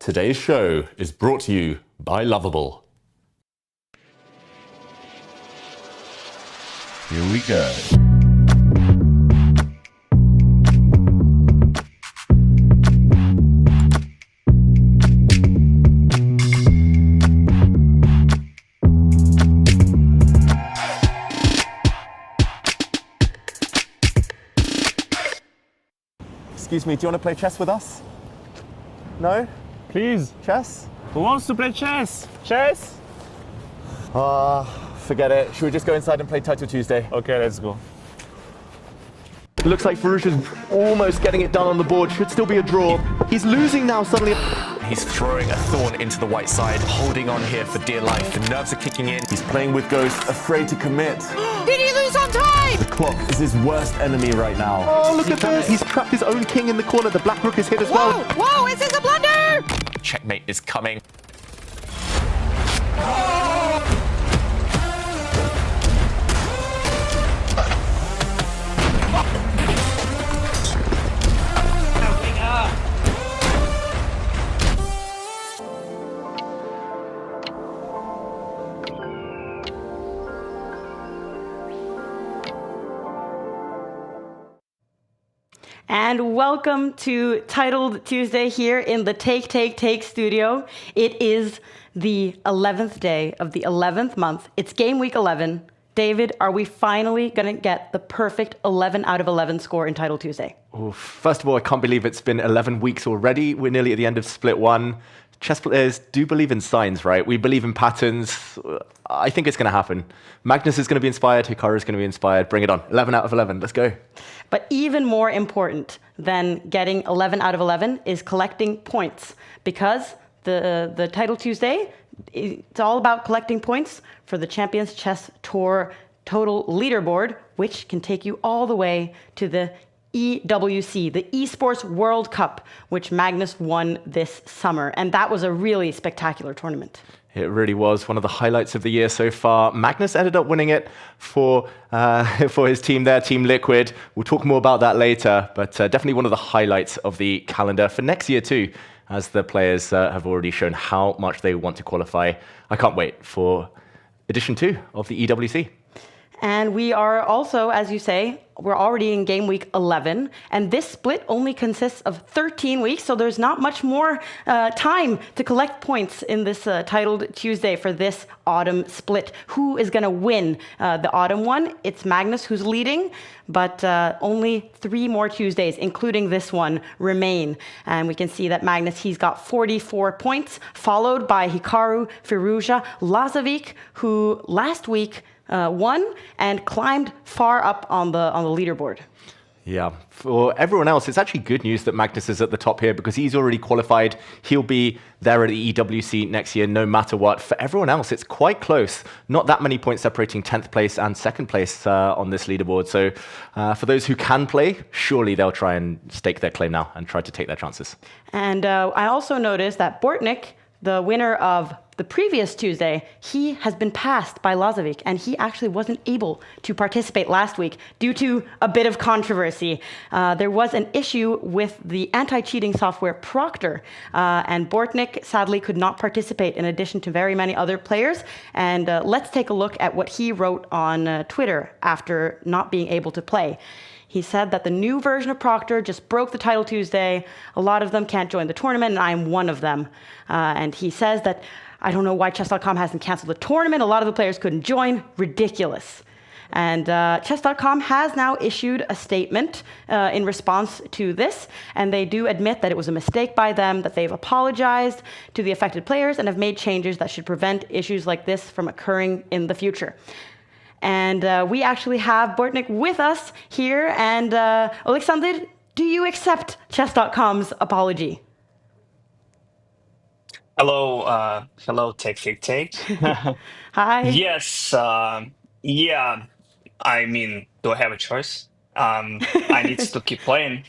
Today's show is brought to you by Lovable. Here we go. Excuse me, do you want to play chess with us? No? Please. Chess? Who wants to play chess? Chess? Forget it. Should we just go inside and play Title Tuesday? Okay, let's go. Looks like Farouche's almost getting it done on the board. Should still be a draw. He's losing now suddenly. He's throwing a thorn into the white side, holding on here for dear life. The nerves are kicking in. He's playing with Ghost, afraid to commit. Did he lose on time? The clock is his worst enemy right now. Oh, look at this. He's trapped his own king in the corner. The black rook is hit as well. Whoa, is this a blunder? Checkmate is coming. And welcome to Titled Tuesday here in the Take studio. It is the 11th day of the 11th month. It's game week 11. David, are we finally going to get the perfect 11 out of 11 score in Titled Tuesday? Oh, first of all, I can't believe it's been 11 weeks already. We're nearly at the end of split one. Chess players do believe in signs, right? We believe in patterns. I think it's going to happen. Magnus is going to be inspired. Hikaru is going to be inspired. Bring it on. 11 out of 11. Let's go. But even more important than getting 11 out of 11 is collecting points, because the Title Tuesday, it's all about collecting points for the Champions Chess Tour total leaderboard, which can take you all the way to the EWC, the Esports World Cup, which Magnus won this summer. And that was a really spectacular tournament. It really was one of the highlights of the year so far. Magnus ended up winning it for his team there, Team Liquid. We'll talk more about that later, but definitely one of the highlights of the calendar for next year too, as the players have already shown how much they want to qualify. I can't wait for edition 2 of the EWC. And we are also, as you say, we're already in game week 11, and this split only consists of 13 weeks, so there's not much more time to collect points in this Titled Tuesday for this autumn split. Who is going to win the autumn one? It's Magnus who's leading, but only 3 more Tuesdays, including this one, remain. And we can see that Magnus, he's got 44 points, followed by Hikaru, Firouzja, Lazovic, who last week won and climbed far up on the leaderboard. Yeah, for everyone else, it's actually good news that Magnus is at the top here because he's already qualified. He'll be there at the EWC next year, no matter what. For everyone else, it's quite close. Not that many points separating 10th place and 2nd place on this leaderboard. So for those who can play, surely they'll try and stake their claim now and try to take their chances. And I also noticed that Bortnik, the winner of the previous Tuesday, he has been passed by Lazovic, and he actually wasn't able to participate last week due to a bit of controversy. There was an issue with the anti-cheating software Proctor, and Bortnik sadly could not participate in addition to very many other players. And let's take a look at what he wrote on Twitter after not being able to play. He said that the new version of Proctor just broke the Title Tuesday. A lot of them can't join the tournament, and I'm one of them. And he says that, I don't know why Chess.com hasn't canceled the tournament. A lot of the players couldn't join. Ridiculous. And Chess.com has now issued a statement in response to this, and they do admit that it was a mistake by them, that they've apologized to the affected players and have made changes that should prevent issues like this from occurring in the future. And we actually have Bortnik with us here. And Alexander, do you accept Chess.com's apology? Hello, Take. Hi. Yes, yeah. I mean, do I have a choice? I need to keep playing.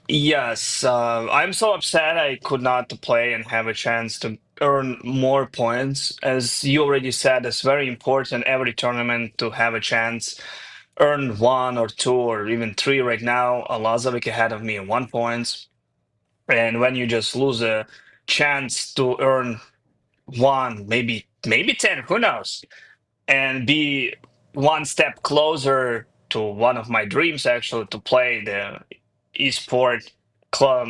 Yes, I'm so upset I could not play and have a chance to earn more points. As you already said, it's very important every tournament to have a chance, earn 1 or 2 or even 3 right now. Lazovic ahead of me at 1 point. And when you just lose a chance to earn one, maybe 10, who knows, and be one step closer to one of my dreams, actually, to play the esport club,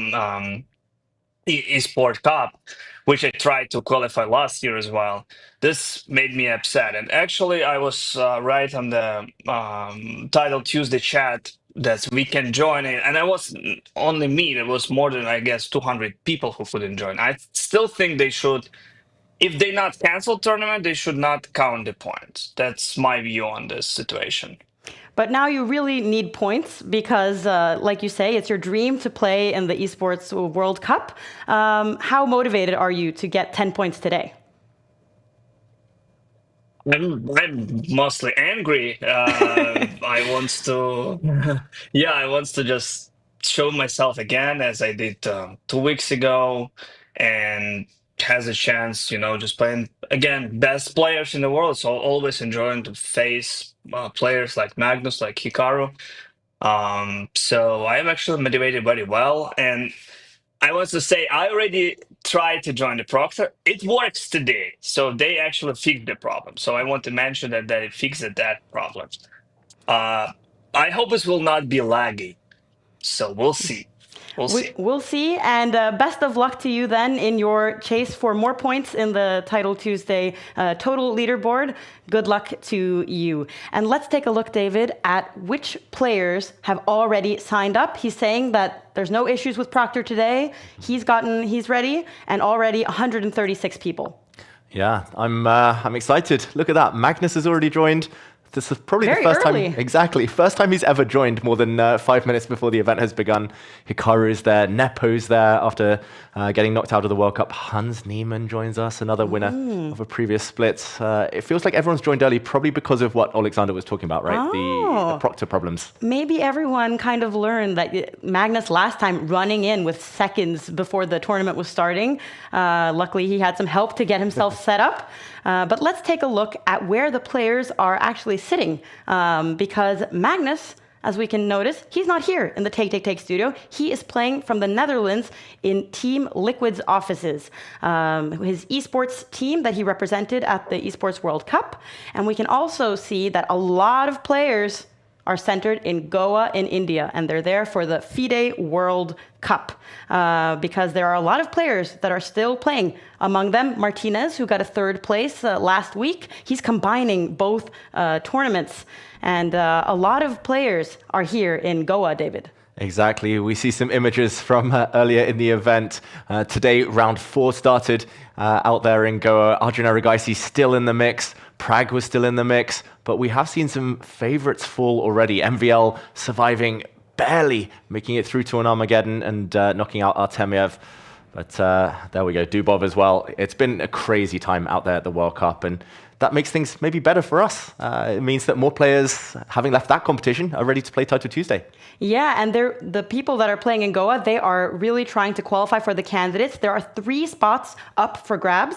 Esports Cup, which I tried to qualify last year as well. This made me upset. And actually, I was right on the Title Tuesday chat that we can join it. And I was only me. There was more than, I guess, 200 people who couldn't join. I still think they should, if they not cancel tournament, they should not count the points. That's my view on this situation. But now you really need points because, like you say, it's your dream to play in the Esports World Cup. How motivated are you to get 10 points today? I'm mostly angry. I want to, yeah, I want to just show myself again as I did 2 weeks ago, and has a chance, just playing again best players in the world. So always enjoying to face players like Magnus, like Hikaru. So I am actually motivated very well, and I want to say I already tried to join the Proctor. It works today, so they actually fixed the problem. So I want to mention that they fixed that problem. I hope this will not be laggy. So we'll see. We'll see. We'll see. And best of luck to you then in your chase for more points in the Title Tuesday total leaderboard. Good luck to you. And let's take a look, David, at which players have already signed up. He's saying that there's no issues with Proctor today. He's ready, and already 136 people. Yeah, I'm excited. Look at that. Magnus has already joined. This is probably Very the first early. time, exactly, first time he's ever joined more than 5 minutes before the event has begun. Hikaru's there, Nepo's there after getting knocked out of the World Cup. Hans Niemann joins us, another winner of a previous split. It feels like everyone's joined early, probably because of what Alexander was talking about, right? The Proctor problems. Maybe everyone kind of learned that Magnus last time running in with seconds before the tournament was starting. Luckily, he had some help to get himself set up. But let's take a look at where the players are actually sitting, because Magnus, as we can notice, he's not here in the Take studio. He is playing from the Netherlands in Team Liquid's offices, his esports team that he represented at the Esports World Cup. And we can also see that a lot of players are centered in Goa in India, and they're there for the FIDE World Cup because there are a lot of players that are still playing. Among them, Martinez, who got a third place last week. He's combining both tournaments, and a lot of players are here in Goa, David. Exactly. We see some images from earlier in the event. Today, round 4 started out there in Goa. Arjun Aragaisi still in the mix. Prague was still in the mix. But we have seen some favorites fall already. MVL surviving barely, making it through to an Armageddon and knocking out Artemiev. But there we go, Dubov as well. It's been a crazy time out there at the World Cup, and that makes things maybe better for us. It means that more players, having left that competition, are ready to play Title Tuesday. Yeah, and the people that are playing in Goa, they are really trying to qualify for the candidates. There are 3 spots up for grabs.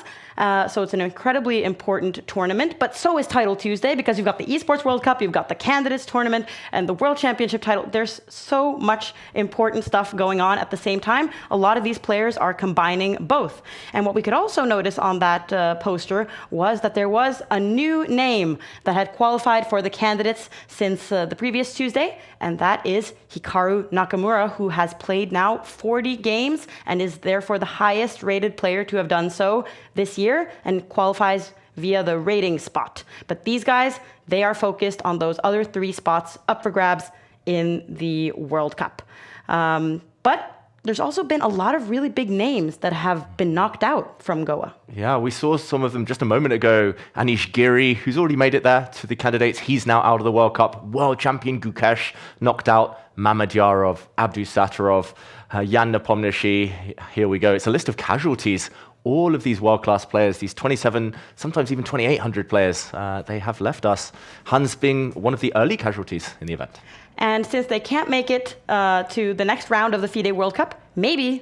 So it's an incredibly important tournament, but so is Title Tuesday because you've got the Esports World Cup, you've got the Candidates Tournament, and the World Championship title. There's so much important stuff going on at the same time. A lot of these players are combining both. And what we could also notice on that poster was that there was a new name that had qualified for the candidates since the previous Tuesday, and that is Hikaru Nakamura, who has played now 40 games and is therefore the highest rated player to have done so this year and qualifies via the rating spot. But these guys, they are focused on those other 3 spots up for grabs in the World Cup. But there's also been a lot of really big names that have been knocked out from Goa. Yeah, we saw some of them just a moment ago. Anish Giri, who's already made it there to the candidates, he's now out of the World Cup. World champion Gukesh knocked out Mamedyarov, Abdu Satarov, Jan Nepomniachtchi. Here we go. It's a list of casualties. All of these world-class players, these 27, sometimes even 2,800 players, they have left us. Hans being one of the early casualties in the event. And since they can't make it to the next round of the FIDE World Cup, maybe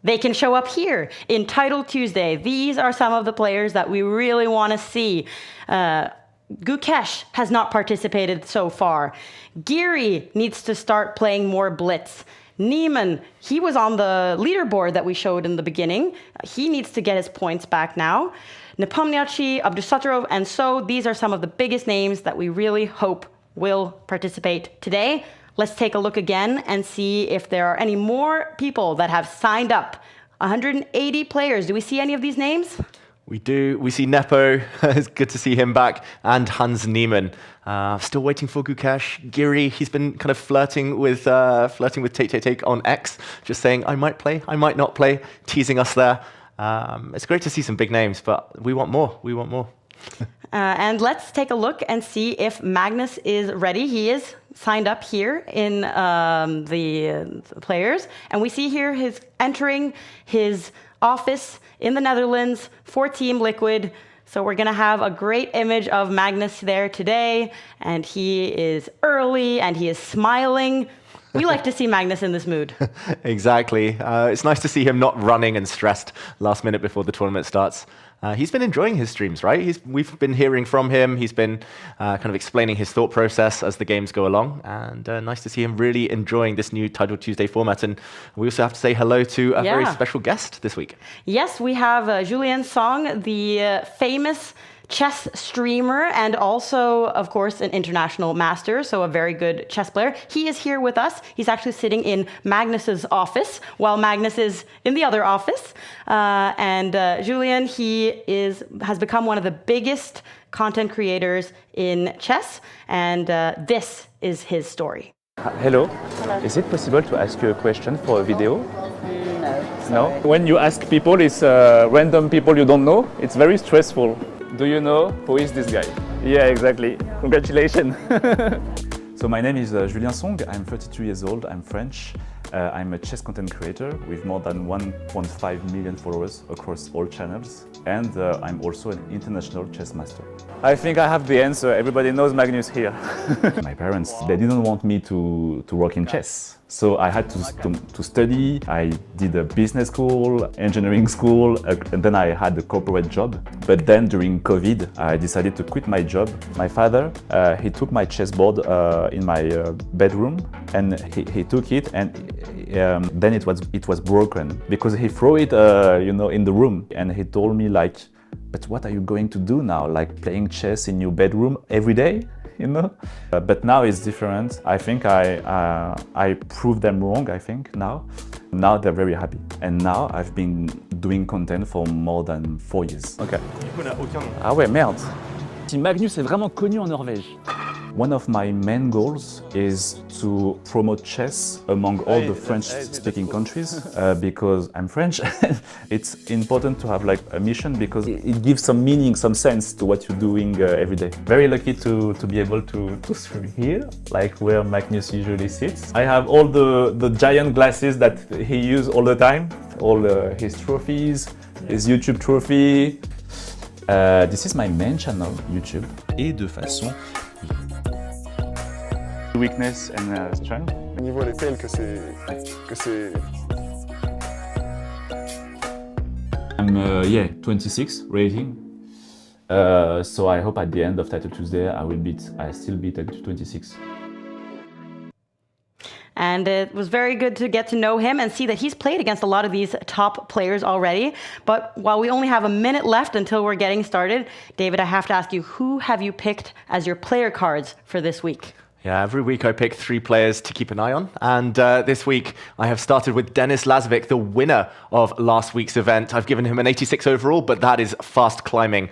they can show up here in Title Tuesday. These are some of the players that we really want to see. Gukesh has not participated so far. Giri needs to start playing more blitz. Niemann, he was on the leaderboard that we showed in the beginning. He needs to get his points back now. Nepomniachtchi, Abdusattorov, and So, these are some of the biggest names that we really hope will participate today. Let's take a look again and see if there are any more people that have signed up. 180 players. Do we see any of these names? We do. We see Nepo. It's good to see him back. And Hans Niemann. Still waiting for Gukesh. Giri, he's been kind of flirting with Take on X, just saying, I might play, I might not play, teasing us there. It's great to see some big names, but we want more. We want more. And let's take a look and see if Magnus is ready. He is signed up here in the players. And we see here his entering his office in the Netherlands for Team Liquid. So we're going to have a great image of Magnus there today. And he is early and he is smiling. We like to see Magnus in this mood. Exactly. It's nice to see him not running and stressed last minute before the tournament starts. He's been enjoying his streams, right? We've been hearing from him. He's been kind of explaining his thought process as the games go along. And nice to see him really enjoying this new Title Tuesday format. And we also have to say hello to a very special guest this week. Yes, we have Julien Song, the famous chess streamer and also, of course, an international master, so a very good chess player. He is here with us. He's actually sitting in Magnus's office while Magnus is in the other office. Julien, he has become one of the biggest content creators in chess, and this is his story. Hello. Is it possible to ask you a question for a video? No. No? When you ask people, it's random people you don't know. It's very stressful. Do you know who is this guy? Yeah, exactly. Congratulations. So my name is Julien Song. I'm 32 years old. I'm French. I'm a chess content creator with more than 1.5 million followers across all channels. And I'm also an international chess master. I think I have the answer. Everybody knows Magnus here. My parents, they didn't want me to work in chess. So I had to study. I did a business school, engineering school, and then I had a corporate job. But then during COVID, I decided to quit my job. My father, he took my chessboard in my bedroom, and he took it, and then it was broken because he threw it, in the room, and he told me like, "But what are you going to do now? Like playing chess in your bedroom every day?" But now it's different. I think I proved them wrong, I think, now. Now they're very happy. And now I've been doing content for more than 4 years. Ok. Ah ouais, merde. Si Magnus est vraiment connu en Norvège. One of my main goals is to promote chess among all the French-speaking countries because I'm French. It's important to have like a mission because it gives some meaning, some sense to what you're doing every day. Very lucky to be able to stream here, like where Magnus usually sits. I have all the giant glasses that he uses all the time, all his trophies, his YouTube trophy. This is my main channel, YouTube. Et de façon Weakness and strength. Au niveau des fails, que c'est... I'm 26 rating. So I hope at the end of Title Tuesday I still beat 26. And it was very good to get to know him and see that he's played against a lot of these top players already. But while we only have a minute left until we're getting started, David, I have to ask you, who have you picked as your player cards for this week? Yeah, every week I pick 3 players to keep an eye on. And this week I have started with Denis Lazovic, the winner of last week's event. I've given him an 86 overall, but that is fast climbing,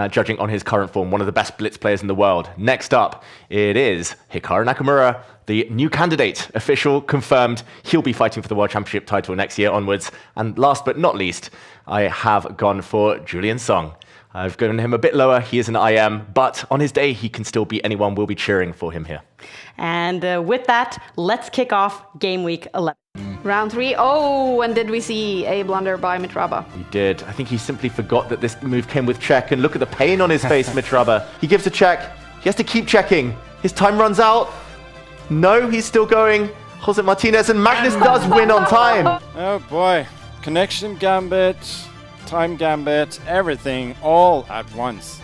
judging on his current form, one of the best blitz players in the world. Next up, it is Hikaru Nakamura, the new candidate, official, confirmed. He'll be fighting for the World Championship title next year onwards. And last but not least, I have gone for Julien Song. I've given him a bit lower. He is an IM, but on his day, he can still beat anyone. We'll be cheering for him here. And with that, let's kick off Game Week 11. Round 3. Oh, and did we see a blunder by Mitraba? He did. I think he simply forgot that this move came with check, and look at the pain on his face, Mitraba. He gives a check. He has to keep checking. His time runs out. No, he's still going. Jose Martinez, and Magnus does win on time. Oh boy. Connection gambit, time gambit, everything all at once.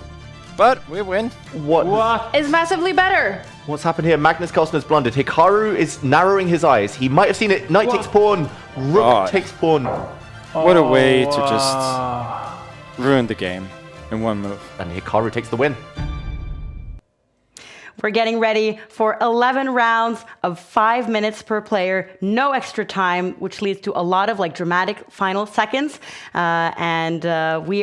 but we win. What? Is massively better. What's happened here? Magnus Carlsen has blundered. Hikaru is narrowing his eyes. He might have seen it. Knight takes pawn. Rook takes pawn. What a way to just ruin the game in one move. And Hikaru takes the win. We're getting ready for 11 rounds of 5 minutes per player, no extra time, which leads to a lot of like dramatic final seconds. We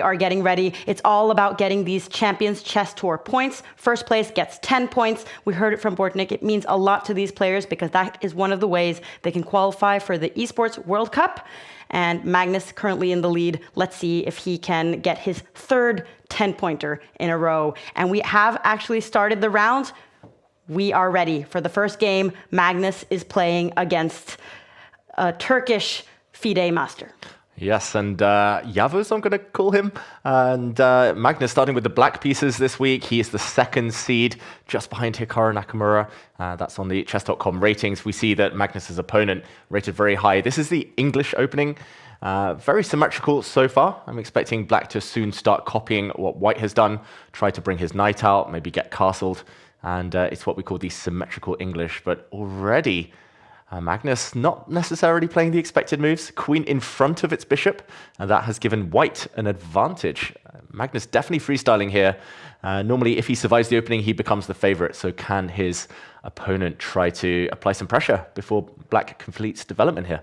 are getting ready. It's all about getting these Champions Chess Tour points. First place gets 10 points. We heard it from Bortnik. It means a lot to these players because that is one of the ways they can qualify for the Esports World Cup. And Magnus currently in the lead. Let's see if he can get his third 10-pointer in a row. And we have actually started the rounds. We are ready for the first game. Magnus is playing against a Turkish FIDE master. Yes, and Yavuz, I'm going to call him. And Magnus starting with the black pieces this week. He is the second seed, just behind Hikaru Nakamura. That's on the Chess.com ratings. We see that Magnus's opponent rated very high. This is the English opening. Very symmetrical so far. I'm expecting black to soon start copying what white has done, try to bring his knight out, maybe get castled. And it's what we call the symmetrical English. But already, Magnus not necessarily playing the expected moves. Queen in front of its bishop, and that has given white an advantage. Magnus definitely freestyling here. Normally, if he survives the opening, he becomes the favorite. So can his opponent try to apply some pressure before black completes development here?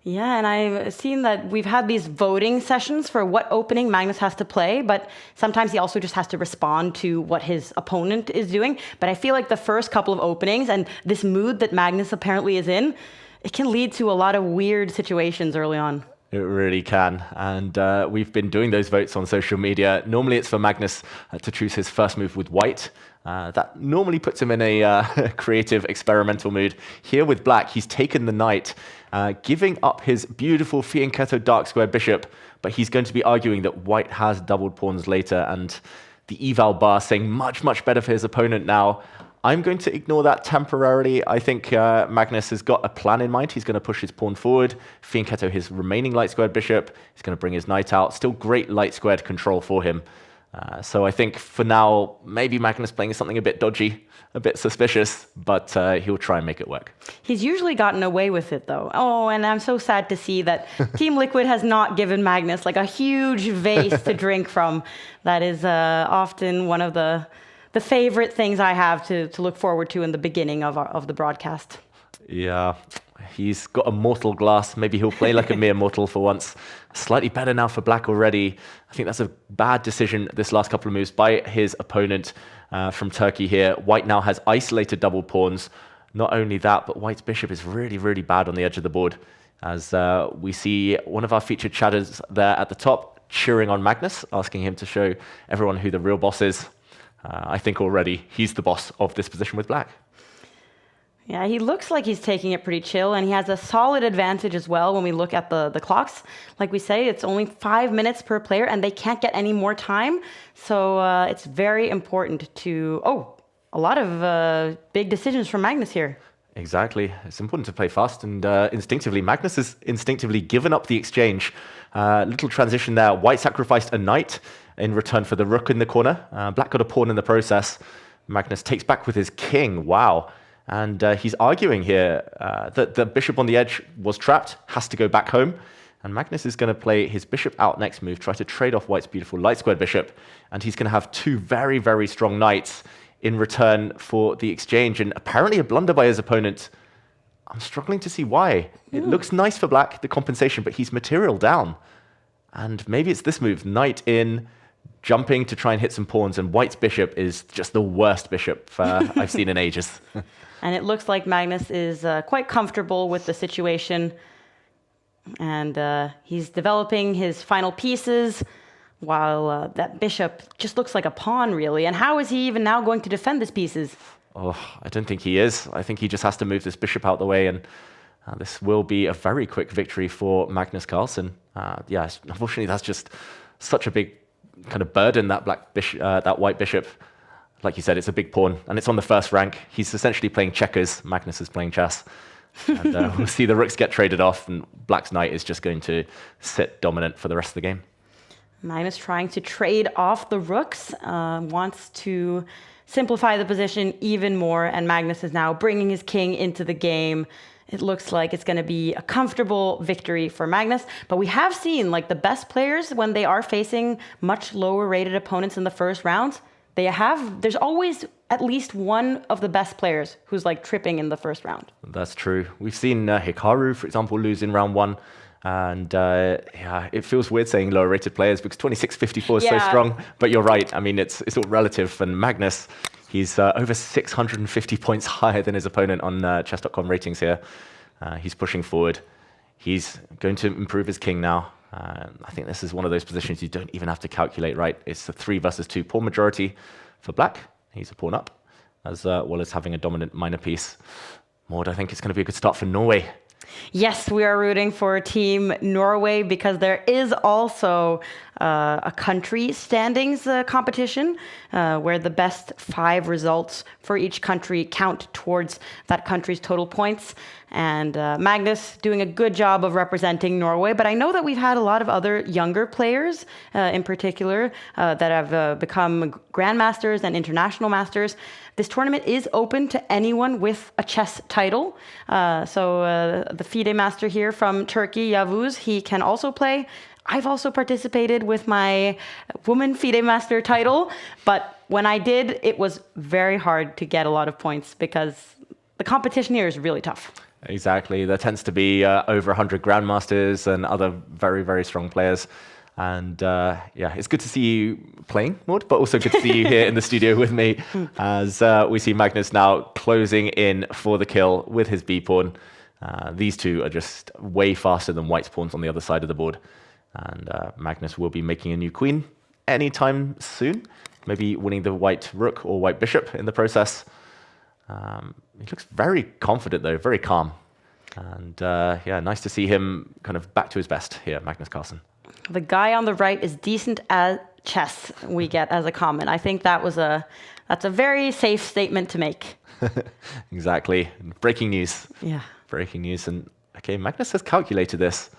Yeah, and I've seen that we've had these voting sessions for what opening Magnus has to play, but sometimes he also just has to respond to what his opponent is doing. But I feel like the first couple of openings and this mood that Magnus apparently is in, it can lead to a lot of weird situations early on. It really can. And we've been doing those votes on social media. Normally it's for Magnus to choose his first move with white. That normally puts him in a creative, experimental mood. Here with black, he's taken the knight, giving up his beautiful fianchetto dark square bishop, but he's going to be arguing that white has doubled pawns later, and the eval bar saying much, much better for his opponent now. I'm going to ignore that temporarily. I think Magnus has got a plan in mind. He's going to push his pawn forward, fianchetto his remaining light squared bishop. He's going to bring his knight out. Still great light squared control for him. So I think for now, maybe Magnus playing something a bit dodgy, a bit suspicious, but he'll try and make it work. He's usually gotten away with it, though. Oh, and I'm so sad to see that Team Liquid has not given Magnus like a huge vase to drink from. That is often one of the favorite things I have to look forward to in the beginning of the broadcast. Yeah, he's got a mortal glass. Maybe he'll play like a mere mortal for once. Slightly better now for black already. I think that's a bad decision, this last couple of moves by his opponent from Turkey here. White now has isolated double pawns. Not only that, but white's bishop is really, really bad on the edge of the board. As we see one of our featured chatters there at the top cheering on Magnus, asking him to show everyone who the real boss is. I think already he's the boss of this position with black. Yeah, he looks like he's taking it pretty chill, and he has a solid advantage as well when we look at the clocks. Like we say, it's only 5 minutes per player, and they can't get any more time. So it's very important to... Oh, a lot of big decisions from Magnus here. Exactly. It's important to play fast, and instinctively, Magnus has instinctively given up the exchange. Little transition there. White sacrificed a knight in return for the rook in the corner. Black got a pawn in the process. Magnus takes back with his king. Wow. And he's arguing here that the bishop on the edge was trapped, has to go back home. And Magnus is going to play his bishop out next move, try to trade off white's beautiful light squared bishop. And he's going to have two very, very strong knights in return for the exchange. And apparently a blunder by his opponent. I'm struggling to see why. It looks nice for black, the compensation, but he's material down. And maybe it's this move, knight in, jumping to try and hit some pawns, and white's bishop is just the worst bishop I've seen in ages. And it looks like Magnus is quite comfortable with the situation. And he's developing his final pieces, while that bishop just looks like a pawn, really. And how is he even now going to defend his pieces? Oh, I don't think he is. I think he just has to move this bishop out the way, and this will be a very quick victory for Magnus Carlsen. Yeah, unfortunately, that's just such a big kind of burden, that that white bishop. Like you said, it's a big pawn, and it's on the first rank. He's essentially playing checkers. Magnus is playing chess. And we'll see the rooks get traded off, and black's knight is just going to sit dominant for the rest of the game. Magnus trying to trade off the rooks, wants to simplify the position even more, and Magnus is now bringing his king into the game. It looks like it's going to be a comfortable victory for Magnus, but we have seen like the best players when they are facing much lower rated opponents in the first round, there's always at least one of the best players who's like tripping in the first round. That's true. We've seen Hikaru, for example, lose in round 1. And yeah, it feels weird saying lower rated players because 2654 is so strong. But you're right. I mean, it's all relative. And Magnus, he's over 650 points higher than his opponent on Chess.com ratings here. He's pushing forward. He's going to improve his king now. I think this is one of those positions you don't even have to calculate, right? It's a 3 versus 2 pawn majority for black. He's a pawn up, as well as having a dominant minor piece. Maud, I think it's going to be a good start for Norway. Yes, we are rooting for Team Norway because there is also a country standings competition where the best 5 results for each country count towards that country's total points. And Magnus doing a good job of representing Norway. But I know that we've had a lot of other younger players in particular that have become grandmasters and international masters. This tournament is open to anyone with a chess title. So the FIDE master here from Turkey, Yavuz, he can also play. I've also participated with my woman FIDE master title, but when I did, it was very hard to get a lot of points because the competition here is really tough. Exactly. There tends to be over 100 grandmasters and other very, very strong players. And yeah, it's good to see you playing, Maud, but also good to see you here in the studio with me as we see Magnus now closing in for the kill with his b-pawn. These two are just way faster than white's pawns on the other side of the board. And Magnus will be making a new queen anytime soon, maybe winning the white rook or white bishop in the process. He looks very confident, though, very calm. And yeah, nice to see him kind of back to his best here, Magnus Carlsen. The guy on the right is decent at chess, we get as a comment. I think that's a very safe statement to make. Exactly. Breaking news. Yeah. Breaking news. And okay, Magnus has calculated this.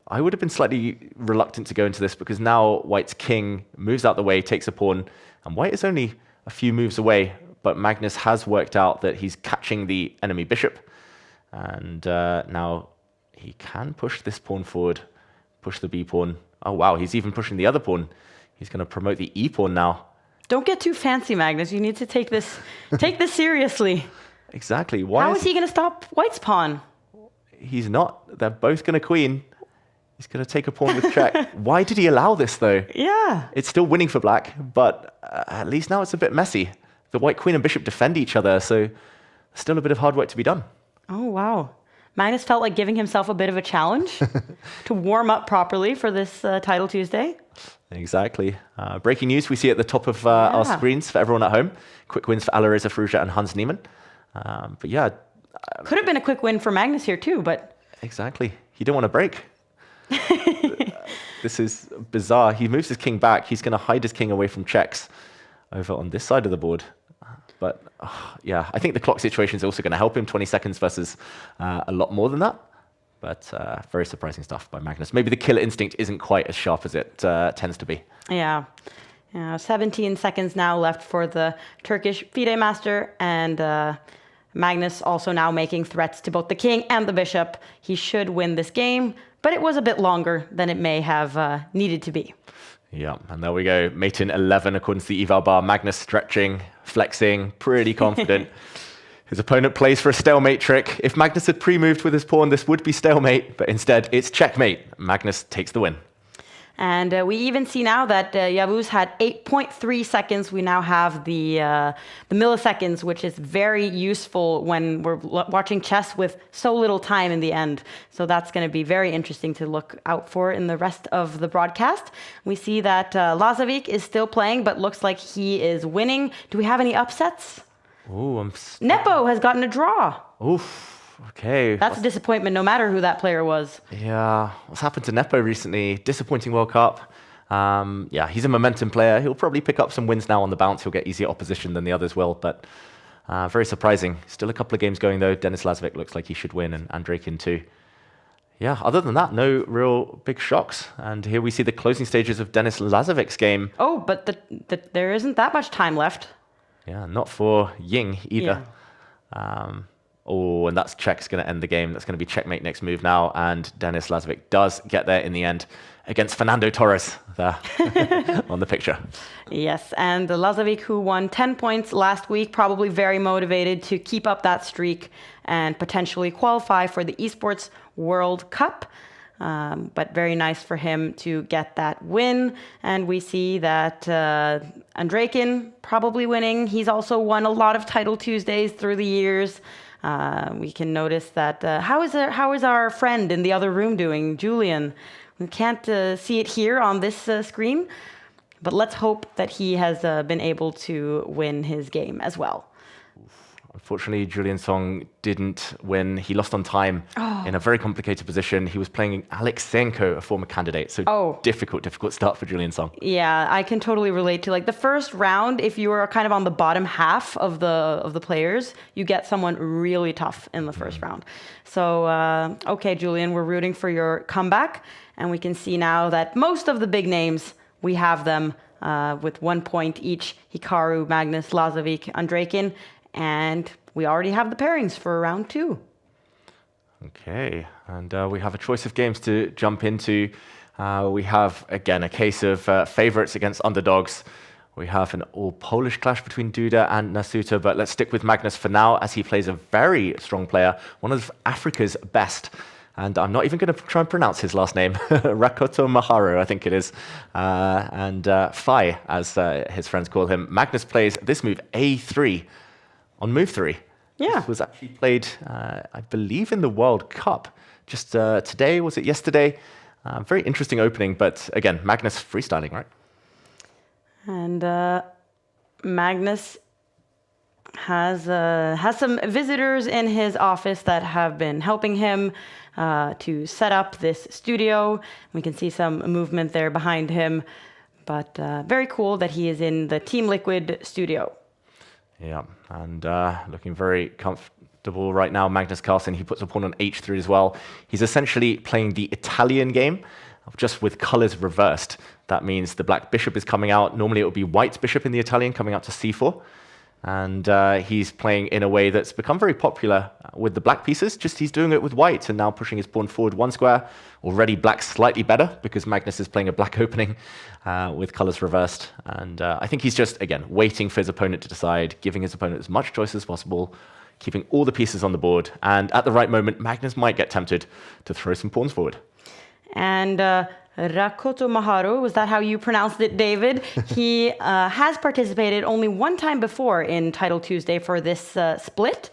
I would have been slightly reluctant to go into this because now white's king moves out the way, takes a pawn, and white is only a few moves away. But Magnus has worked out that he's catching the enemy bishop. And now he can push this pawn forward, push the b-pawn. Oh, wow, he's even pushing the other pawn. He's going to promote the e-pawn now. Don't get too fancy, Magnus. You need to take this seriously. Exactly. Why How is he going to stop white's pawn? He's not. They're both going to queen. He's going to take a pawn with check. Why did he allow this, though? Yeah. It's still winning for black, but at least now it's a bit messy. The white queen and bishop defend each other, so still a bit of hard work to be done. Oh, wow. Magnus felt like giving himself a bit of a challenge to warm up properly for this Title Tuesday. Exactly. Breaking news we see at the top of our screens for everyone at home. Quick wins for Alireza Firouzja and Hans Niemann. But yeah. Could have been a quick win for Magnus here too, but... Exactly. He didn't want to break. This is bizarre. He moves his king back. He's going to hide his king away from checks over on this side of the board. But yeah, I think the clock situation is also going to help him. 20 seconds versus a lot more than that. But very surprising stuff by Magnus. Maybe the killer instinct isn't quite as sharp as it tends to be. Yeah. 17 seconds now left for the Turkish FIDE master. And Magnus also now making threats to both the king and the bishop. He should win this game, but it was a bit longer than it may have needed to be. Yeah, and there we go. Mate in 11 according to the eval bar. Magnus stretching, flexing, pretty confident. His opponent plays for a stalemate trick. If Magnus had pre-moved with his pawn, this would be stalemate, but instead it's checkmate. Magnus takes the win. And we even see now that Yavuz had 8.3 seconds. We now have the milliseconds, which is very useful when we're watching chess with so little time in the end. So that's going to be very interesting to look out for in the rest of the broadcast. We see that Lazovic is still playing, but looks like he is winning. Do we have any upsets? Ooh, Nepo has gotten a draw. Oof. Okay. That's a disappointment no matter who that player was. Yeah. What's happened to Nepo recently? Disappointing World Cup. Yeah, he's a momentum player. He'll probably pick up some wins now on the bounce. He'll get easier opposition than the others will, but very surprising. Still a couple of games going, though. Denis Lazovic looks like he should win, and Andreikin too. Yeah, other than that, no real big shocks. And here we see the closing stages of Denis Lazovic's game. Oh, but there isn't that much time left. Yeah, not for Ying either. Oh, and that's check's going to end the game. That's going to be checkmate next move now. And Denis Lazovic does get there in the end against Fernando Torres there on the picture. Yes, and Lazovic, who won 10 points last week, probably very motivated to keep up that streak and potentially qualify for the Esports World Cup. But very nice for him to get that win. And we see that Andrejkin probably winning. He's also won a lot of Title Tuesdays through the years. We can notice that. How is our friend in the other room doing, Julian? We can't see it here on this screen, but let's hope that he has been able to win his game as well. Unfortunately, Julian Song didn't win. He lost on time in a very complicated position. He was playing Alexenko, a former candidate. So difficult start for Julian Song. Yeah, I can totally relate to like the first round. If you are kind of on the bottom half of the players, you get someone really tough in the first round. So, okay, Julian, we're rooting for your comeback. And we can see now that most of the big names, we have them with 1 point each. Hikaru, Magnus, Lazovic, Andrejkin. And we already have the pairings for round 2. Okay, and we have a choice of games to jump into. We have, again, a case of favorites against underdogs. We have an all-Polish clash between Duda and Nasuta, but let's stick with Magnus for now, as he plays a very strong player, one of Africa's best. And I'm not even going to try and pronounce his last name, Rakoto Maharu, I think it is, and Fai, as his friends call him. Magnus plays this move, A3. On move 3. Yeah. This was actually played, I believe, in the World Cup. Just today, was it yesterday? Very interesting opening, but again, Magnus freestyling, right? And Magnus has some visitors in his office that have been helping him to set up this studio. We can see some movement there behind him, but very cool that he is in the Team Liquid studio. Yeah, and looking very comfortable right now. Magnus Carlsen, he puts a pawn on h3 as well. He's essentially playing the Italian game, just with colors reversed. That means the black bishop is coming out. Normally it would be white bishop in the Italian coming out to c4. And he's playing in a way that's become very popular with the black pieces. Just he's doing it with white and now pushing his pawn forward 1 square. Already black slightly better because Magnus is playing a black opening with colors reversed. And I think he's just, again, waiting for his opponent to decide, giving his opponent as much choice as possible, keeping all the pieces on the board. And at the right moment, Magnus might get tempted to throw some pawns forward. And Rakoto Maharu, was that how you pronounced it, David? He has participated only 1 time before in Title Tuesday for this split.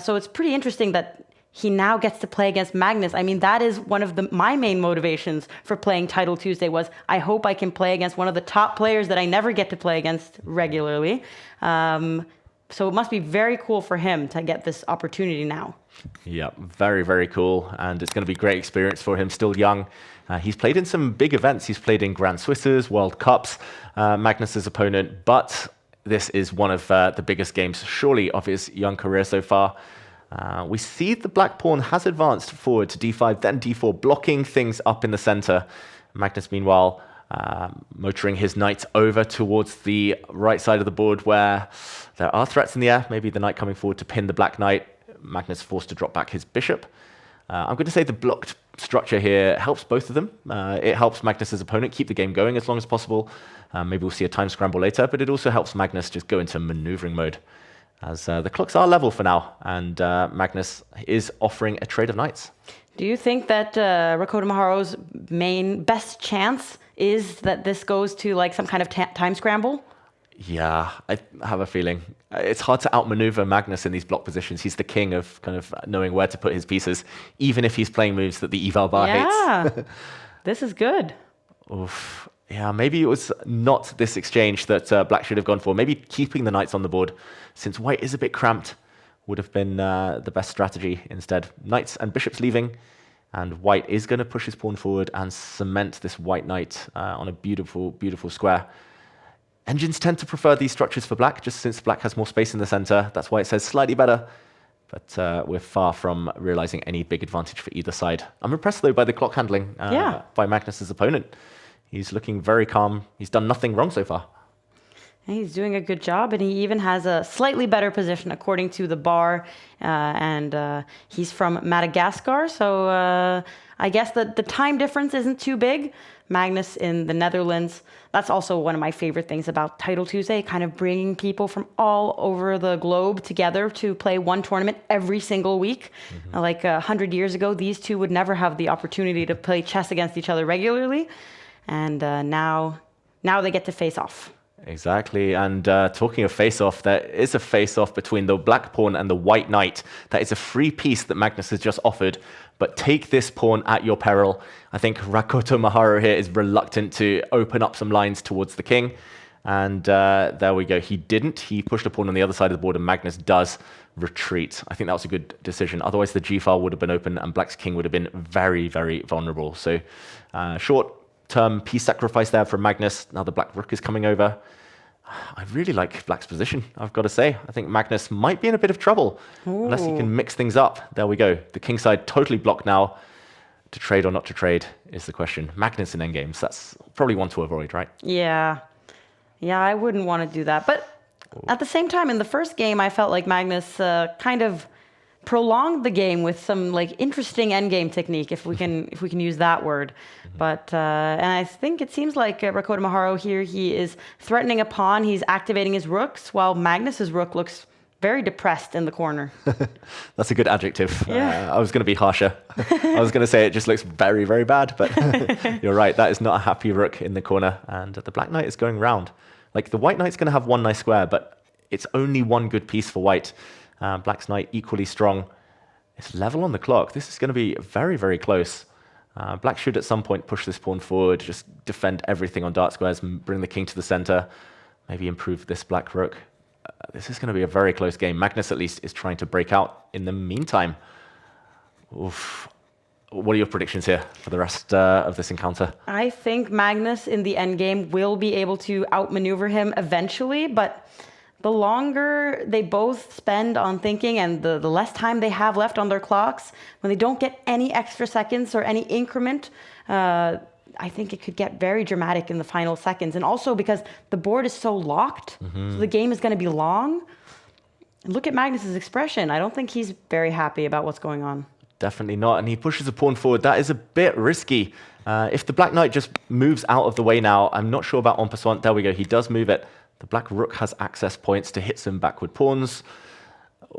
So it's pretty interesting that he now gets to play against Magnus. I mean, that is one of my main motivations for playing Title Tuesday was I hope I can play against one of the top players that I never get to play against regularly. So it must be very cool for him to get this opportunity now. Yeah, very, very cool. And it's going to be a great experience for him, still young. He's played in some big events. He's played in Grand Swisses, World Cups, Magnus's opponent. But this is one of the biggest games, surely, of his young career so far. We see the black pawn has advanced forward to d5, then d4, blocking things up in the center. Magnus, meanwhile, motoring his knight over towards the right side of the board where there are threats in the air. Maybe the knight coming forward to pin the black knight. Magnus forced to drop back his bishop. I'm going to say the blocked structure here helps both of them. It helps Magnus's opponent keep the game going as long as possible. Maybe we'll see a time scramble later, but it also helps Magnus just go into maneuvering mode as the clocks are level for now, and Magnus is offering a trade of knights. Do you think that Rakoto Maharu's best chance is that this goes to like some kind of time scramble? Yeah, I have a feeling. It's hard to outmaneuver Magnus in these block positions. He's the king of kind of knowing where to put his pieces, even if he's playing moves that the eval bar hates. Yeah, this is good. Oof. Yeah, maybe it was not this exchange that black should have gone for. Maybe keeping the knights on the board, since white is a bit cramped, would have been the best strategy instead. Knights and bishops leaving, and white is going to push his pawn forward and cement this white knight on a beautiful, beautiful square. Engines tend to prefer these structures for black, just since black has more space in the center. That's why it says slightly better. But we're far from realizing any big advantage for either side. I'm impressed, though, by the clock handling by Magnus's opponent. He's looking very calm. He's done nothing wrong so far. He's doing a good job, and he even has a slightly better position according to the bar. And he's from Madagascar, so I guess the time difference isn't too big. Magnus in the Netherlands. That's also one of my favorite things about Title Tuesday, kind of bringing people from all over the globe together to play one tournament every single week. Like 100 years ago, these two would never have the opportunity to play chess against each other regularly. And now they get to face off. Exactly. And talking of face-off, there is a face-off between the black pawn and the white knight. That is a free piece that Magnus has just offered. But take this pawn at your peril. I think Rakoto Maharu here is reluctant to open up some lines towards the king. And there we go. He didn't. He pushed a pawn on the other side of the board, and Magnus does retreat. I think that was a good decision. Otherwise, the g-file would have been open, and black's king would have been very, very vulnerable. So short-term piece sacrifice there from Magnus. Now the black rook is coming over. I really like black's position, I've got to say. I think Magnus might be in a bit of trouble unless he can mix things up. There we go. The kingside totally blocked now. To trade or not to trade is the question. Magnus in endgames, that's probably one to avoid, right? Yeah, I wouldn't want to do that. But at the same time, in the first game, I felt like Magnus kind of prolonged the game with some like interesting endgame technique, if we can use that word. But and I think it seems like Rakoto Maharu here, he is threatening a pawn. He's activating his rooks, while Magnus's rook looks very depressed in the corner. That's a good adjective. Yeah. I was going to be harsher. I was going to say it just looks very, very bad, but you're right. That is not a happy rook in the corner, and the black knight is going round. Like the white knight's going to have one nice square, but it's only one good piece for white. Black's knight equally strong. It's level on the clock. This is going to be very, very close. Black should at some point push this pawn forward, just defend everything on dark squares, and bring the king to the center, maybe improve this black rook. This is going to be a very close game. Magnus, at least, is trying to break out in the meantime. Oof. What are your predictions here for the rest of this encounter? I think Magnus in the endgame will be able to outmaneuver him eventually, but the longer they both spend on thinking and the less time they have left on their clocks, when they don't get any extra seconds or any increment, I think it could get very dramatic in the final seconds. And also because the board is so locked, so the game is going to be long. Look at Magnus's expression. I don't think he's very happy about what's going on. Definitely not. And he pushes a pawn forward. That is a bit risky. If the black knight just moves out of the way now, I'm not sure about en passant. There we go. He does move it. The black rook has access points to hit some backward pawns.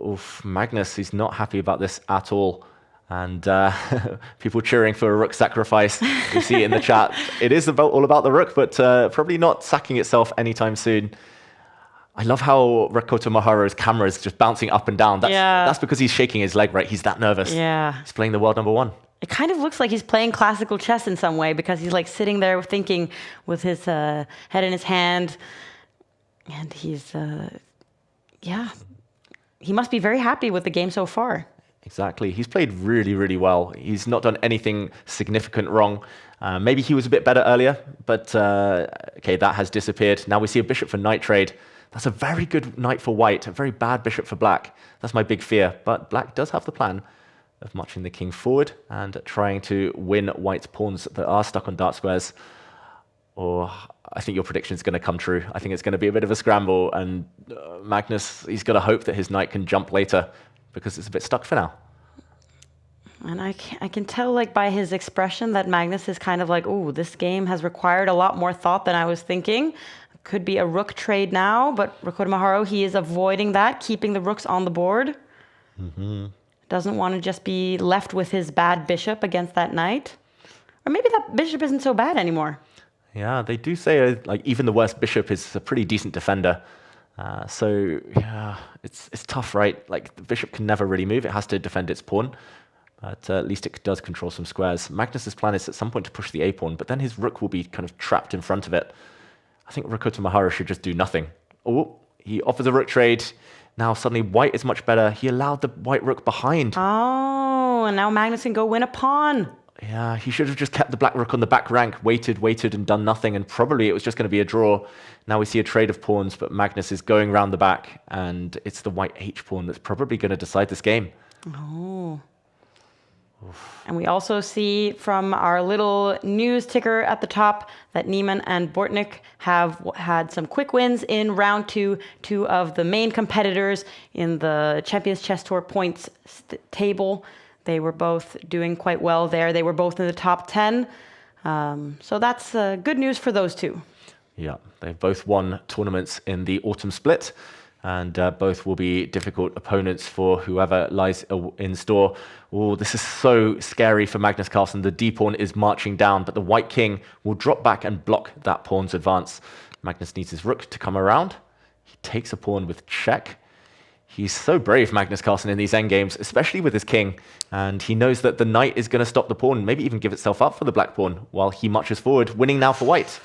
Oof, Magnus, he's not happy about this at all. And people cheering for a rook sacrifice. You see it in the chat. It is all about the rook, but probably not sacking itself anytime soon. I love how Rakoto Maharu's camera is just bouncing up and down. That's because he's shaking his leg, right? He's that nervous. Yeah. He's playing the world number one. It kind of looks like he's playing classical chess in some way, because he's like sitting there thinking with his head in his hand. And he's, he must be very happy with the game so far. Exactly. He's played really, really well. He's not done anything significant wrong. Maybe he was a bit better earlier, but okay, that has disappeared. Now we see a bishop for knight trade. That's a very good knight for white, a very bad bishop for black. That's my big fear. But black does have the plan of marching the king forward and trying to win white's pawns that are stuck on dark squares. Or I think your prediction is going to come true. I think it's going to be a bit of a scramble, and Magnus, he's got to hope that his knight can jump later, because it's a bit stuck for now. And I can tell, like, by his expression that Magnus is kind of like, oh, this game has required a lot more thought than I was thinking. Could be a rook trade now, but Rakoto Maharu, he is avoiding that, keeping the rooks on the board. Doesn't want to just be left with his bad bishop against that knight. Or maybe that bishop isn't so bad anymore. Yeah, they do say like even the worst bishop is a pretty decent defender. So yeah, it's tough, right? Like the bishop can never really move; it has to defend its pawn. But at least it does control some squares. Magnus's plan is at some point to push the a pawn, but then his rook will be kind of trapped in front of it. I think Rakoto Maharu should just do nothing. Oh, he offers a rook trade. Now suddenly white is much better. He allowed the white rook behind. Oh, and now Magnus can go win a pawn. Yeah, he should have just kept the black rook on the back rank, waited, and done nothing, and probably it was just going to be a draw. Now we see a trade of pawns, but Magnus is going round the back, and it's the white H pawn that's probably going to decide this game. Oh. And we also see from our little news ticker at the top that Niemann and Bortnik have had some quick wins in round two. Two of the main competitors in the Champions Chess Tour points table. They were both doing quite well there. They were both in the top 10. So that's good news for those two. Yeah, they've both won tournaments in the autumn split, and both will be difficult opponents for whoever lies in store. Oh, this is so scary for Magnus Carlsen. The D pawn is marching down, but the white king will drop back and block that pawn's advance. Magnus needs his rook to come around. He takes a pawn with check. He's so brave, Magnus Carlsen, in these endgames, especially with his king. And he knows that the knight is going to stop the pawn, maybe even give itself up for the black pawn, while he marches forward, winning now for white.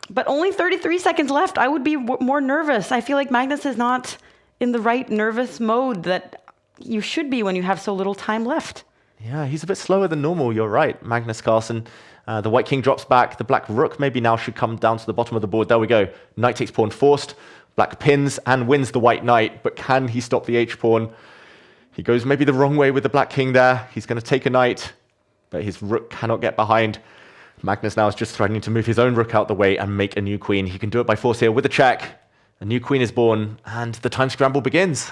But only 33 seconds left. I would be more nervous. I feel like Magnus is not in the right nervous mode that you should be when you have so little time left. Yeah, he's a bit slower than normal, you're right, Magnus Carlsen. The white king drops back. The black rook maybe now should come down to the bottom of the board. There we go. Knight takes pawn forced. Black pins and wins the white knight, but can he stop the H pawn? He goes maybe the wrong way with the black king there. He's going to take a knight, but his rook cannot get behind. Magnus now is just threatening to move his own rook out the way and make a new queen. He can do it by force here with a check. A new queen is born, and the time scramble begins.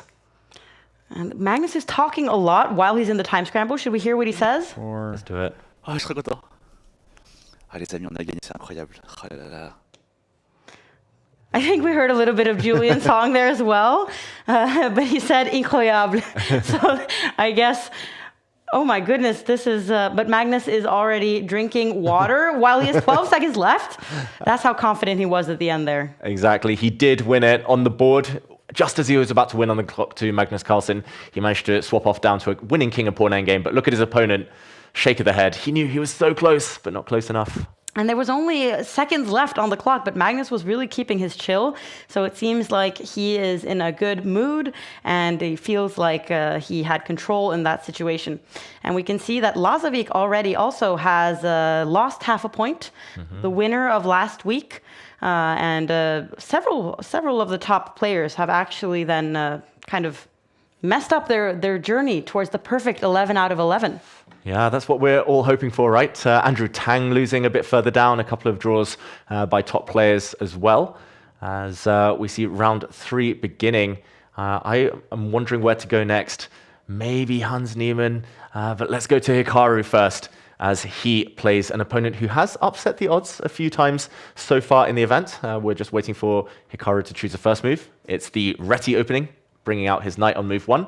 And Magnus is talking a lot while he's in the time scramble. Should we hear what he says? Let's do it. Ah, je suis très content. Ah, les amis, on a gagné, c'est incroyable. Oh là là. I think we heard a little bit of Julian's song there as well, but he said incroyable. So I guess, oh my goodness, this is, but Magnus is already drinking water while he has 12 seconds left. That's how confident he was at the end there. Exactly. He did win it on the board. Just as he was about to win on the clock to Magnus Carlsen, he managed to swap off down to a winning king and pawn endgame. But look at his opponent, shake of the head. He knew he was so close, but not close enough. And there was only seconds left on the clock, but Magnus was really keeping his chill. So it seems like he is in a good mood, and he feels like he had control in that situation. And we can see that Lazovic already also has lost half a point, the winner of last week. And several of the top players have actually then kind of messed up their journey towards the perfect 11 out of 11. Yeah, that's what we're all hoping for, right? Andrew Tang losing a bit further down, a couple of draws by top players as well. As we see round 3 beginning, I am wondering where to go next. Maybe Hans Niemann, but let's go to Hikaru first, as he plays an opponent who has upset the odds a few times so far in the event. We're just waiting for Hikaru to choose the first move. It's the Reti opening, bringing out his knight on move 1.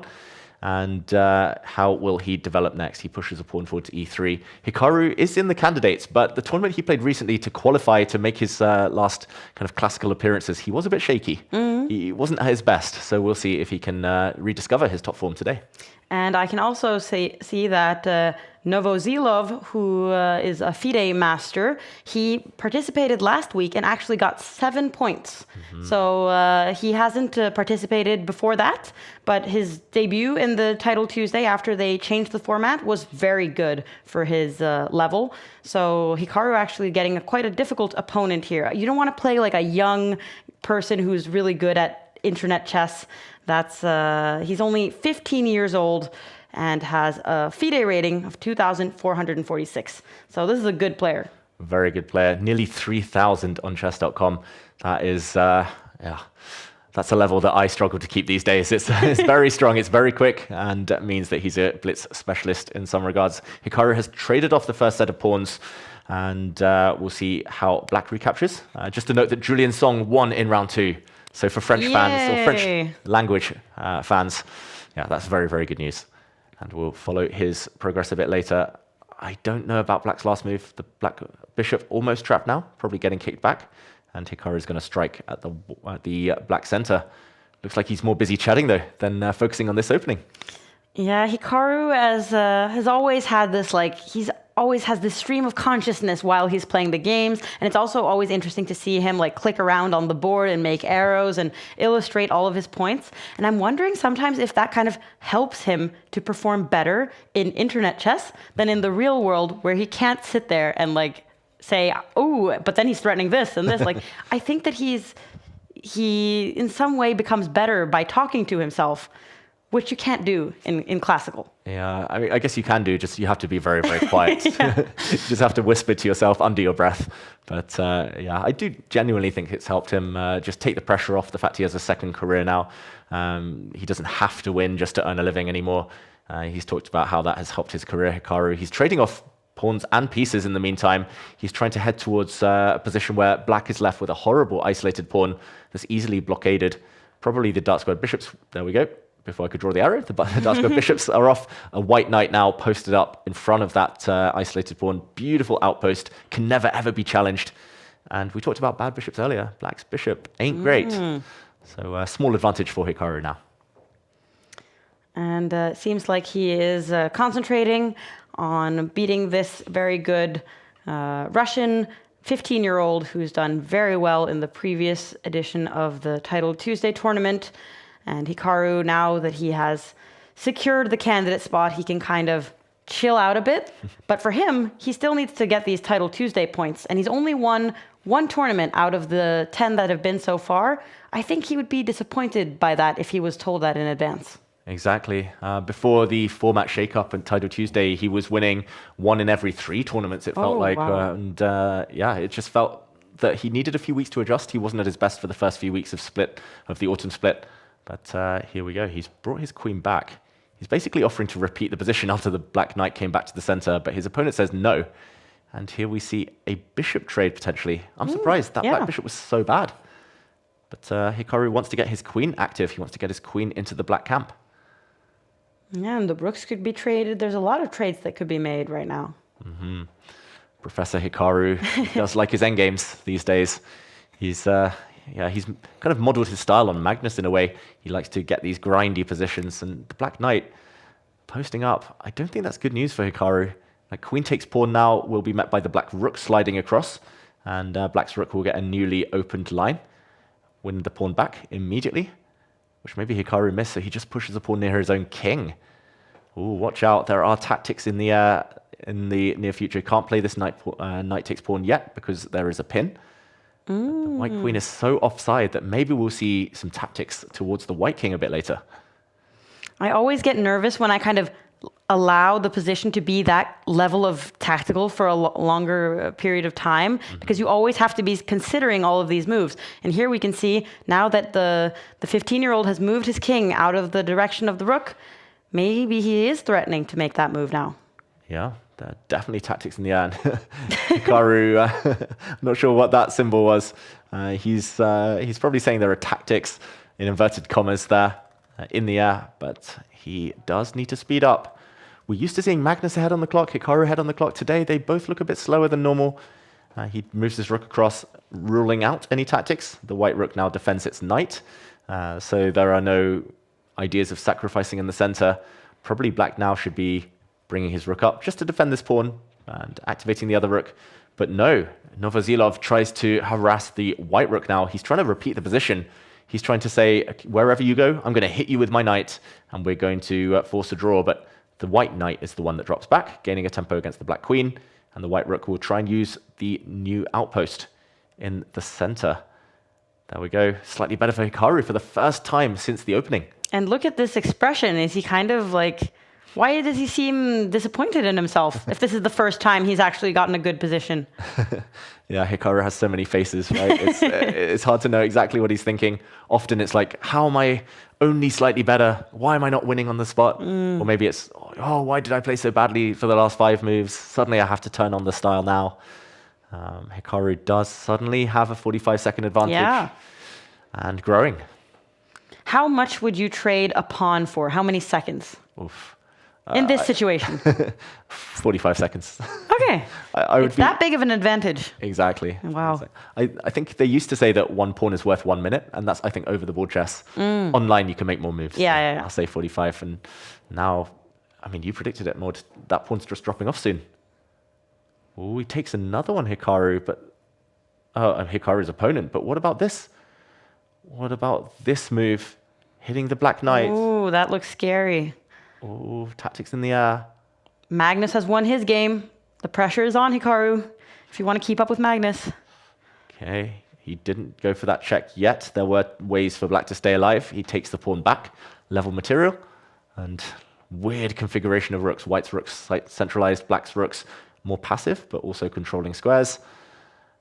And how will he develop next? He pushes a pawn forward to e3. Hikaru is in the candidates, but the tournament he played recently to qualify to make his last kind of classical appearances, he was a bit shaky. He wasn't at his best, so we'll see if he can rediscover his top form today. And I can also see that Novozilov, who is a FIDE master, he participated last week and actually got 7 points. So he hasn't participated before that, but his debut in the Title Tuesday after they changed the format was very good for his level. So Hikaru actually getting quite a difficult opponent here. You don't want to play like a young person who's really good at internet chess. That's he's only 15 years old and has a FIDE rating of 2,446. So this is a good player. Very good player. Nearly 3,000 on Chess.com. That is, yeah, that's a level that I struggle to keep these days. It's very strong, it's very quick, and that means that he's a blitz specialist in some regards. Hikaru has traded off the first set of pawns, and we'll see how black recaptures. Just to note that Julian Song won in round 2. So for French fans, or French language fans, yeah, that's very, very good news. And we'll follow his progress a bit later. I don't know about black's last move. The black bishop almost trapped now, probably getting kicked back. And Hikaru is going to strike at the black center. Looks like he's more busy chatting, though, than focusing on this opening. Yeah, Hikaru has always had this, like, he's always has this stream of consciousness while he's playing the games. And it's also always interesting to see him like click around on the board and make arrows and illustrate all of his points. And I'm wondering sometimes if that kind of helps him to perform better in internet chess than in the real world, where he can't sit there and like say, oh, but then he's threatening this and this. Like, I think that he in some way becomes better by talking to himself, which you can't do in classical. Yeah, I mean, I guess you can do, just you have to be very, very quiet. You just have to whisper to yourself under your breath. But yeah, I do genuinely think it's helped him just take the pressure off the fact he has a second career now. He doesn't have to win just to earn a living anymore. He's talked about how that has helped his career, Hikaru. He's trading off pawns and pieces in the meantime. He's trying to head towards a position where black is left with a horrible isolated pawn that's easily blockaded. Probably the dark squared bishops. There we go. Before I could draw the arrow, the dark squared bishops are off. A white knight now posted up in front of that isolated pawn. Beautiful outpost, can never ever be challenged. And we talked about bad bishops earlier. Black's bishop ain't great. So a small advantage for Hikaru now. And it seems like he is concentrating on beating this very good Russian 15-year-old who's done very well in the previous edition of the Titled Tuesday tournament. And Hikaru, now that he has secured the candidate spot, he can kind of chill out a bit. But for him, he still needs to get these Title Tuesday points. And he's only won one tournament out of the 10 that have been so far. I think he would be disappointed by that if he was told that in advance. Exactly. Before the format shake-up and Title Tuesday, he was winning 1 in every 3 tournaments, it felt like. Wow. And yeah, it just felt that he needed a few weeks to adjust. He wasn't at his best for the first few weeks of the autumn split. But here we go. He's brought his queen back. He's basically offering to repeat the position after the black knight came back to the center, but his opponent says no. And here we see a bishop trade potentially. I'm surprised that black bishop was so bad. But Hikaru wants to get his queen active. He wants to get his queen into the black camp. Yeah, and the rooks could be traded. There's a lot of trades that could be made right now. Professor Hikaru does like his endgames these days. He's kind of modeled his style on Magnus in a way. He likes to get these grindy positions, and the black knight posting up. I don't think that's good news for Hikaru. Like, queen takes pawn now will be met by the black rook sliding across, and black's rook will get a newly opened line. Win the pawn back immediately, which maybe Hikaru missed, so he just pushes a pawn near his own king. Ooh, watch out. There are tactics in the near future. Can't play this knight takes pawn yet because there is a pin. The white queen is so offside that maybe we'll see some tactics towards the white king a bit later. I always get nervous when I kind of allow the position to be that level of tactical for a longer period of time, because you always have to be considering all of these moves. And here we can see now that the 15-year-old has moved his king out of the direction of the rook, maybe he is threatening to make that move now. Yeah. There are definitely tactics in the air. Hikaru, I'm not sure what that symbol was. He's probably saying there are tactics in inverted commas there in the air, but he does need to speed up. We're used to seeing Magnus ahead on the clock, Hikaru ahead on the clock. Today, they both look a bit slower than normal. He moves his rook across, ruling out any tactics. The white rook now defends its knight, so there are no ideas of sacrificing in the center. Probably black now should be bringing his rook up just to defend this pawn and activating the other rook. But no, Novozilov tries to harass the white rook now. He's trying to repeat the position. He's trying to say, wherever you go, I'm going to hit you with my knight, and we're going to force a draw. But the white knight is the one that drops back, gaining a tempo against the black queen, and the white rook will try and use the new outpost in the center. There we go. Slightly better for Hikaru for the first time since the opening. And look at this expression. Is he kind of like... Why does he seem disappointed in himself if this is the first time he's actually gotten a good position? Yeah, Hikaru has so many faces, right? It's hard to know exactly what he's thinking. Often it's like, how am I only slightly better? Why am I not winning on the spot? Or maybe it's, oh, why did I play so badly for the last 5 moves? Suddenly I have to turn on the style now. Hikaru does suddenly have a 45-second advantage. And growing. How much would you trade a pawn for? How many seconds? Oof. In this situation? 45 seconds. Okay. It's that big of an advantage. Exactly. Wow. I think they used to say that one pawn is worth 1 minute, and that's, I think, over the board chess. Online, you can make more moves. Yeah. I'll say 45, and now, I mean, you predicted it, Maud. That pawn's just dropping off soon. Oh, he takes another one, Hikaru, but Hikaru's opponent. But what about this? What about this move? Hitting the Black Knight. Ooh, that looks scary. Oh, tactics in the air. Magnus has won his game. The pressure is on Hikaru if you want to keep up with Magnus. Okay, he didn't go for that check yet. There were ways for Black to stay alive. He takes the pawn back, level material, and weird configuration of rooks. White's rooks centralized, Black's rooks more passive, but also controlling squares.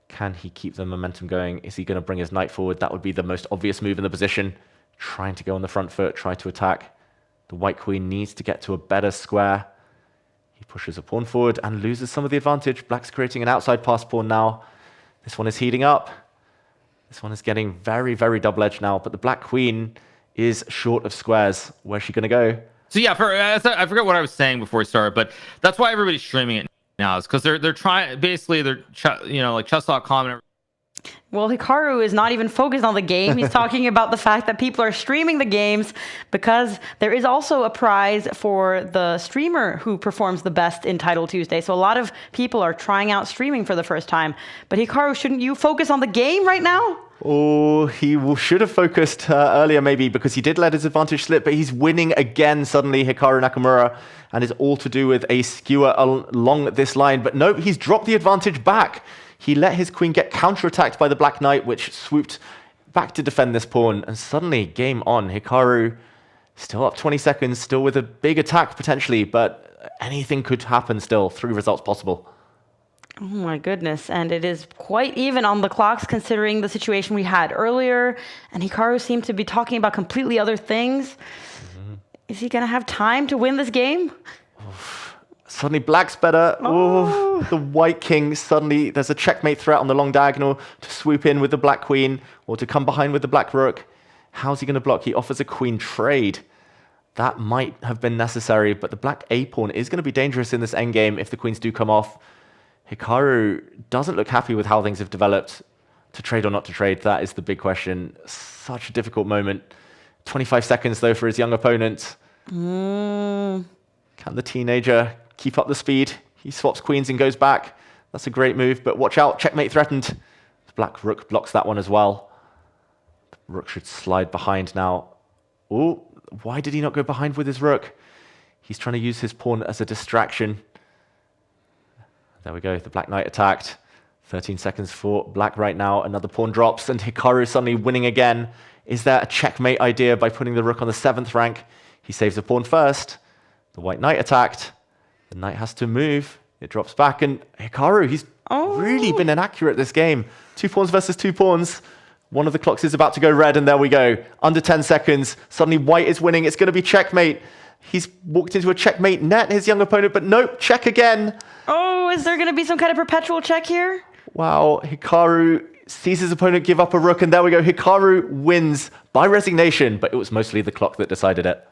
Can he keep the momentum going? Is he going to bring his knight forward? That would be the most obvious move in the position. Trying to go on the front foot, try to attack. The white queen needs to get to a better square. He pushes a pawn forward and loses some of the advantage. Black's creating an outside pass pawn now. This one is heating up. This one is getting very, very double-edged now, but the black queen is short of squares. Where's she going to go? So yeah, I forgot what I was saying before we started, but that's why everybody's streaming it now, is because they're trying, basically like Chess.com and everything. Well, Hikaru is not even focused on the game. He's talking about the fact that people are streaming the games because there is also a prize for the streamer who performs the best in Title Tuesday. So a lot of people are trying out streaming for the first time. But Hikaru, shouldn't you focus on the game right now? Oh, he should have focused earlier maybe, because he did let his advantage slip, but he's winning again suddenly, Hikaru Nakamura, and it's all to do with a skewer along this line. But nope, he's dropped the advantage back. He let his queen get counterattacked by the black knight, which swooped back to defend this pawn. And suddenly, game on. Hikaru still up 20 seconds, still with a big attack potentially, but anything could happen still. 3 results possible. Oh my goodness. And it is quite even on the clocks considering the situation we had earlier. And Hikaru seemed to be talking about completely other things. Is he going to have time to win this game? Suddenly black's better. Oh, the white king. Suddenly there's a checkmate threat on the long diagonal to swoop in with the black queen or to come behind with the black rook. How's he going to block? He offers a queen trade. That might have been necessary, but the black A pawn is going to be dangerous in this endgame if the queens do come off. Hikaru doesn't look happy with how things have developed. To trade or not to trade, that is the big question. Such a difficult moment. 25 seconds though for his young opponent. Can the teenager keep up the speed? He swaps queens and goes back. That's a great move, but watch out, checkmate threatened. The black rook blocks that one as well. The rook should slide behind now. Oh, why did he not go behind with his rook? He's trying to use his pawn as a distraction. There we go, the black knight attacked. 13 seconds for black right now. Another pawn drops and Hikaru suddenly winning again. Is there a checkmate idea by putting the rook on the 7th rank? He saves the pawn first. The white knight attacked. The knight has to move. It drops back and Hikaru, he's really been inaccurate this game. 2 pawns versus 2 pawns. One of the clocks is about to go red and there we go. Under 10 seconds. Suddenly white is winning. It's going to be checkmate. He's walked into a checkmate net, his young opponent, but nope, check again. Oh, is there going to be some kind of perpetual check here? Wow, Hikaru sees his opponent give up a rook, and there we go. Hikaru wins by resignation, but it was mostly the clock that decided it.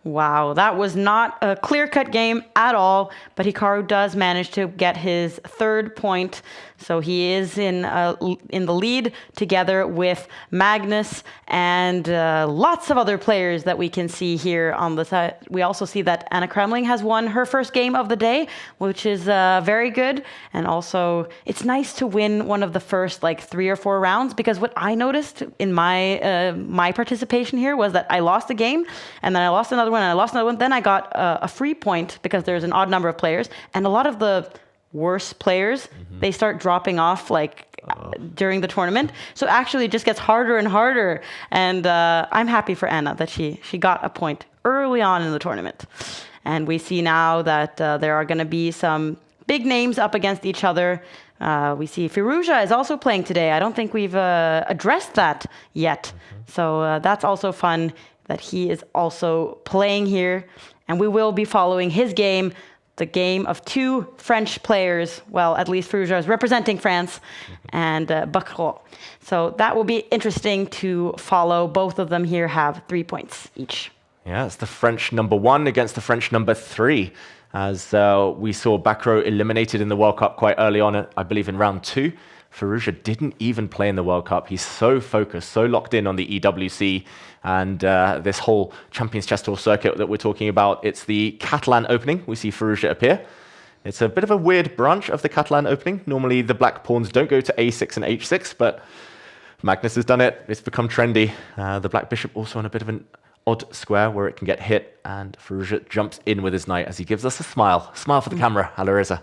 Wow, that was not a clear-cut game at all, but Hikaru does manage to get his 3rd point. So he is in the lead together with Magnus and lots of other players that we can see here on the side. We also see that Anna Kremling has won her first game of the day, which is very good. And also, it's nice to win one of the first like 3 or 4 rounds, because what I noticed in my participation here was that I lost a game, and then I lost another one, and I lost another one. Then I got a free point because there's an odd number of players, and a lot of the worse players, they start dropping off during the tournament. So actually it just gets harder and harder. And I'm happy for Anna that she got a point early on in the tournament. And we see now that there are going to be some big names up against each other. We see Firouzja is also playing today. I don't think we've addressed that yet. So that's also fun that he is also playing here. And we will be following his game, the game of 2 French players. Well, at least Firouzja is representing France, and Bacro. So that will be interesting to follow. Both of them here have 3 points each. Yeah, it's the French number 1 against the French number 3. As we saw Bacro eliminated in the World Cup quite early on, I believe in round 2. Firouzja didn't even play in the World Cup. He's so focused, so locked in on the EWC and this whole Champions Chess Tour circuit that we're talking about. It's the Catalan opening. We see Firouzja appear. It's a bit of a weird branch of the Catalan opening. Normally the black pawns don't go to a6 and h6, but Magnus has done it. It's become trendy. The black bishop also on a bit of an odd square where it can get hit, and Firouzja jumps in with his knight as he gives us a smile. Smile for the camera, Alireza.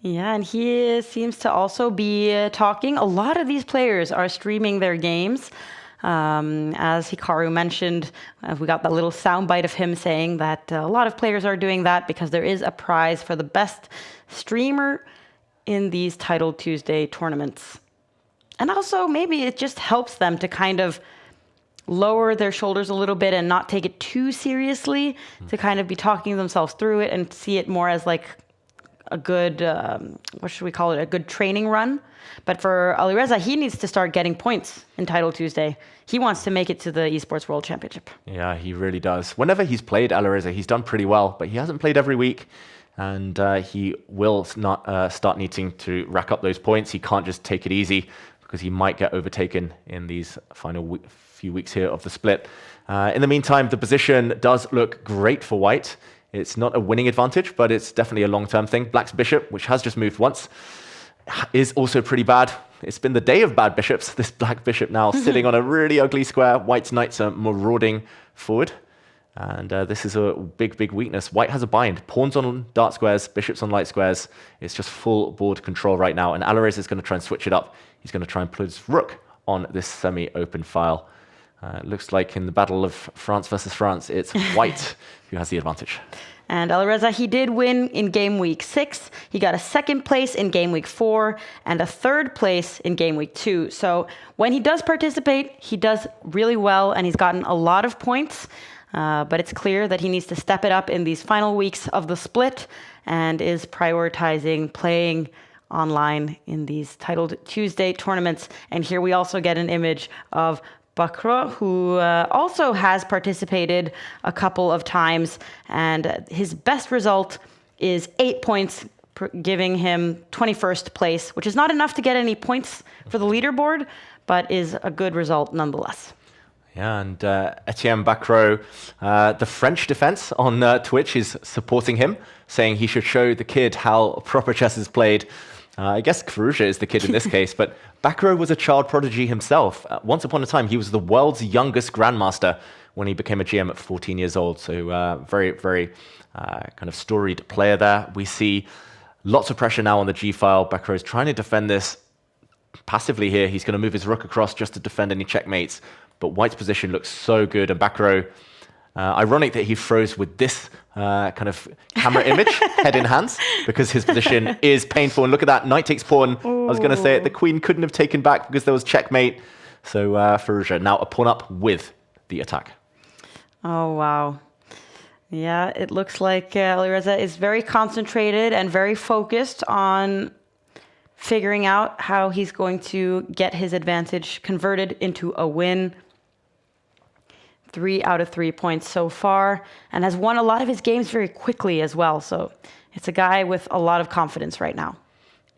Yeah, and he seems to also be talking. A lot of these players are streaming their games. As Hikaru mentioned, we got that little soundbite of him saying that a lot of players are doing that because there is a prize for the best streamer in these Title Tuesday tournaments. And also, maybe it just helps them to kind of lower their shoulders a little bit and not take it too seriously, to kind of be talking themselves through it and see it more as like a good, what should we call it, a good training run. But for Alireza, he needs to start getting points in Title Tuesday. He wants to make it to the Esports World Championship. Yeah, he really does. Whenever he's played Alireza, he's done pretty well, but he hasn't played every week. And he will not start needing to rack up those points. He can't just take it easy because he might get overtaken in these final few weeks here of the split. In the meantime, the position does look great for white. It's not a winning advantage, but it's definitely a long-term thing. Black's bishop, which has just moved once, is also pretty bad. It's been the day of bad bishops. This black bishop now sitting on a really ugly square. White's knights are marauding forward. And this is a big, big weakness. White has a bind. Pawns on dark squares, bishops on light squares. It's just full board control right now. And Alireza is going to try and switch it up. He's going to try and put his rook on this semi-open file. It looks like in the battle of France versus France, it's white who has the advantage. And Alireza, he did win in game week 6. He got a 2nd place in game week 4 and a 3rd place in game week 2. So when he does participate, he does really well and he's gotten a lot of points. But it's clear that he needs to step it up in these final weeks of the split and is prioritizing playing online in these Titled Tuesday tournaments. And here we also get an image of Bakro, who also has participated a couple of times, and his best result is 8 points, giving him 21st place, which is not enough to get any points for the leaderboard, but is a good result nonetheless. Yeah, and Etienne Bakro, the French defense on Twitch is supporting him, saying he should show the kid how proper chess is played. I guess Firouzja is the kid in this case, but Bakro was a child prodigy himself. Once upon a time, he was the world's youngest grandmaster when he became a GM at 14 years old. So very, very kind of storied player there. We see lots of pressure now on the G file. Bakro is trying to defend this passively here. He's going to move his rook across just to defend any checkmates. But White's position looks so good, and Bakro, ironic that he froze with this kind of camera image, head in hands, because his position is painful. And look at that, knight takes pawn. Ooh. I was going to say it, the queen couldn't have taken back because there was checkmate. So Firouzja now a pawn up with the attack. Oh, wow. Yeah, it looks like Alireza is very concentrated and very focused on figuring out how he's going to get his advantage converted into a win. 3 out of 3 points so far, and has won a lot of his games very quickly as well. So it's a guy with a lot of confidence right now.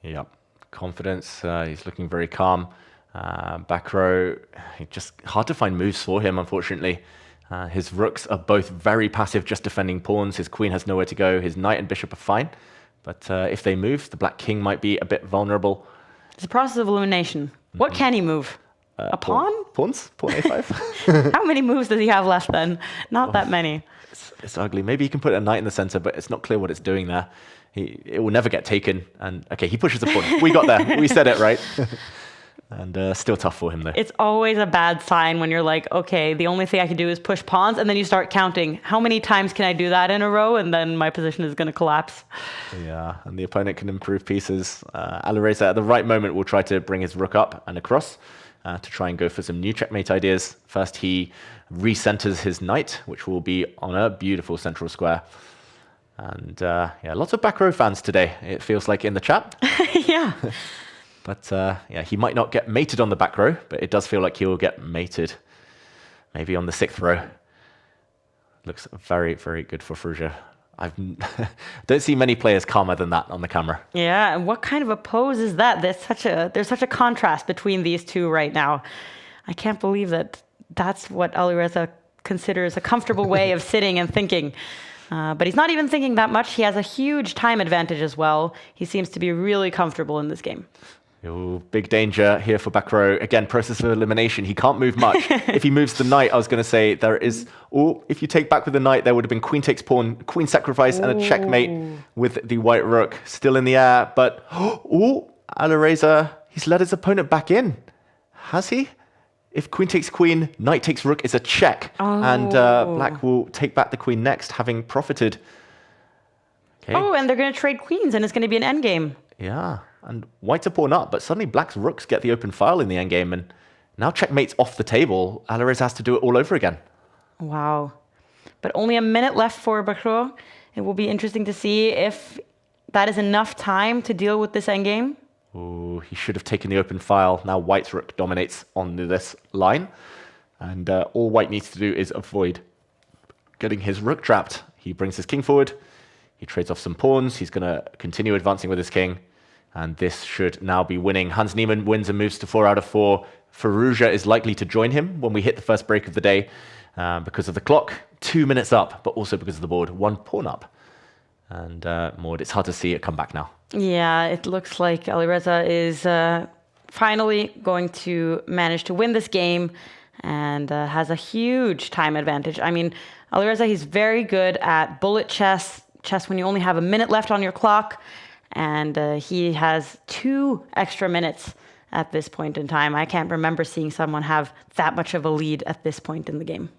Yep, confidence. He's looking very calm. Bakro, just hard to find moves for him, unfortunately. His rooks are both very passive, just defending pawns. His queen has nowhere to go. His knight and bishop are fine. But if they move, the black king might be a bit vulnerable. It's a process of elimination. What can he move? A pawn? Pawns? Pawn a5? How many moves does he have left then? Not that many. It's ugly. Maybe he can put a knight in the center, but it's not clear what it's doing there. It will never get taken. And okay, he pushes a pawn. We got there. We said it, right? And still tough for him, though. It's always a bad sign when you're like, okay, the only thing I can do is push pawns, and then you start counting. How many times can I do that in a row? And then my position is going to collapse. Yeah, and the opponent can improve pieces. Alireza, at the right moment, will try to bring his rook up and across. To try and go for some new checkmate ideas. First, he recenters his knight, which will be on a beautiful central square. And yeah, lots of back row fans today, it feels like in the chat. Yeah. But yeah, he might not get mated on the back row, but it does feel like he will get mated maybe on the 6th row. Looks very, very good for Firouzja. I don't see many players calmer than that on the camera. Yeah, and what kind of a pose is that? There's such a contrast between these two right now. I can't believe that that's what Alireza considers a comfortable way of sitting and thinking. But he's not even thinking that much. He has a huge time advantage as well. He seems to be really comfortable in this game. Ooh, big danger here for back row. Again, process of elimination. He can't move much. If he moves the knight, I was going to say there is... Oh, if you take back with the knight, there would have been queen takes pawn, queen sacrifice, and a checkmate with the white rook still in the air. But, oh, Alireza, he's let his opponent back in. Has he? If queen takes queen, knight takes rook is a check. And black will take back the queen next, having profited. Okay. Oh, and they're going to trade queens, and it's going to be an endgame. Yeah, and white's a pawn up, but suddenly black's rooks get the open file in the endgame, and now checkmate's off the table. Alireza has to do it all over again. Wow. But only a minute left for Bakro. It will be interesting to see if that is enough time to deal with this endgame. Ooh, he should have taken the open file. Now white's rook dominates on this line, and all white needs to do is avoid getting his rook trapped. He brings his king forward. He trades off some pawns. He's going to continue advancing with his king. And this should now be winning. Hans Niemann wins and moves to 4 out of 4. Firouzja is likely to join him when we hit the first break of the day because of the clock. 2 minutes up, but also because of the board. 1 pawn up. And Maud, it's hard to see it come back now. Yeah, it looks like Alireza is finally going to manage to win this game and has a huge time advantage. I mean, Alireza, he's very good at bullet chess when you only have a minute left on your clock, and he has 2 extra minutes at this point in time. I can't remember seeing someone have that much of a lead at this point in the game.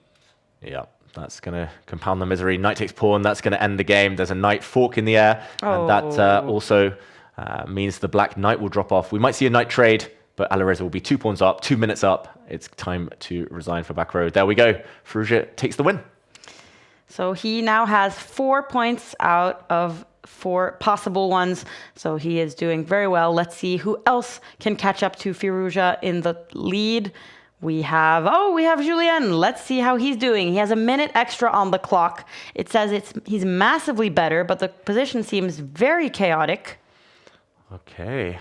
Yeah, that's going to compound the misery. Knight takes pawn, that's going to end the game. There's a knight fork in the air, and that also means the black knight will drop off. We might see a knight trade, but Alireza will be 2 pawns up, 2 minutes up. It's time to resign for back row. There we go. Firouzja takes the win. So he now has 4 points out of 4 possible ones. So he is doing very well. Let's see who else can catch up to Firouzja in the lead. We have Julien. Let's see how he's doing. He has a minute extra on the clock. It says he's massively better, but the position seems very chaotic. Okay.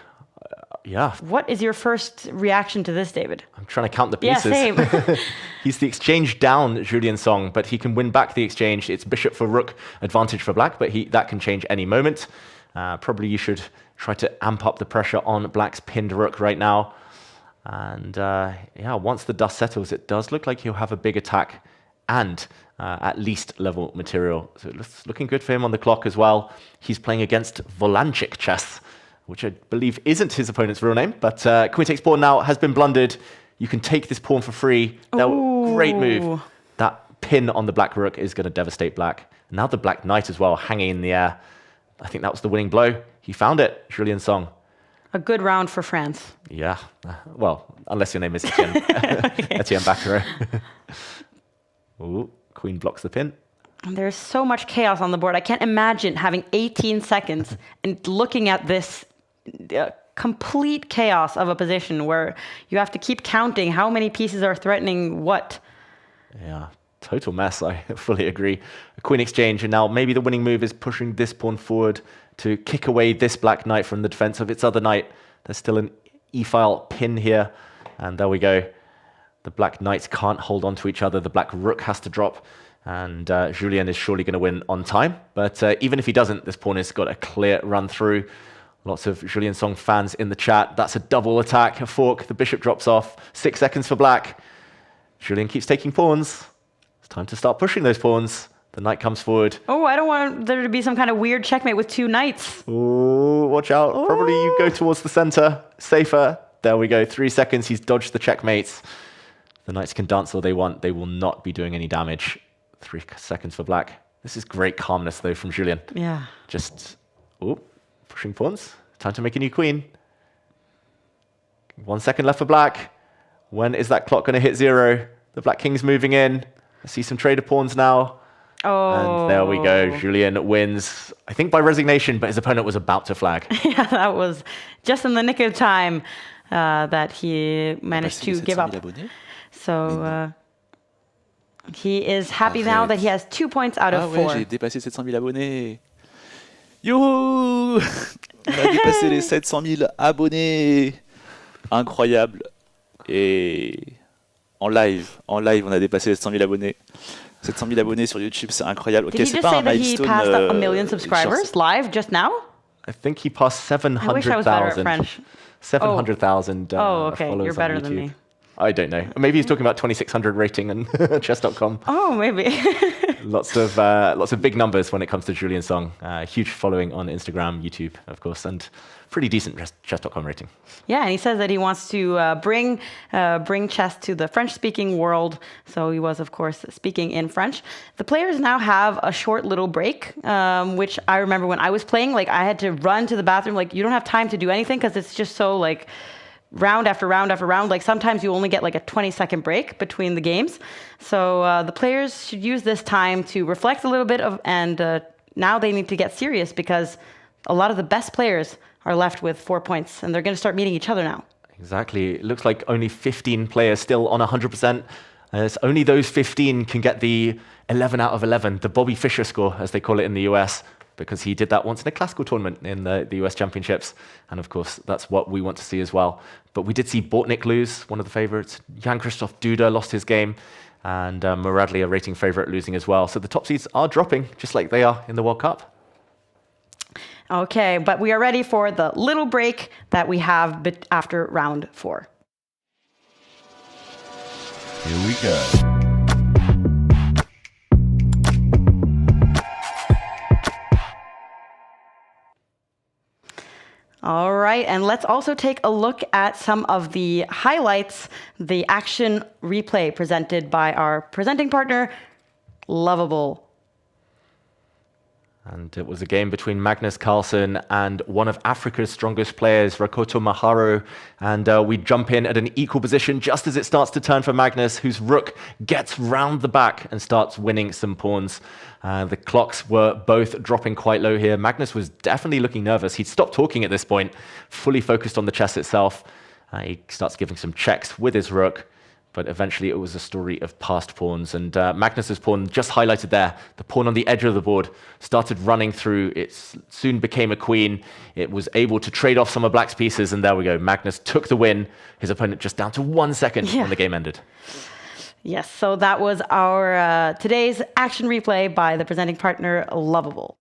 Yeah. What is your first reaction to this, David? I'm trying to count the pieces. Yeah, same. He's the exchange down, Julien Song, but he can win back the exchange. It's bishop for rook advantage for black, but that can change any moment. Probably you should try to amp up the pressure on black's pinned rook right now. And yeah, once the dust settles, it does look like he'll have a big attack and at least level material. So it's looking good for him on the clock as well. He's playing against Volanchik chess, which I believe isn't his opponent's real name, but queen takes pawn now has been blundered. You can take this pawn for free. Great move. That pin on the black rook is going to devastate black. Now the black knight as well, hanging in the air. I think that was the winning blow. He found it, Julien Song. A good round for France. Yeah. Well, unless your name is Etienne, Etienne Baccarat. Ooh, queen blocks the pin. There's so much chaos on the board. I can't imagine having 18 seconds and looking at this complete chaos of a position where you have to keep counting how many pieces are threatening what. Yeah, total mess. I fully agree. A queen exchange, and now maybe the winning move is pushing this pawn forward to kick away this black knight from the defense of its other knight. There's still an e-file pin here, and there we go. The black knights can't hold on to each other. The black rook has to drop, and Julien is surely going to win on time. But even if he doesn't, this pawn has got a clear run through. Lots of Julien Song fans in the chat. That's a double attack, a fork. The bishop drops off. 6 seconds for black. Julien keeps taking pawns. It's time to start pushing those pawns. The knight comes forward. Oh, I don't want there to be some kind of weird checkmate with 2 knights. Oh, watch out. Ooh. Probably you go towards the center. Safer. There we go. 3 seconds. He's dodged the checkmates. The knights can dance all they want. They will not be doing any damage. 3 seconds for black. This is great calmness, though, from Julien. Yeah. Just, pushing pawns. Time to make a new queen. 1 second left for black. When is that clock going to hit 0? The black king's moving in. I see some trader pawns now. Oh. And there we go. Julien wins, I think by resignation, but his opponent was about to flag. Yeah, that was just in the nick of time that he managed to give up. So he is happy now that he has 2 points out of 4. Ouais, j'ai dépassé 700 000 abonnés. Youhou! On a dépassé les 700 000 abonnés. Incroyable. Et en live, on a dépassé les 100 000 abonnés. 700 000 abonnés sur YouTube, c'est incroyable. Ok, Did he c'est just pas say un that he milestone. passed a million subscribers live just now? I think he passed I wish I was better at 700,000. French. 700,000 Oh, okay. followers You're better on than YouTube. me. I don't know. Maybe he's talking about 2600 rating and Chess.com. Oh, maybe. Lots of big numbers when it comes to Julian Song. Huge following on Instagram, YouTube, of course, and pretty decent Chess.com rating. Yeah, and he says that he wants to bring chess to the French-speaking world. So he was, of course, speaking in French. The players now have a short little break, which I remember when I was playing. Like I had to run to the bathroom. Like you don't have time to do anything because it's just so like round after round after round. Like sometimes you only get like a 20-second break between the games. So the players should use this time to reflect a little bit and now they need to get serious because a lot of the best players are left with 4 points and they're going to start meeting each other now. Exactly. It looks like only 15 players still on 100%. It's only those 15 can get the 11 out of 11, the Bobby Fischer score, as they call it in the US, because he did that once in a classical tournament in the US Championships. And of course, that's what we want to see as well. But we did see Bortnik lose, one of the favorites. Jan-Christoph Duda lost his game. And Muradli, a rating favorite, losing as well. So the top seeds are dropping, just like they are in the World Cup. Okay, but we are ready for the little break that we have after round 4. Here we go. All right, and let's also take a look at some of the highlights, the action replay presented by our presenting partner, Lovable. And it was a game between Magnus Carlsen and one of Africa's strongest players, Rakoto Maharo. And we jump in at an equal position just as it starts to turn for Magnus, whose rook gets round the back and starts winning some pawns. The clocks were both dropping quite low here. Magnus was definitely looking nervous. He'd stopped talking at this point, fully focused on the chess itself. He starts giving some checks with his rook. But eventually it was a story of passed pawns. And Magnus's pawn, just highlighted there, the pawn on the edge of the board, started running through. It soon became a queen. It was able to trade off some of Black's pieces. And there we go. Magnus took the win. His opponent just down to 1 second when the game ended. Yes, so that was our today's action replay by the presenting partner, Lovable.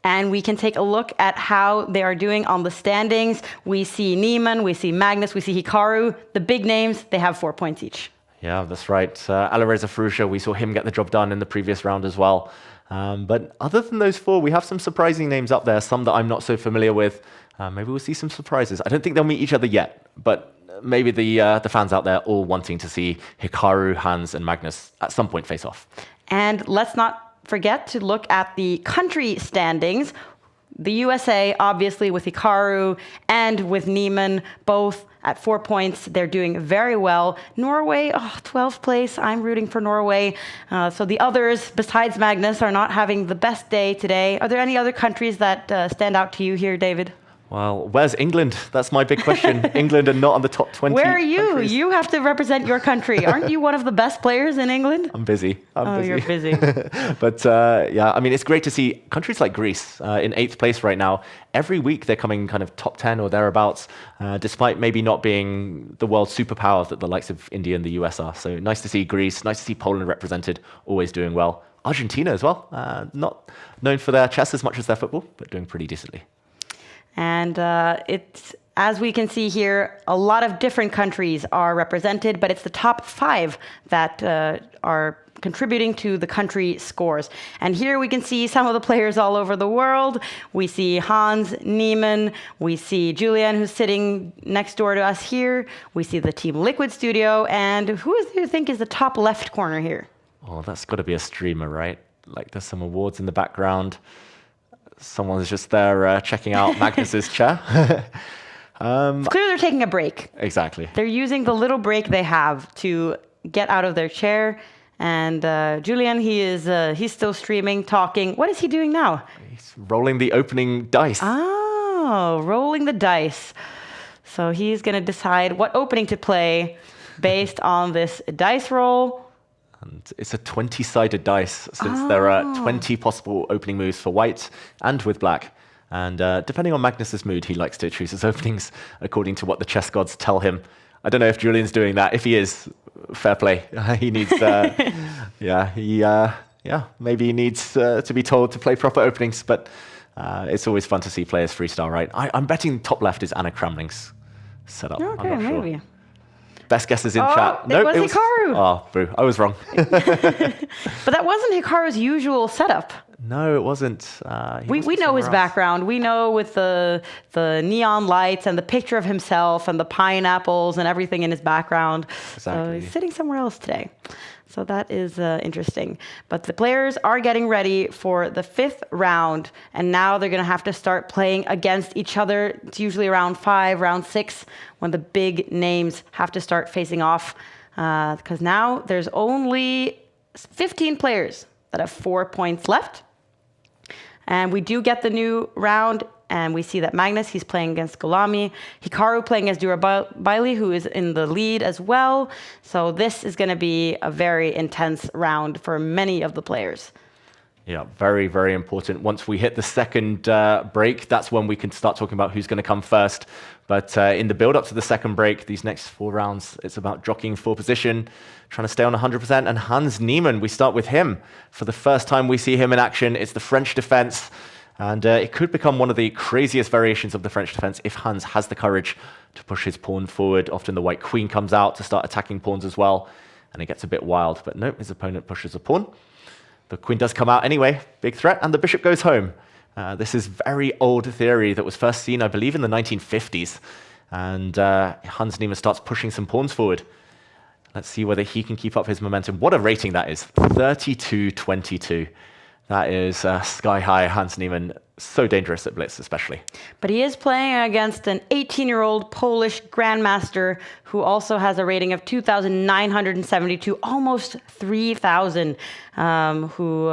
And we can take a look at how they are doing on the standings. We see Niemann, we see Magnus, we see Hikaru. The big names, they have 4 points each. Yeah, that's right. Alireza Firouzja, we saw him get the job done in the previous round as well. But other than those 4, we have some surprising names up there, some that I'm not so familiar with. Maybe we'll see some surprises. I don't think they'll meet each other yet, but maybe the fans out there all wanting to see Hikaru, Hans, and Magnus at some point face off. And let's not forget to look at the country standings. The USA, obviously, with Hikaru and with Niemann, both at 4 points. They're doing very well. Norway, 12th place. I'm rooting for Norway. So the others, besides Magnus, are not having the best day today. Are there any other countries that stand out to you here, David? Well, where's England? That's my big question. England are not on the top 20. Where are you? Countries. You have to represent your country. Aren't you one of the best players in England? I'm busy. You're busy. But yeah, I mean, it's great to see countries like Greece in 8th place right now. Every week they're coming kind of top 10 or thereabouts, despite maybe not being the world superpower that the likes of India and the US are. So nice to see Greece, nice to see Poland represented, always doing well. Argentina as well, not known for their chess as much as their football, but doing pretty decently. And it's, as we can see here, a lot of different countries are represented, but it's the top 5 that are contributing to the country scores. And here we can see some of the players all over the world. We see Hans, Niemann, we see Julian, who's sitting next door to us here. We see the Team Liquid studio, and who do you think is the top left corner here? Oh, that's got to be a streamer, right? Like there's some awards in the background. Someone's just there checking out Magnus's chair. It's clear they're taking a break. Exactly. They're using the little break they have to get out of their chair. And Julian, he's still streaming, talking. What is he doing now? He's rolling the opening dice. Oh, rolling the dice. So he's going to decide what opening to play based on this dice roll. And it's a 20-sided dice, since there are 20 possible opening moves for white and with black. And depending on Magnus's mood, he likes to choose his openings according to what the chess gods tell him. I don't know if Julian's doing that. If he is, fair play. He needs, maybe he needs to be told to play proper openings. But it's always fun to see players freestyle, right? I'm betting top left is Anna Kramling's setup. Okay, I'm not sure. maybe. Best guesses in chat. Nope, it was Hikaru. Oh, boo. I was wrong. But that wasn't Hikaru's usual setup. No, it wasn't. We know his background. We know with the neon lights and the picture of himself and the pineapples and everything in his background. Exactly. So he's sitting somewhere else today. So that is interesting. But the players are getting ready for the 5th round, and now they're going to have to start playing against each other. It's usually round 5, round 6, when the big names have to start facing off. Because now there's only 15 players that have 4 points left. And we do get the new round, and we see that Magnus, he's playing against Golami. Hikaru playing as Durabaili, who is in the lead as well. So this is going to be a very intense round for many of the players. Yeah, very, very important. Once we hit the second break, that's when we can start talking about who's going to come first. But in the build-up to the second break, these next 4 rounds, it's about jockeying for position, trying to stay on 100%. And Hans Niemann, we start with him. For the first time we see him in action, it's the French defense. And it could become one of the craziest variations of the French defense if Hans has the courage to push his pawn forward. Often the white queen comes out to start attacking pawns as well, and it gets a bit wild. But no, his opponent pushes a pawn. The queen does come out anyway, big threat, and the bishop goes home. This is very old theory that was first seen, I believe, in the 1950s. And Hans Niemann starts pushing some pawns forward. Let's see whether he can keep up his momentum. What a rating that is, 32-22. That is sky high. Hans Niemann, so dangerous at Blitz especially. But he is playing against an 18-year-old Polish grandmaster who also has a rating of 2,972, almost 3,000, who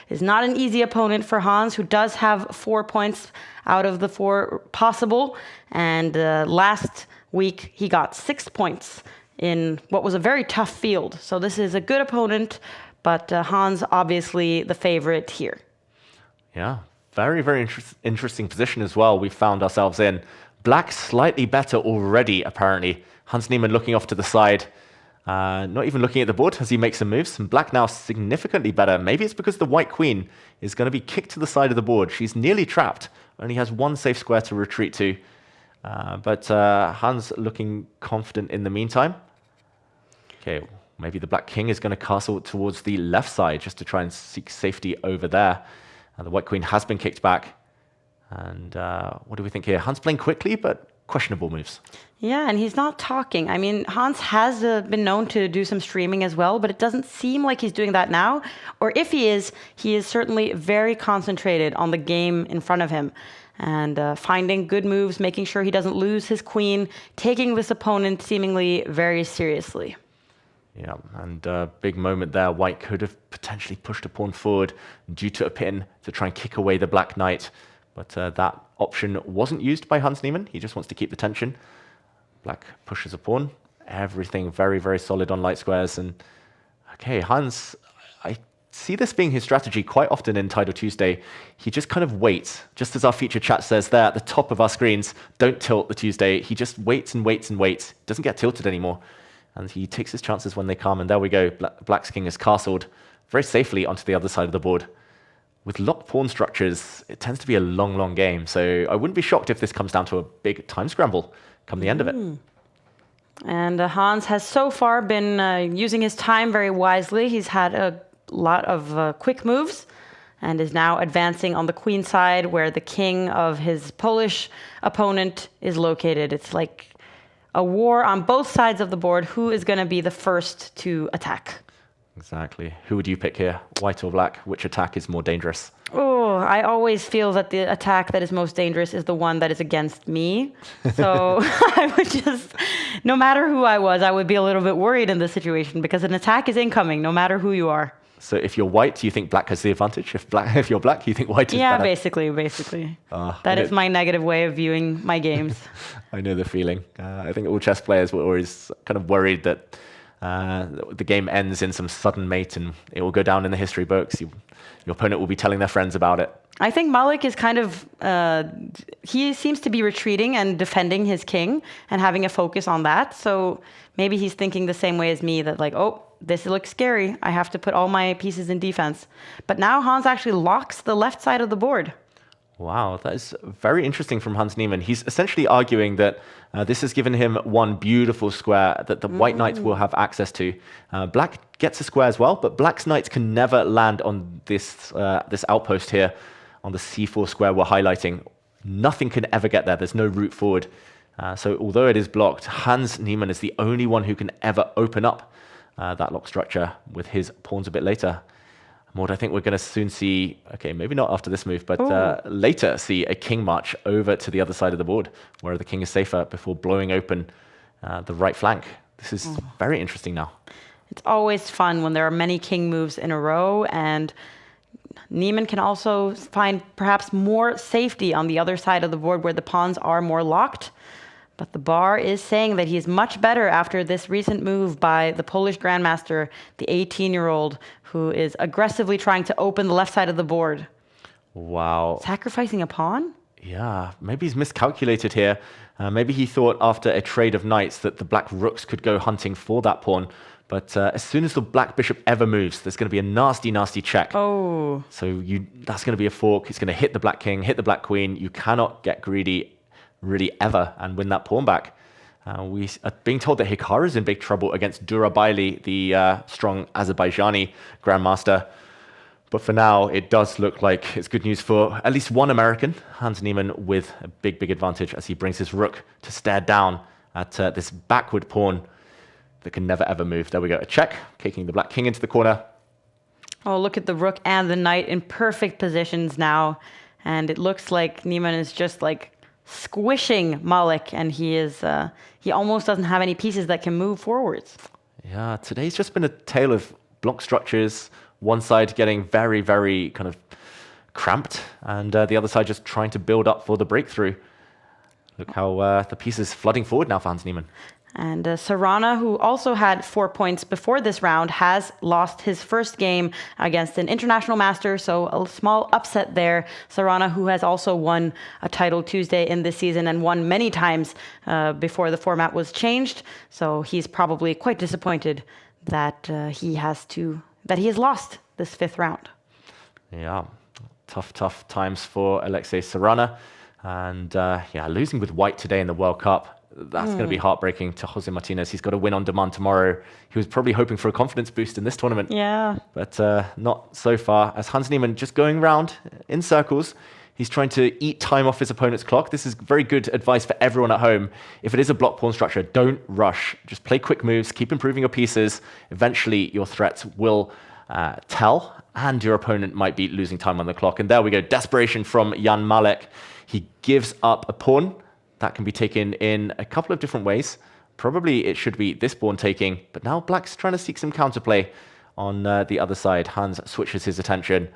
is not an easy opponent for Hans, who does have 4 points out of the 4 possible. And last week, he got 6 points in what was a very tough field. So this is a good opponent. But Hans, obviously, the favorite here. Yeah, very, very interesting position as well we found ourselves in. Black slightly better already, apparently. Hans Niemann looking off to the side, not even looking at the board as he makes some moves. And Black now significantly better. Maybe it's because the white queen is going to be kicked to the side of the board. She's nearly trapped, only has 1 safe square to retreat to. But Hans looking confident in the meantime. Okay. Maybe the black king is going to castle towards the left side just to try and seek safety over there. And the white queen has been kicked back. And what do we think here? Hans playing quickly, but questionable moves. Yeah, and he's not talking. I mean, Hans has been known to do some streaming as well, but it doesn't seem like he's doing that now. Or if he is certainly very concentrated on the game in front of him. And finding good moves, making sure he doesn't lose his queen, taking this opponent seemingly very seriously. Yeah, and big moment there. White could have potentially pushed a pawn forward due to a pin to try and kick away the black knight. But that option wasn't used by Hans Niemann. He just wants to keep the tension. Black pushes a pawn. Everything very, very solid on light squares. And okay, Hans, I see this being his strategy quite often in Tidal Tuesday. He just kind of waits, just as our feature chat says there at the top of our screens. Don't tilt the Tuesday. He just waits and waits and waits. Doesn't get tilted anymore. And he takes his chances when they come. And there we go. Black's king is castled very safely onto the other side of the board. With locked pawn structures, it tends to be a long, long game. So I wouldn't be shocked if this comes down to a big time scramble come the end of it. And Hans has so far been using his time very wisely. He's had a lot of quick moves and is now advancing on the queen side where the king of his Polish opponent is located. It's like a war on both sides of the board. Who is going to be the first to attack? Exactly. Who would you pick here? White or black? Which attack is more dangerous? Oh, I always feel that the attack that is most dangerous is the one that is against me. So I would just, no matter who I was, I would be a little bit worried in this situation because an attack is incoming, no matter who you are. So if you're white, you think black has the advantage. If you're black, you think white is better. Basically. That is my negative way of viewing my games. I know the feeling. I think all chess players were always kind of worried that the game ends in some sudden mate and it will go down in the history books. Your opponent will be telling their friends about it. I think Malik is kind of, he seems to be retreating and defending his king and having a focus on that. So maybe he's thinking the same way as me, that like, oh, this looks scary. I have to put all my pieces in defense. But now Hans actually locks the left side of the board. Wow, that is very interesting from Hans Niemann. He's essentially arguing that this has given him one beautiful square that the white knights will have access to. Black gets a square as well, but black's knights can never land on this outpost here on the c4 square we're highlighting. Nothing can ever get there. There's no route forward. So although it is blocked, Hans Niemann is the only one who can ever open up that lock structure with his pawns a bit later. Maud, I think we're going to soon see, okay, maybe not after this move, but later see a king march over to the other side of the board, where the king is safer before blowing open the right flank. This is very interesting now. It's always fun when there are many king moves in a row, and Niemann can also find perhaps more safety on the other side of the board where the pawns are more locked. But the bar is saying that he is much better after this recent move by the Polish grandmaster, the 18-year-old, who is aggressively trying to open the left side of the board. Wow. Sacrificing a pawn? Yeah, maybe he's miscalculated here. Maybe he thought after a trade of knights that the black rooks could go hunting for that pawn. But as soon as the black bishop ever moves, there's going to be a nasty, nasty check. Oh. So that's going to be a fork. It's going to hit the black king, hit the black queen. You cannot get greedy really ever and win that pawn back. We are being told that Hikaru is in big trouble against Durabaili, the strong Azerbaijani grandmaster. But for now, it does look like it's good news for at least one American, Hans Niemann, with a big, big advantage as he brings his rook to stare down at this backward pawn that can never, ever move. There we go, a check, kicking the black king into the corner. Oh, look at the rook and the knight in perfect positions now. And it looks like Niemann is just like squishing Malik, and he almost doesn't have any pieces that can move forwards. Yeah, today's just been a tale of block structures, one side getting very, very kind of cramped, and the other side just trying to build up for the breakthrough. Look how the piece is flooding forward now for Hans Niemann. And Sarana, who also had 4 points before this round, has lost his first game against an international master, so a small upset there. Sarana, who has also won a title Tuesday in this season and won many times before the format was changed, so he's probably quite disappointed that he has lost this fifth round. Yeah, tough times for Alexei Sarana, and losing with white today in the World Cup. That's going to be heartbreaking to Jose Martinez. He's got to win on demand tomorrow. He was probably hoping for a confidence boost in this tournament. Yeah. But not so far. As Hans Niemann just going round in circles, he's trying to eat time off his opponent's clock. This is very good advice for everyone at home. If it is a block pawn structure, don't rush. Just play quick moves, keep improving your pieces. Eventually, your threats will tell, and your opponent might be losing time on the clock. And there we go. Desperation from Jan Malek. He gives up a pawn. That can be taken in a couple of different ways. Probably it should be this pawn taking, but now black's trying to seek some counterplay on the other side. Hans switches his attention.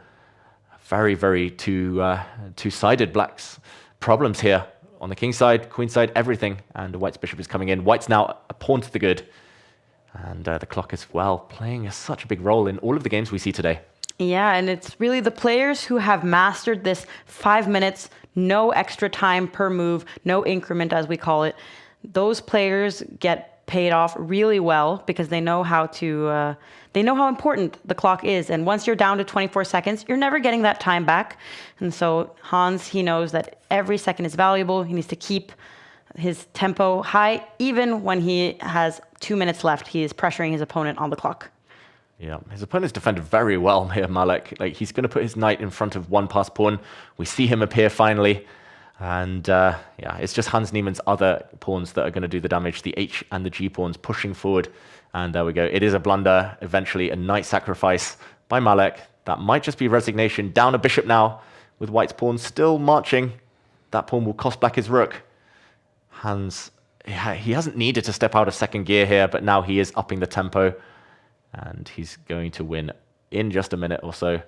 Very, very two-sided black's problems here. On the king side, queen side, everything. And white's bishop is coming in. White's now a pawn to the good. And the clock is, well, playing such a big role in all of the games we see today. Yeah, and it's really the players who have mastered this 5 minutes, no extra time per move, no increment as we call it. Those players get paid off really well because they know how important the clock is. And once you're down to 24 seconds, you're never getting that time back. And so Hans, he knows that every second is valuable. He needs to keep his tempo high. Even when he has 2 minutes left, he is pressuring his opponent on the clock. Yeah, his opponent's defended very well here, Malek. Like, he's going to put his knight in front of one pass pawn. We see him appear finally. And it's just Hans Niemann's other pawns that are going to do the damage. The H and the G pawns pushing forward. And there we go. It is a blunder. Eventually a knight sacrifice by Malek. That might just be resignation. Down a bishop now with white's pawn still marching. That pawn will cost black his rook. Hans, he hasn't needed to step out of second gear here, but now he is upping the tempo. And he's going to win in just a minute or so.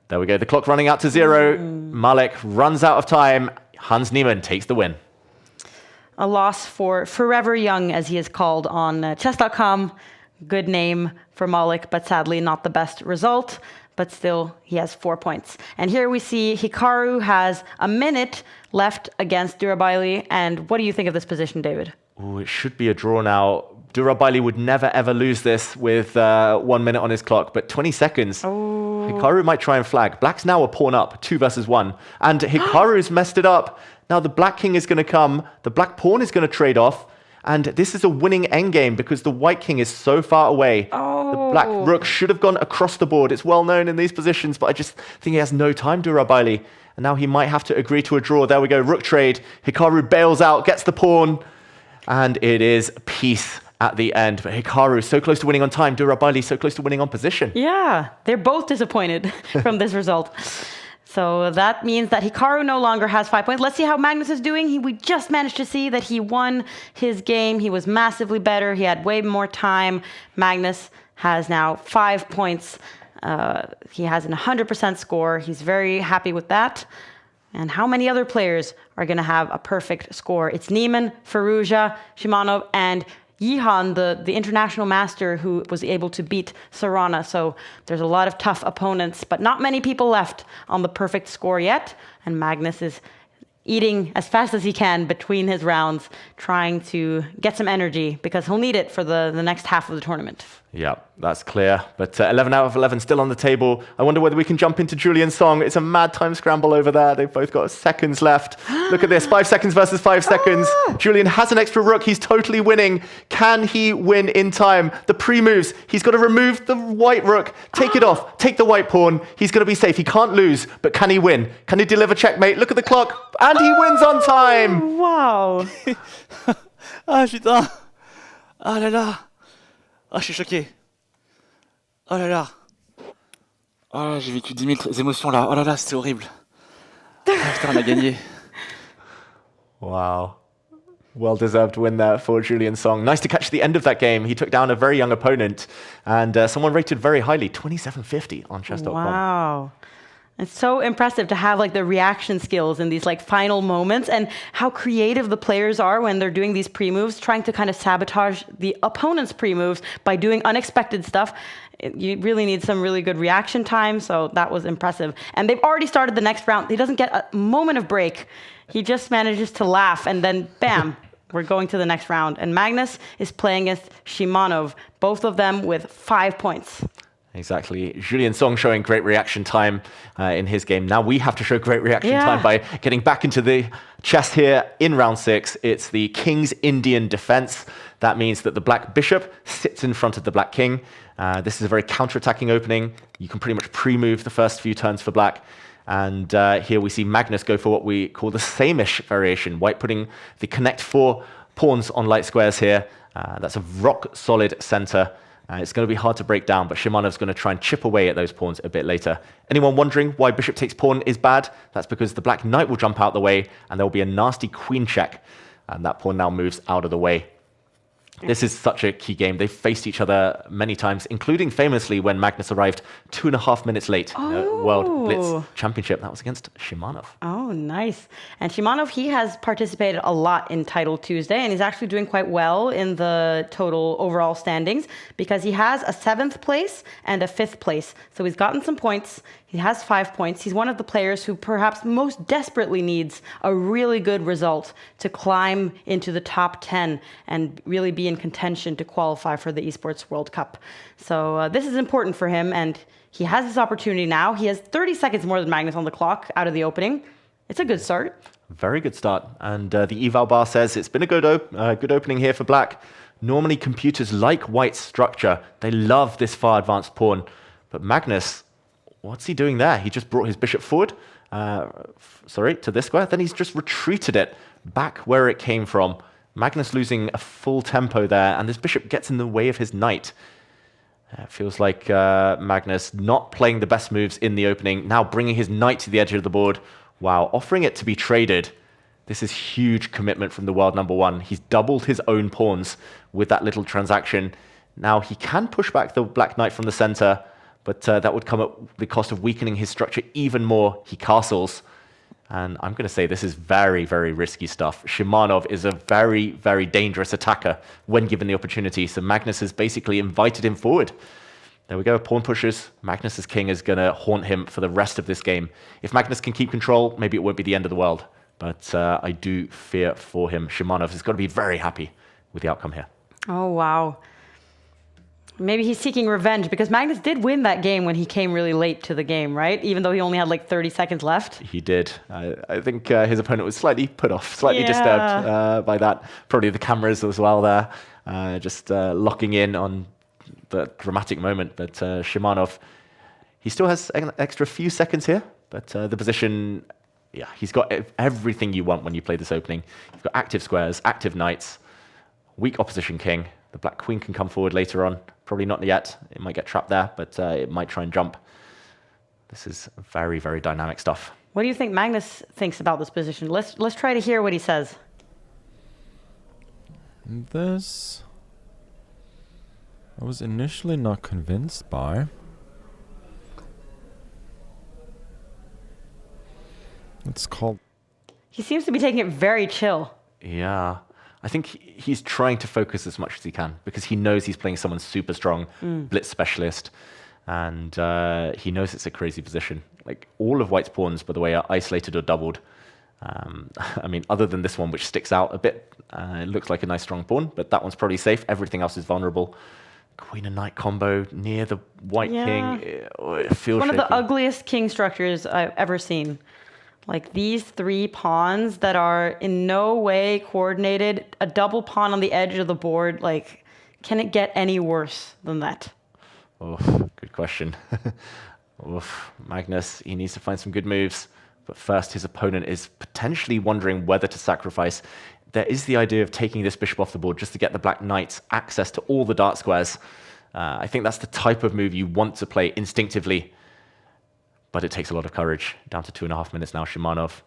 There we go. The clock running out to 0. Malik runs out of time. Hans Niemann takes the win. A loss for Forever Young, as he is called on Chess.com. Good name for Malik, but sadly not the best result. But still, he has 4 points. And here we see Hikaru has a minute left against Durabaili. And what do you think of this position, David? Ooh, it should be a draw now. Durabaili would never, ever lose this with 1 minute on his clock. But 20 seconds. Oh. Hikaru might try and flag. Black's now a pawn up, 2 versus 1. And Hikaru's messed it up. Now the black king is going to come. The black pawn is going to trade off. And this is a winning endgame because the white king is so far away. Oh. The black rook should have gone across the board. It's well known in these positions, but I just think he has no time, Durabaili. And now he might have to agree to a draw. There we go, rook trade. Hikaru bails out, gets the pawn. And it is peace at the end. But Hikaru so close to winning on time. Durabaili so close to winning on position. Yeah, they're both disappointed from this result. So that means that Hikaru no longer has 5 points. Let's see how Magnus is doing. We just managed to see that he won his game. He was massively better. He had way more time. Magnus has now 5 points. He has an 100% score. He's very happy with that. And how many other players are going to have a perfect score? It's Niemann, Firouzja, Shimanov, and Yihan, the international master who was able to beat Sarana. So there's a lot of tough opponents, but not many people left on the perfect score yet. And Magnus is eating as fast as he can between his rounds, trying to get some energy because he'll need it for the next half of the tournament. Yeah, that's clear. But 11 out of 11 still on the table. I wonder whether we can jump into Julian's song. It's a mad time scramble over there. They've both got seconds left. Look at this, 5 seconds versus 5 seconds. Julian has an extra rook. He's totally winning. Can he win in time? The pre-moves. He's got to remove the white rook, take it off, take the white pawn. He's going to be safe. He can't lose, but can he win? Can he deliver checkmate? Look at the clock. And he wins on time. Wow. Ah putain. Ah là là. Ah, je suis choqué. Oh là là. Oh là, j'ai vécu 10 000 émotions là. Oh là là, c'était horrible. Ah, putain, on a gagné. Wow. Well-deserved win there for Julian Song. Nice to catch the end of that game. He took down a very young opponent and someone rated very highly, 2750 on Chess.com. Wow. It's so impressive to have like the reaction skills in these like final moments and how creative the players are when they're doing these pre-moves, trying to kind of sabotage the opponent's pre-moves by doing unexpected stuff. You really need some really good reaction time, so that was impressive. And they've already started the next round. He doesn't get a moment of break. He just manages to laugh and then bam, we're going to the next round. And Magnus is playing against Shimanov, both of them with 5 points. Exactly. Julian Song showing great reaction time in his game. Now we have to show great reaction time by getting back into the chess here in round 6. It's the King's Indian defense. That means that the black bishop sits in front of the black king. This is a very counter-attacking opening. You can pretty much pre-move the first few turns for black. And here we see Magnus go for what we call the same-ish variation. White putting the connect 4 pawns on light squares here. That's a rock-solid center. It's going to be hard to break down, but Shimanov's going to try and chip away at those pawns a bit later. Anyone wondering why bishop takes pawn is bad? That's because the black knight will jump out the way, and there will be a nasty queen check. And that pawn now moves out of the way. This is such a key game. They've faced each other many times, including famously when Magnus arrived 2.5 minutes late in the World Blitz Championship. That was against Shimanov. Oh, nice. And Shimanov, he has participated a lot in Title Tuesday, and he's actually doing quite well in the total overall standings because he has a 7th place and a 5th place. So he's gotten some points. He has 5 points. He's one of the players who perhaps most desperately needs a really good result to climb into the top 10 and really be in contention to qualify for the Esports World Cup. So this is important for him, and he has this opportunity now. He has 30 seconds more than Magnus on the clock out of the opening. It's a good start. Very good start. And the eval bar says it's been a good opening here for black. Normally computers like white's structure. They love this far advanced pawn. But Magnus, what's he doing there? He just brought his bishop forward, to this square. Then he's just retreated it back where it came from. Magnus losing a full tempo there, and this bishop gets in the way of his knight. It feels like Magnus not playing the best moves in the opening, now bringing his knight to the edge of the board. Wow, offering it to be traded. This is huge commitment from the world number 1. He's doubled his own pawns with that little transaction. Now he can push back the black knight from the center, but that would come at the cost of weakening his structure even more. He castles. And I'm going to say this is very, very risky stuff. Shimanov is a very, very dangerous attacker when given the opportunity. So Magnus has basically invited him forward. There we go, pawn pushes. Magnus's king is going to haunt him for the rest of this game. If Magnus can keep control, maybe it won't be the end of the world. But I do fear for him. Shimanov has got to be very happy with the outcome here. Oh, wow. Maybe he's seeking revenge because Magnus did win that game when he came really late to the game, right? Even though he only had like 30 seconds left. He did. I think his opponent was slightly put off, slightly disturbed by that. Probably the cameras as well there, just locking in on the dramatic moment. But Shimanov, he still has an extra few seconds here, but the position, yeah, he's got everything you want when you play this opening. You've got active squares, active knights, weak opposition king. The black queen can come forward later on. Probably not yet. It might get trapped there, but it might try and jump. This is very, very dynamic stuff. What do you think Magnus thinks about this position? Let's try to hear what he says. This I was initially not convinced by. It's called... He seems to be taking it very chill. Yeah. I think he's trying to focus as much as he can because he knows he's playing someone super strong, blitz specialist, and he knows it's a crazy position. Like all of White's pawns, by the way, are isolated or doubled. I mean, other than this one, which sticks out a bit, it looks like a nice strong pawn, but that one's probably safe. Everything else is vulnerable. Queen and knight combo near the white king. It feels one shaky. of the ugliest king structures I've ever seen. Like these three pawns that are in no way coordinated, a double pawn on the edge of the board, like, can it get any worse than that? Oh, good question. Oof, Magnus, he needs to find some good moves. But first, his opponent is potentially wondering whether to sacrifice. There is the idea of taking this bishop off the board just to get the black knights access to all the dark squares. I think that's the type of move you want to play instinctively. But it takes a lot of courage. Down to 2.5 minutes now, Shimanov.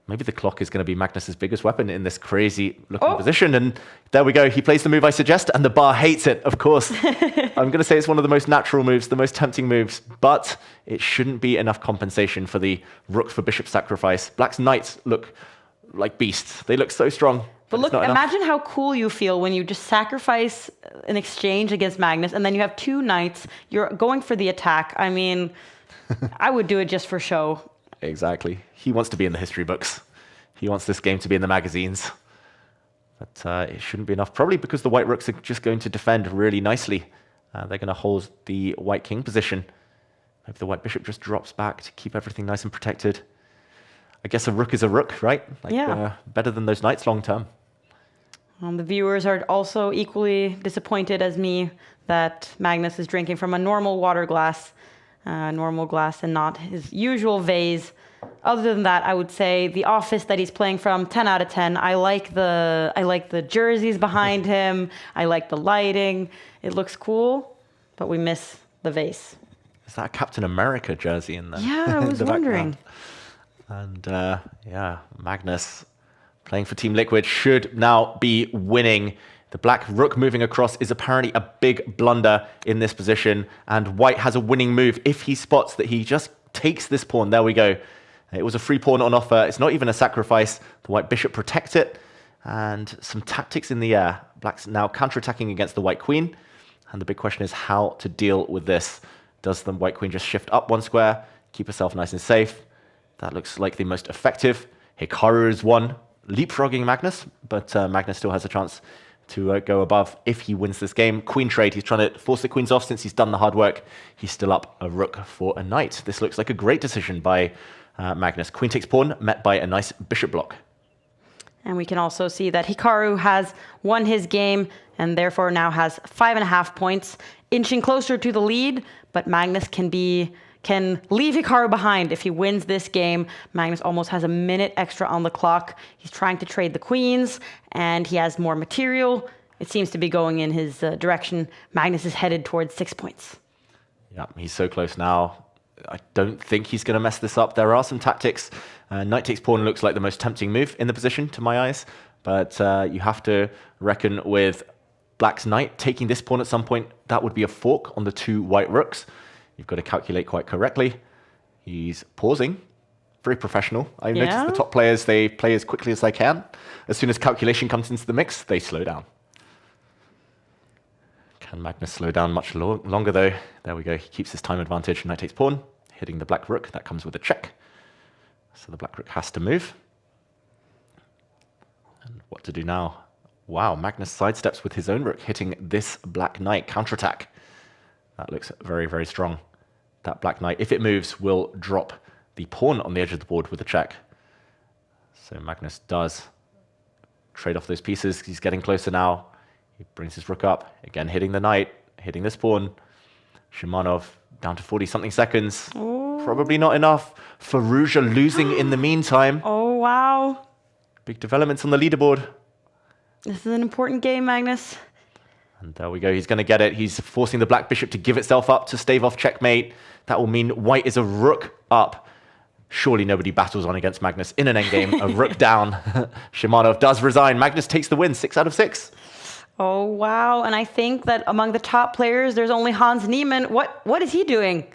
Maybe the clock is going to be Magnus's biggest weapon in this crazy looking position. And there we go. He plays the move I suggest, and the bar hates it, of course. I'm going to say it's one of the most natural moves, the most tempting moves, but it shouldn't be enough compensation for the rook for bishop sacrifice. Black's knights look like beasts. They look so strong. But look, imagine how cool you feel when you just sacrifice an exchange against Magnus, and then you have two knights. You're going for the attack. I mean... I would do it just for show. Exactly. He wants to be in the history books. He wants this game to be in the magazines. But it shouldn't be enough. Probably because the white rooks are just going to defend really nicely. They're going to hold the white king position. Maybe the white bishop just drops back to keep everything nice and protected. I guess a rook is a rook, right? Like, yeah. Better than those knights long term. The viewers are also equally disappointed as me that Magnus is drinking from a normal water glass. Normal glass and not his usual vase. Other than that, I would say the office that he's playing from, 10 out of 10. I like the jerseys behind him. I like the lighting. It looks cool, but we miss the vase. Is that a Captain America jersey in there? Yeah, I was wondering. And yeah, Magnus playing for Team Liquid should now be winning. The black rook moving across is apparently a big blunder in this position, and white has a winning move if he spots that he just takes this pawn. There we go. It was a free pawn on offer. It's not even a sacrifice. The white bishop protects it, and some tactics in the air. Black's now counterattacking against the white queen, and the big question is how to deal with this. Does the white queen just shift up one square, keep herself nice and safe? That looks like the most effective. Hikaru is one, leapfrogging Magnus, but Magnus still has a chance to go above if he wins this game. Queen trade, he's trying to force the queens off since he's done the hard work. He's still up a rook for a knight. This looks like a great decision by Magnus. Queen takes pawn, met by a nice bishop block. And we can also see that Hikaru has won his game and therefore now has 5.5 points, inching closer to the lead, but Magnus can leave Hikaru behind if he wins this game. Magnus almost has a minute extra on the clock. He's trying to trade the queens, and he has more material. It seems to be going in his direction. Magnus is headed towards 6 points. Yeah, he's so close now. I don't think he's going to mess this up. There are some tactics. Knight takes pawn looks like the most tempting move in the position, to my eyes. But you have to reckon with black's knight taking this pawn at some point. That would be a fork on the two white rooks. You've got to calculate quite correctly. He's pausing. Very professional. I've noticed the top players, they play as quickly as they can. As soon as calculation comes into the mix, they slow down. Can Magnus slow down much longer, though? There we go. He keeps his time advantage. Knight takes pawn, hitting the black rook. That comes with a check. So the black rook has to move. And what to do now? Wow, Magnus sidesteps with his own rook, hitting this black knight. Counterattack. That looks very, very strong. That black knight, if it moves, will drop the pawn on the edge of the board with a check. So Magnus does trade off those pieces. He's getting closer now. He brings his rook up, again hitting the knight, hitting this pawn. Shimanov down to 40-something seconds. Ooh. Probably not enough. Firouzja losing in the meantime. Oh, wow. Big developments on the leaderboard. This is an important game, Magnus. And there we go. He's going to get it. He's forcing the black bishop to give itself up to stave off checkmate. That will mean white is a rook up. Surely nobody battles on against Magnus in an endgame. A rook down. Shimanov does resign. Magnus takes the win, 6 out of 6. Oh, wow. And I think that among the top players, there's only Hans Niemann. What is he doing?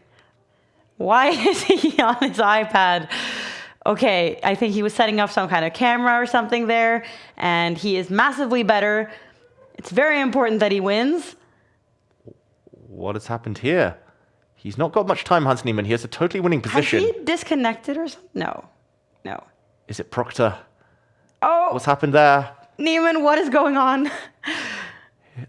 Why is he on his iPad? Okay, I think he was setting up some kind of camera or something there, and he is massively better. It's very important that he wins. What has happened here? He's not got much time, Hans Niemann. He has a totally winning position. Has he disconnected or something? No. Is it Proctor? Oh! What's happened there? Niemann, what is going on?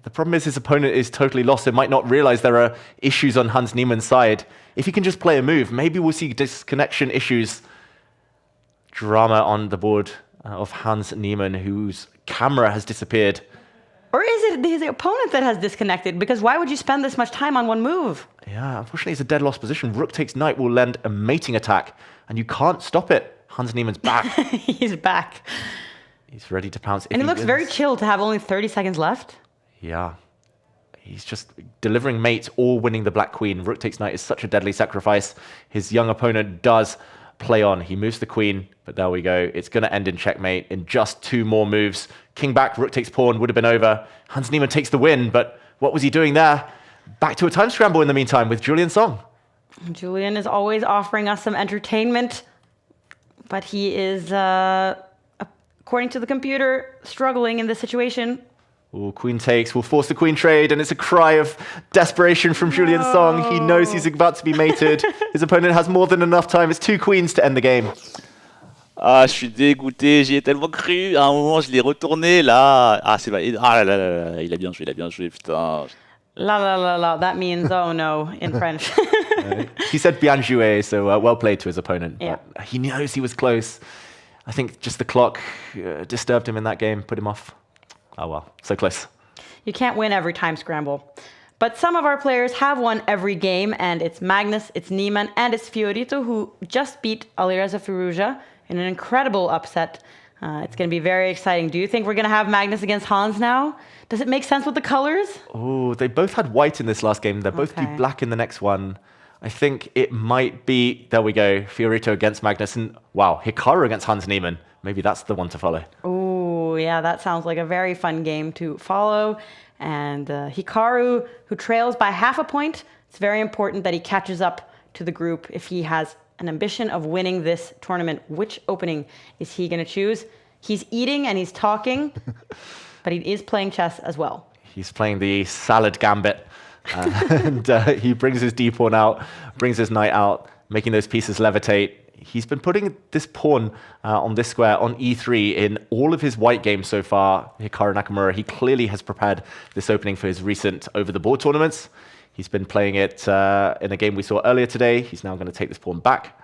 The problem is his opponent is totally lost. It might not realize there are issues on Hans Niemann's side. If he can just play a move, maybe we'll see disconnection issues. Drama on the board of Hans Niemann, whose camera has disappeared. Or is it his opponent that has disconnected? Because why would you spend this much time on one move? Yeah, unfortunately, it's a dead loss position. Rook takes knight will lend a mating attack, and you can't stop it. Hans Niemann's back. He's back. He's ready to pounce. And he looks very chill to have only 30 seconds left. Yeah. He's just delivering mates, all winning the black queen. Rook takes knight is such a deadly sacrifice. His young opponent does play on. He moves the queen, but there we go. It's going to end in checkmate in just 2 more moves. King back, rook takes pawn, would have been over. Hans Niemann takes the win, but what was he doing there? Back to a time scramble in the meantime with Julian Song. Julian is always offering us some entertainment, but he is, according to the computer, struggling in this situation. Ooh, queen takes, will force the queen trade, and it's a cry of desperation from Julian Song. He knows he's about to be mated. His opponent has more than enough time. It's 2 queens to end the game. Ah, je suis dégoûté, j'y ai tellement cru. À un moment, je l'ai retourné, là. Ah, c'est pas... Ah là là là, il a bien joué, putain. La la la la, that means oh no in French. He said bien joué, so well played to his opponent. Yeah. But he knows he was close. I think just the clock disturbed him in that game, put him off. Oh well, so close. You can't win every time scramble. But some of our players have won every game, and it's Magnus, it's Niemann, and it's Fiorito, who just beat Alireza Firouzja in an incredible upset. It's going to be very exciting. Do you think we're going to have Magnus against Hans now? Does it make sense with the colors? Oh, they both had white in this last game. They'll both be black in the next one. I think it might be, there we go, Fiorito against Magnus. And wow, Hikaru against Hans Niemann. Maybe that's the one to follow. Oh, yeah, that sounds like a very fun game to follow. And Hikaru, who trails by half a point, it's very important that he catches up to the group if he has an ambition of winning this tournament. Which opening is he going to choose? He's eating and he's talking, but he is playing chess as well. He's playing the salad gambit. And he brings his d-pawn out, brings his knight out, making those pieces levitate. He's been putting this pawn on this square on e3 in all of his white games so far. Hikaru Nakamura, he clearly has prepared this opening for his recent over-the-board tournaments. He's been playing it in a game we saw earlier today. He's now going to take this pawn back.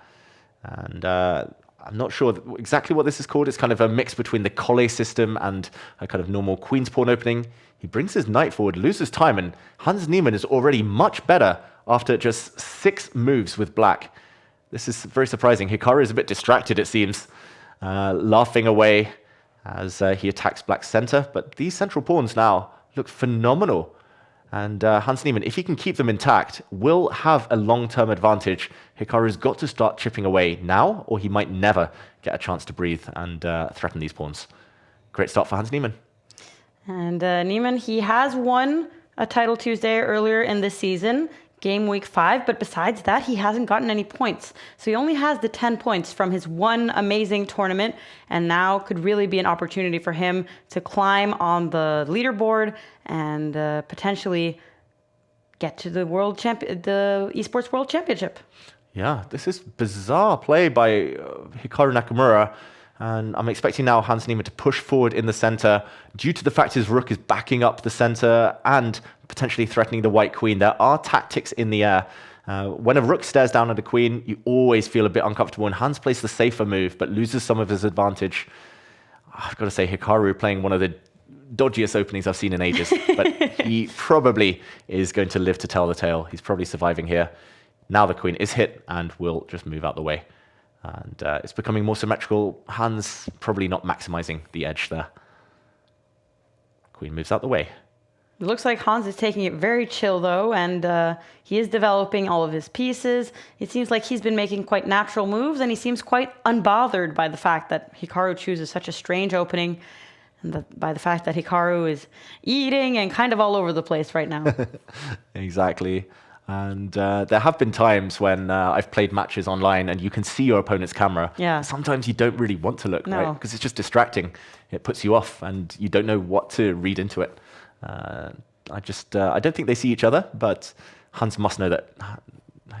And I'm not sure exactly what this is called. It's kind of a mix between the Colle system and a kind of normal queen's pawn opening. He brings his knight forward, loses time, and Hans Niemann is already much better after just 6 moves with black. This is very surprising. Hikaru is a bit distracted, it seems, laughing away as he attacks black's center. But these central pawns now look phenomenal. And Hans Niemann, if he can keep them intact, will have a long-term advantage. Hikaru's got to start chipping away now, or he might never get a chance to breathe and threaten these pawns. Great start for Hans Niemann. And Niemann, he has won a title Tuesday earlier in this season, game week 5, but besides that, he hasn't gotten any points. So he only has the 10 points from his one amazing tournament, and now could really be an opportunity for him to climb on the leaderboard and potentially get to the the Esports World Championship. Yeah, this is bizarre play by Hikaru Nakamura. And I'm expecting now Hans Niemann to push forward in the center due to the fact his rook is backing up the center and potentially threatening the white queen. There are tactics in the air. When a rook stares down at a queen, you always feel a bit uncomfortable. And Hans plays the safer move, but loses some of his advantage. I've got to say, Hikaru playing one of the dodgiest openings I've seen in ages. But he probably is going to live to tell the tale. He's probably surviving here. Now the queen is hit and will just move out the way. And it's becoming more symmetrical. Hans probably not maximizing the edge there. Queen moves out the way. It looks like Hans is taking it very chill, though, and he is developing all of his pieces. It seems like he's been making quite natural moves, and he seems quite unbothered by the fact that Hikaru chooses such a strange opening, and by the fact that Hikaru is eating and kind of all over the place right now. Exactly. And there have been times when I've played matches online and you can see your opponent's camera. Yeah. Sometimes you don't really want to look, No. right? Because it's just distracting. It puts you off and you don't know what to read into it. I don't think they see each other, but Hans must know that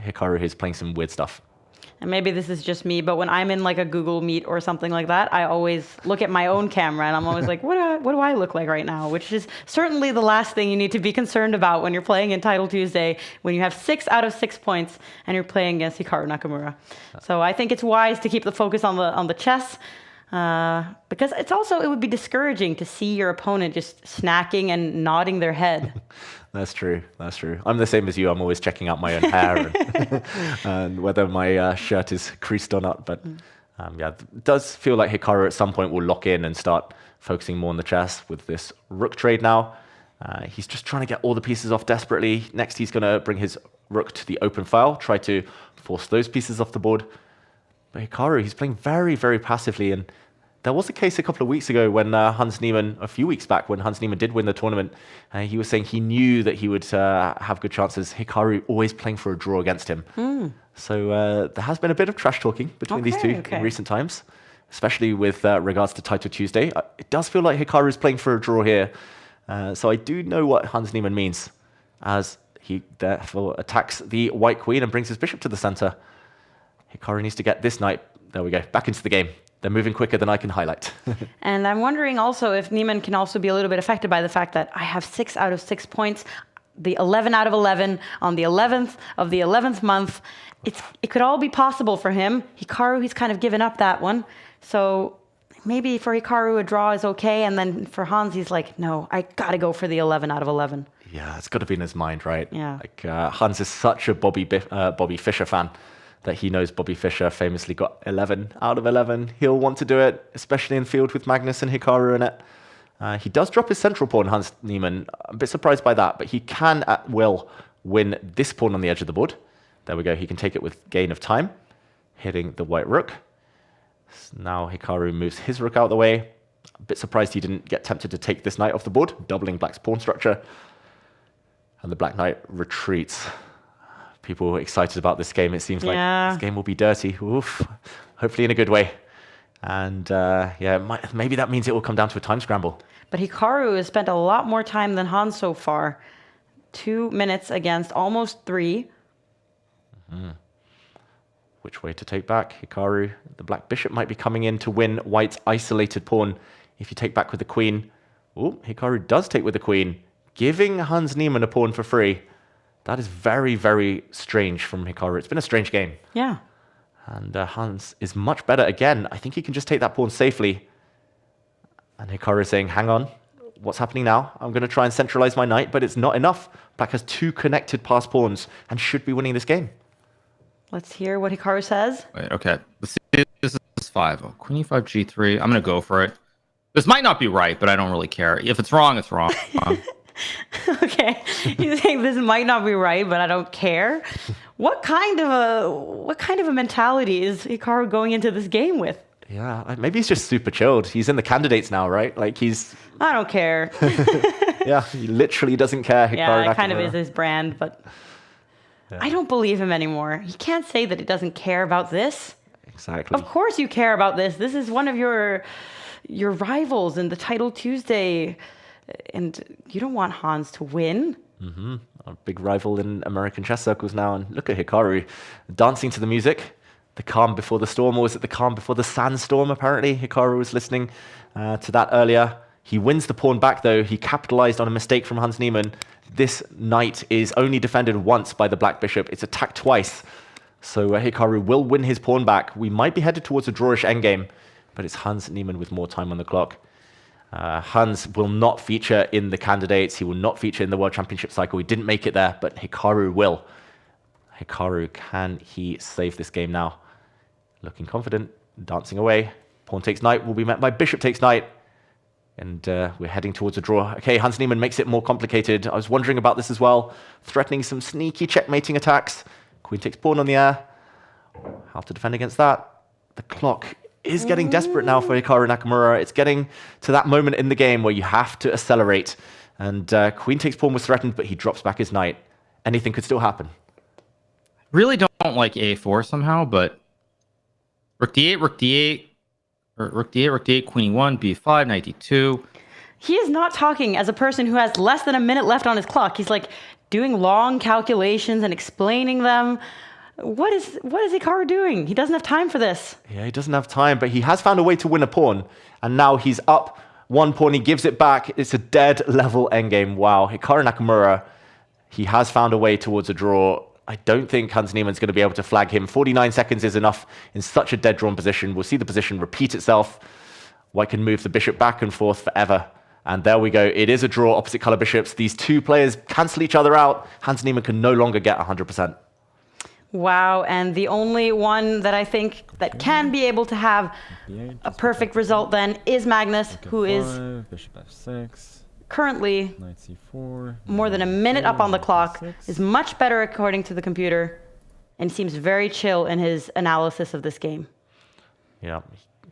Hikaru is playing some weird stuff. And maybe this is just me, but when I'm in like a Google Meet or something like that, I always look at my own camera and I'm always like, what do I look like right now? Which is certainly the last thing you need to be concerned about when you're playing in Title Tuesday, when you have 6 out of 6 points and you're playing against Hikaru Nakamura. So I think it's wise to keep the focus on the chess, because it would be discouraging to see your opponent just snacking and nodding their head. That's true. That's true. I'm the same as you. I'm always checking out my own hair and whether my shirt is creased or not. But yeah, it does feel like Hikaru at some point will lock in and start focusing more on the chess with this rook trade now. He's just trying to get all the pieces off desperately. Next, he's going to bring his rook to the open file, try to force those pieces off the board. But Hikaru, he's playing very, very passively. And there was a case a couple of weeks ago when Hans Niemann, a few weeks back, when Hans Niemann did win the tournament, he was saying he knew that he would have good chances. Hikaru always playing for a draw against him. So there has been a bit of trash talking between these two in recent times, especially with regards to Title Tuesday. It does feel like Hikaru is playing for a draw here. So I do know what Hans Niemann means, as he therefore attacks the white queen and brings his bishop to the center. Hikaru needs to get this knight, there we go, back into the game. They're moving quicker than I can highlight. And I'm wondering also if Niemann can also be a little bit affected by the fact that I have 6 out of 6 points, the 11 out of 11 on the 11th of the 11th month. It could all be possible for him. Hikaru, he's kind of given up that one. So maybe for Hikaru, a draw is okay. And then for Hans, he's like, no, I got to go for the 11 out of 11. Yeah, it's got to be in his mind, right? Yeah. Like Hans is such a Bobby Fischer fan that he knows Bobby Fischer famously got 11 out of 11. He'll want to do it, especially in field with Magnus and Hikaru in it. He does drop his central pawn, Hans Niemann. I'm a bit surprised by that, but he can at will win this pawn on the edge of the board. There we go. He can take it with gain of time, hitting the white rook. So now Hikaru moves his rook out of the way. A bit surprised he didn't get tempted to take this knight off the board, doubling black's pawn structure. And the black knight retreats. People excited about this game. It seems like this game will be dirty. Oof. Hopefully in a good way. And maybe that means it will come down to a time scramble. But Hikaru has spent a lot more time than Hans so far. 2 minutes against almost 3. Which way to take back? Hikaru, the black bishop might be coming in to win white's isolated pawn. If you take back with the queen. Oh, Hikaru does take with the queen, giving Hans Niemann a pawn for free. That is very, very strange from Hikaru. It's been a strange game. Yeah. And Hans is much better again. I think he can just take that pawn safely. And Hikaru is saying, hang on, what's happening now? I'm going to try and centralize my knight, but it's not enough. Black has 2 connected pass pawns and should be winning this game. Let's hear what Hikaru says. Wait, okay. Let's see. This is 5. Oh, Queen e5, g3. I'm going to go for it. This might not be right, but I don't really care. If it's wrong, it's wrong. Okay, you think this might not be right, but I don't care. What kind of a mentality is Hikaru going into this game with? Yeah, maybe he's just super chilled. He's in the candidates now, right? Like he's. I don't care. Yeah, he literally doesn't care. Hikaru yeah, it Nakamura. kind of is his brand, but I don't believe him anymore. He can't say that he doesn't care about this. Exactly. Of course you care about this. This is one of your rivals in the Title Tuesday, and you don't want Hans to win. Mm-hmm. A big rival in American chess circles now. And look at Hikaru dancing to the music. The calm before the storm, or was it the calm before the sandstorm, apparently? Hikaru was listening to that earlier. He wins the pawn back, though. He capitalized on a mistake from Hans Niemann. This knight is only defended once by the black bishop. It's attacked twice. So Hikaru will win his pawn back. We might be headed towards a drawish endgame, but it's Hans Niemann with more time on the clock. Hans will not feature in the candidates. He will not feature in the World Championship cycle. He didn't make it there, but Hikaru will. Hikaru, can he save this game now? Looking confident, dancing away. Pawn takes knight will be met by bishop takes knight. And we're heading towards a draw. Okay, Hans Niemann makes it more complicated. I was wondering about this as well. Threatening some sneaky checkmating attacks. Queen takes pawn on the air. How to defend against that? The clock is getting desperate now for Hikaru Nakamura. It's getting to that moment in the game where you have to accelerate. And queen takes pawn was threatened, but he drops back his knight. Anything could still happen. Really don't like a4 somehow, but rook d8, rook d8, or rook d8, rook d8, queen e1, b5, knight d2. He is not talking as a person who has less than a minute left on his clock. He's like doing long calculations and explaining them. What is Hikaru doing? He doesn't have time for this. Yeah, he doesn't have time, but he has found a way to win a pawn. And now he's up one pawn. He gives it back. It's a dead level endgame. Wow, Hikaru Nakamura, he has found a way towards a draw. I don't think Hans Niemann's going to be able to flag him. 49 seconds is enough in such a dead drawn position. We'll see the position repeat itself. White can move the bishop back and forth forever. And there we go. It is a draw, opposite color bishops. These two players cancel each other out. Hans Niemann can no longer get 100%. Wow, and the only one that I think that can be able to have a perfect result then is Magnus, who is bishop f6. Currently Knight c4. more than a minute up on the clock, is much better according to the computer, and seems very chill in his analysis of this game. Yeah,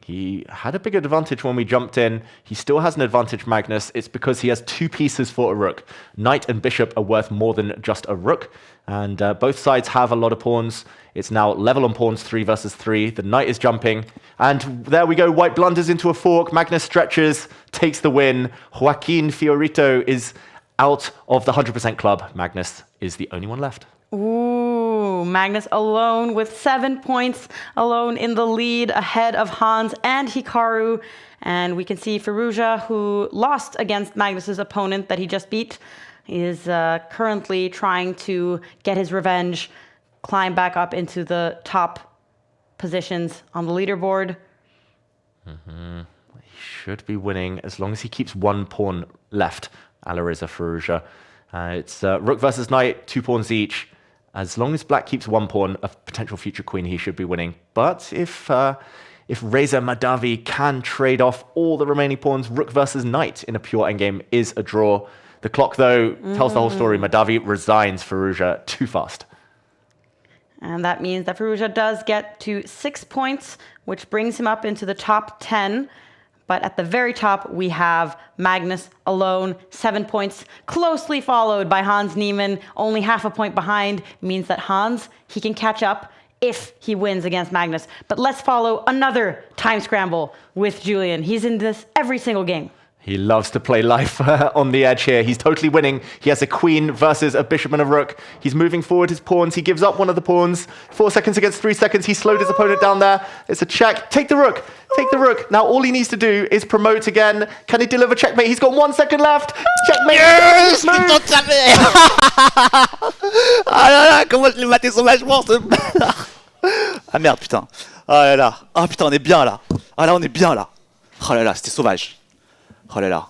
he had a big advantage when we jumped in. He still has an advantage, Magnus. It's because he has two pieces for a rook. Knight and bishop are worth more than just a rook, and both sides have a lot of pawns. It's now level on pawns, 3 versus 3. The knight is jumping, and there we go. White blunders into a fork. Magnus stretches, takes the win. Joaquin Fiorito is out of the 100% club. Magnus is the only one left. Ooh, Magnus alone with 7 points, alone in the lead, ahead of Hans and Hikaru. And we can see Firouzja, who lost against Magnus's opponent that he just beat, is currently trying to get his revenge, climb back up into the top positions on the leaderboard. He should be winning as long as he keeps one pawn left, Alireza Firouzja. It's rook versus knight, 2 pawns each. As long as black keeps one pawn, a potential future queen, he should be winning. But if Reza Mahdavi can trade off all the remaining pawns, rook versus knight in a pure endgame is a draw. The clock, though, tells the whole story. Mahdavi resigns Firouzja too fast. And that means that Firouzja does get to 6 points, which brings him up into the top 10. But at the very top, we have Magnus alone, 7 points, closely followed by Hans Niemann, only half a point behind. Means that Hans, he can catch up if he wins against Magnus. But let's follow another time scramble with Julian. He's in this every single game. He loves to play life on the edge here. He's totally winning. He has a queen versus a bishop and a rook. He's moving forward his pawns. He gives up one of the pawns. 4 seconds against 3 seconds. He slowed his opponent down there. It's a check. Take the rook. Take the rook. Now all he needs to do is promote again. Can he deliver checkmate? He's got 1 second left. Checkmate. Yes, mais t'en savais. Ah là là, comment je l'ai maté sauvagement ce... Ah merde, putain. Ah là là. Ah putain, on est bien là. Ah là, on est bien là. Oh là là, c'était sauvage. Oh là là.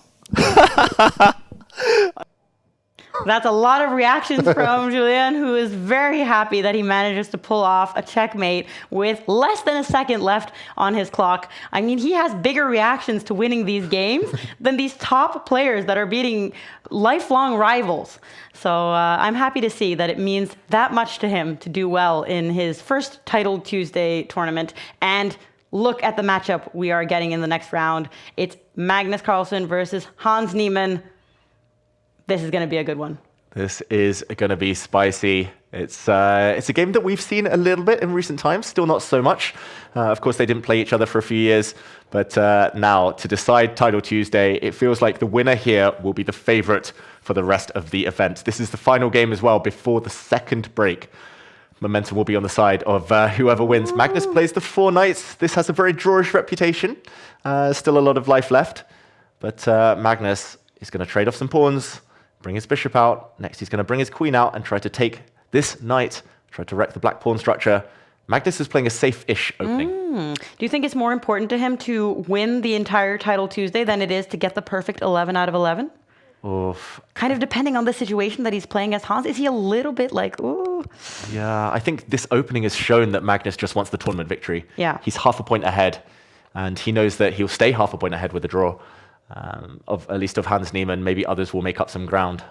That's a lot of reactions from Julian, who is very happy that he manages to pull off a checkmate with less than a second left on his clock. I mean, he has bigger reactions to winning these games than these top players that are beating lifelong rivals. So I'm happy to see that it means that much to him to do well in his first Title Tuesday tournament. And look at the matchup we are getting in the next round. It's Magnus Carlsen versus Hans Niemann. This is going to be a good one. This is going to be spicy. It's a game that we've seen a little bit in recent times, still not so much. Of course, they didn't play each other for a few years, but now to decide Title Tuesday, it feels like the winner here will be the favorite for the rest of the event. This is the final game as well before the second break. Momentum will be on the side of whoever wins. Magnus plays the 4 knights. This has a very drawish reputation. Still a lot of life left, but Magnus is going to trade off some pawns, bring his bishop out. Next, he's going to bring his queen out and try to take this knight, try to wreck the black pawn structure. Magnus is playing a safe-ish opening. Do you think it's more important to him to win the entire Title Tuesday than it is to get the perfect 11 out of 11? Oof. Kind of depending on the situation that he's playing as Hans. Is he a little bit like, ooh? Yeah, I think this opening has shown that Magnus just wants the tournament victory. Yeah. He's half a point ahead, and he knows that he'll stay half a point ahead with a draw, at least of Hans Niemann. Maybe others will make up some ground.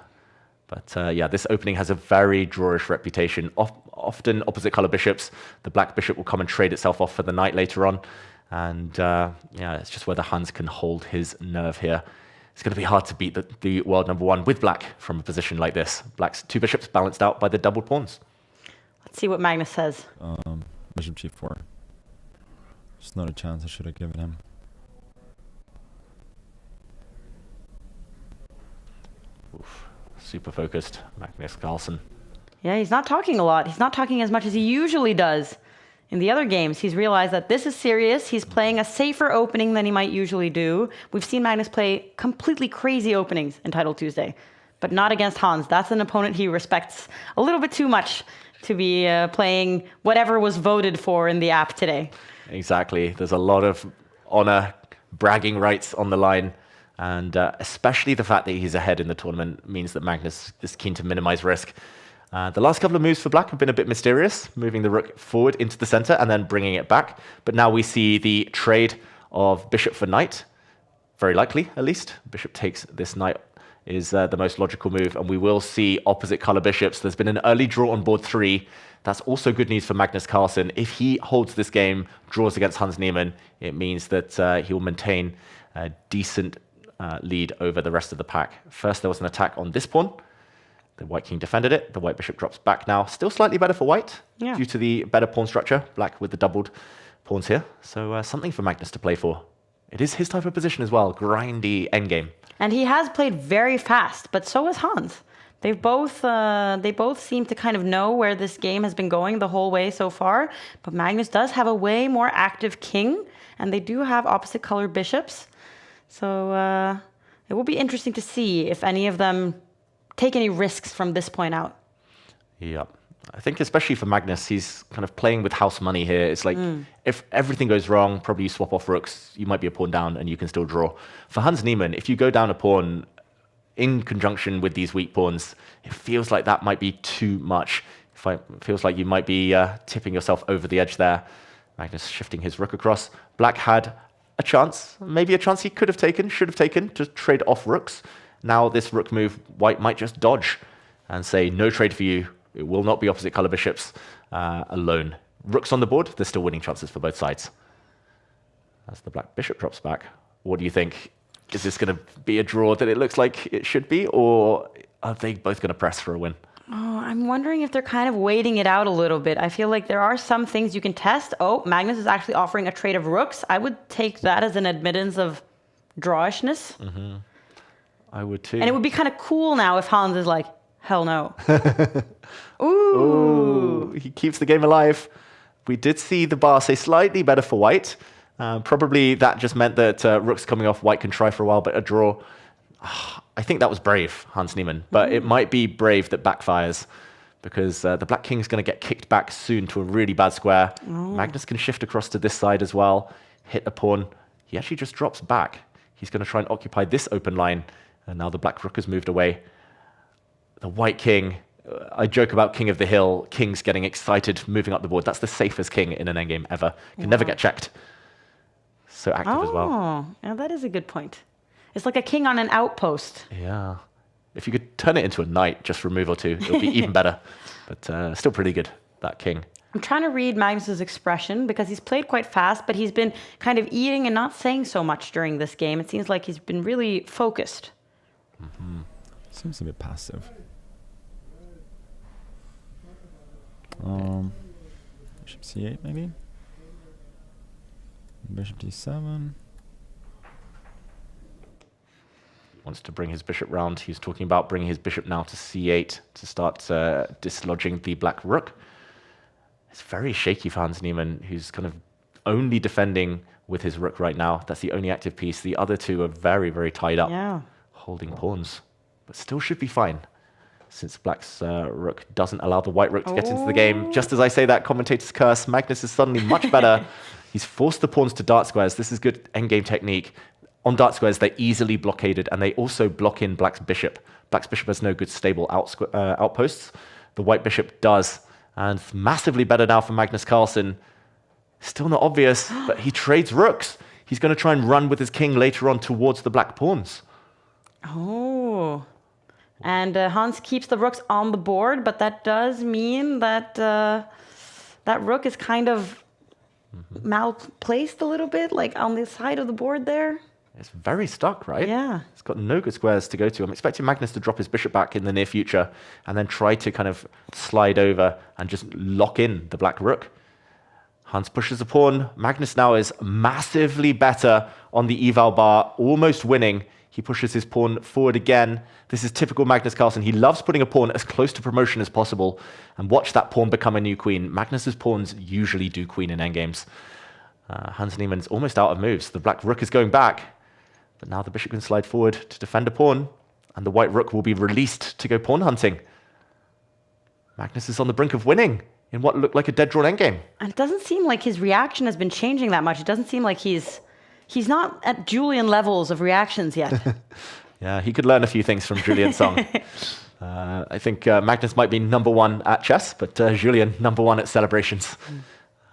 But yeah, this opening has a very drawish reputation. Often opposite color bishops, the black bishop will come and trade itself off for the knight later on. And yeah, it's just whether Hans can hold his nerve here. It's going to be hard to beat the world #1 with black from a position like this. Black's 2 bishops balanced out by the doubled pawns. Let's see what Magnus says. Bishop g4. Just not a chance I should have given him. Oof. Super focused, Magnus Carlsen. Yeah, he's not talking a lot. He's not talking as much as he usually does. In the other games, he's realized that this is serious. He's playing a safer opening than he might usually do. We've seen Magnus play completely crazy openings in Title Tuesday, but not against Hans. That's an opponent he respects a little bit too much to be playing whatever was voted for in the app today. Exactly. There's a lot of honor, bragging rights on the line. And especially the fact that he's ahead in the tournament means that Magnus is keen to minimize risk. The last couple of moves for black have been a bit mysterious, moving the rook forward into the center and then bringing it back. But now we see the trade of bishop for knight. Very likely, at least. Bishop takes this knight is the most logical move. And we will see opposite color bishops. There's been an early draw on board 3. That's also good news for Magnus Carlsen. If he holds this game, draws against Hans Niemann, it means that he will maintain a decent lead over the rest of the pack. First, there was an attack on this pawn. The white king defended it. The white bishop drops back now. Still slightly better for white due to the better pawn structure. Black with the doubled pawns here. So something for Magnus to play for. It is his type of position as well. Grindy endgame. And he has played very fast, but so has Hans. They both seem to kind of know where this game has been going the whole way so far. But Magnus does have a way more active king, and they do have opposite color bishops. So it will be interesting to see if any of them take any risks from this point out. Yeah. I think especially for Magnus, he's kind of playing with house money here. It's like if everything goes wrong, probably you swap off rooks, you might be a pawn down and you can still draw. For Hans Niemann, if you go down a pawn in conjunction with these weak pawns, it feels like that might be too much. It feels like you might be tipping yourself over the edge there. Magnus shifting his rook across. Black had a chance, maybe a chance he could have taken, should have taken, to trade off rooks. Now this rook move, white might just dodge and say, no trade for you. It will not be opposite color bishops alone. Rooks on the board, there's still winning chances for both sides. As the black bishop drops back, what do you think? Is this going to be a draw that it looks like it should be, or are they both going to press for a win? Oh, I'm wondering if they're kind of waiting it out a little bit. I feel like there are some things you can test. Oh, Magnus is actually offering a trade of rooks. I would take that as an admittance of drawishness. Mm-hmm. I would too. And it would be kind of cool now if Hans is like, hell no. Ooh. Ooh. He keeps the game alive. We did see the bar say slightly better for white. Probably that just meant that rook's coming off, white can try for a while, but a draw. I think that was brave, Hans Niemann, but it might be brave that backfires because the black king's going to get kicked back soon to a really bad square. Magnus can shift across to this side as well, hit a pawn. He actually just drops back. He's going to try and occupy this open line, and now the black rook has moved away. The white king, I joke about king of the hill, king's getting excited, moving up the board. That's the safest king in an endgame ever. Can never get checked. So active as well. Oh, yeah, that is a good point. It's like a king on an outpost. Yeah. If you could turn it into a knight just for a move or two, it would be even better. But still pretty good, that king. I'm trying to read Magnus's expression because he's played quite fast, but he's been kind of eating and not saying so much during this game. It seems like he's been really focused. Seems a bit passive. Bishop c8 maybe. Bishop d7. Wants to bring his bishop round. He's talking about bringing his bishop now to c8 to start dislodging the black rook. It's very shaky for Hans Niemann, who's kind of only defending with his rook right now. That's the only active piece. The other two are very, very tied up, holding pawns, but still should be fine, since black's rook doesn't allow the white rook to get into the game. Just as I say that, commentator's curse, Magnus is suddenly much better. He's forced the pawns to dart squares. This is good endgame technique. On dart squares, they're easily blockaded, and they also block in black's bishop. Black's bishop has no good stable outposts. The white bishop does, and it's massively better now for Magnus Carlsen. Still not obvious, but he trades rooks. He's going to try and run with his king later on towards the black pawns. Oh. And Hans keeps the rooks on the board, but that does mean that that rook is kind of malplaced a little bit, like on the side of the board there. It's very stuck, right? Yeah. It's got no good squares to go to. I'm expecting Magnus to drop his bishop back in the near future and then try to kind of slide over and just lock in the black rook. Hans pushes a pawn. Magnus now is massively better on the eval bar, almost winning. He pushes his pawn forward again. This is typical Magnus Carlsen. He loves putting a pawn as close to promotion as possible and watch that pawn become a new queen. Magnus's pawns usually do queen in endgames. Hans Niemann's almost out of moves. The black rook is going back, but now the bishop can slide forward to defend a pawn, and the white rook will be released to go pawn hunting. Magnus is on the brink of winning in what looked like a dead-drawn endgame. And it doesn't seem like his reaction has been changing that much. It doesn't seem like he's not at Julian levels of reactions yet. Yeah, he could learn a few things from Julian Song. I think Magnus might be #1 at chess, but Julian #1 at celebrations.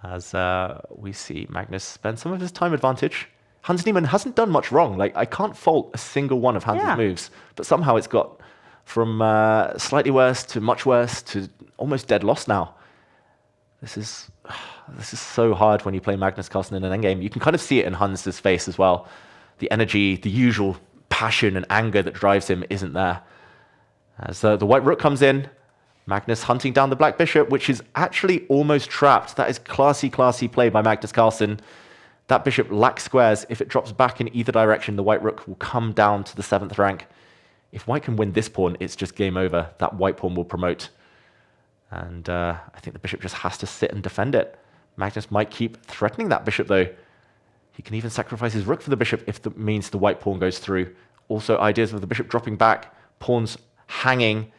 As we see Magnus spend some of his time advantage. Hans Niemann hasn't done much wrong. Like, I can't fault a single one of Hans's moves, but somehow it's got from slightly worse to much worse to almost dead loss now. This is so hard when you play Magnus Carlsen in an endgame. You can kind of see it in Hans's face as well. The energy, the usual passion and anger that drives him isn't there. As the white rook comes in, Magnus hunting down the black bishop, which is actually almost trapped. That is classy, classy play by Magnus Carlsen. That bishop lacks squares. If it drops back in either direction, the white rook will come down to the 7th rank. If white can win this pawn, it's just game over. That white pawn will promote. And I think the bishop just has to sit and defend it. Magnus might keep threatening that bishop, though. He can even sacrifice his rook for the bishop if that means the white pawn goes through. Also, ideas of the bishop dropping back, pawns hanging.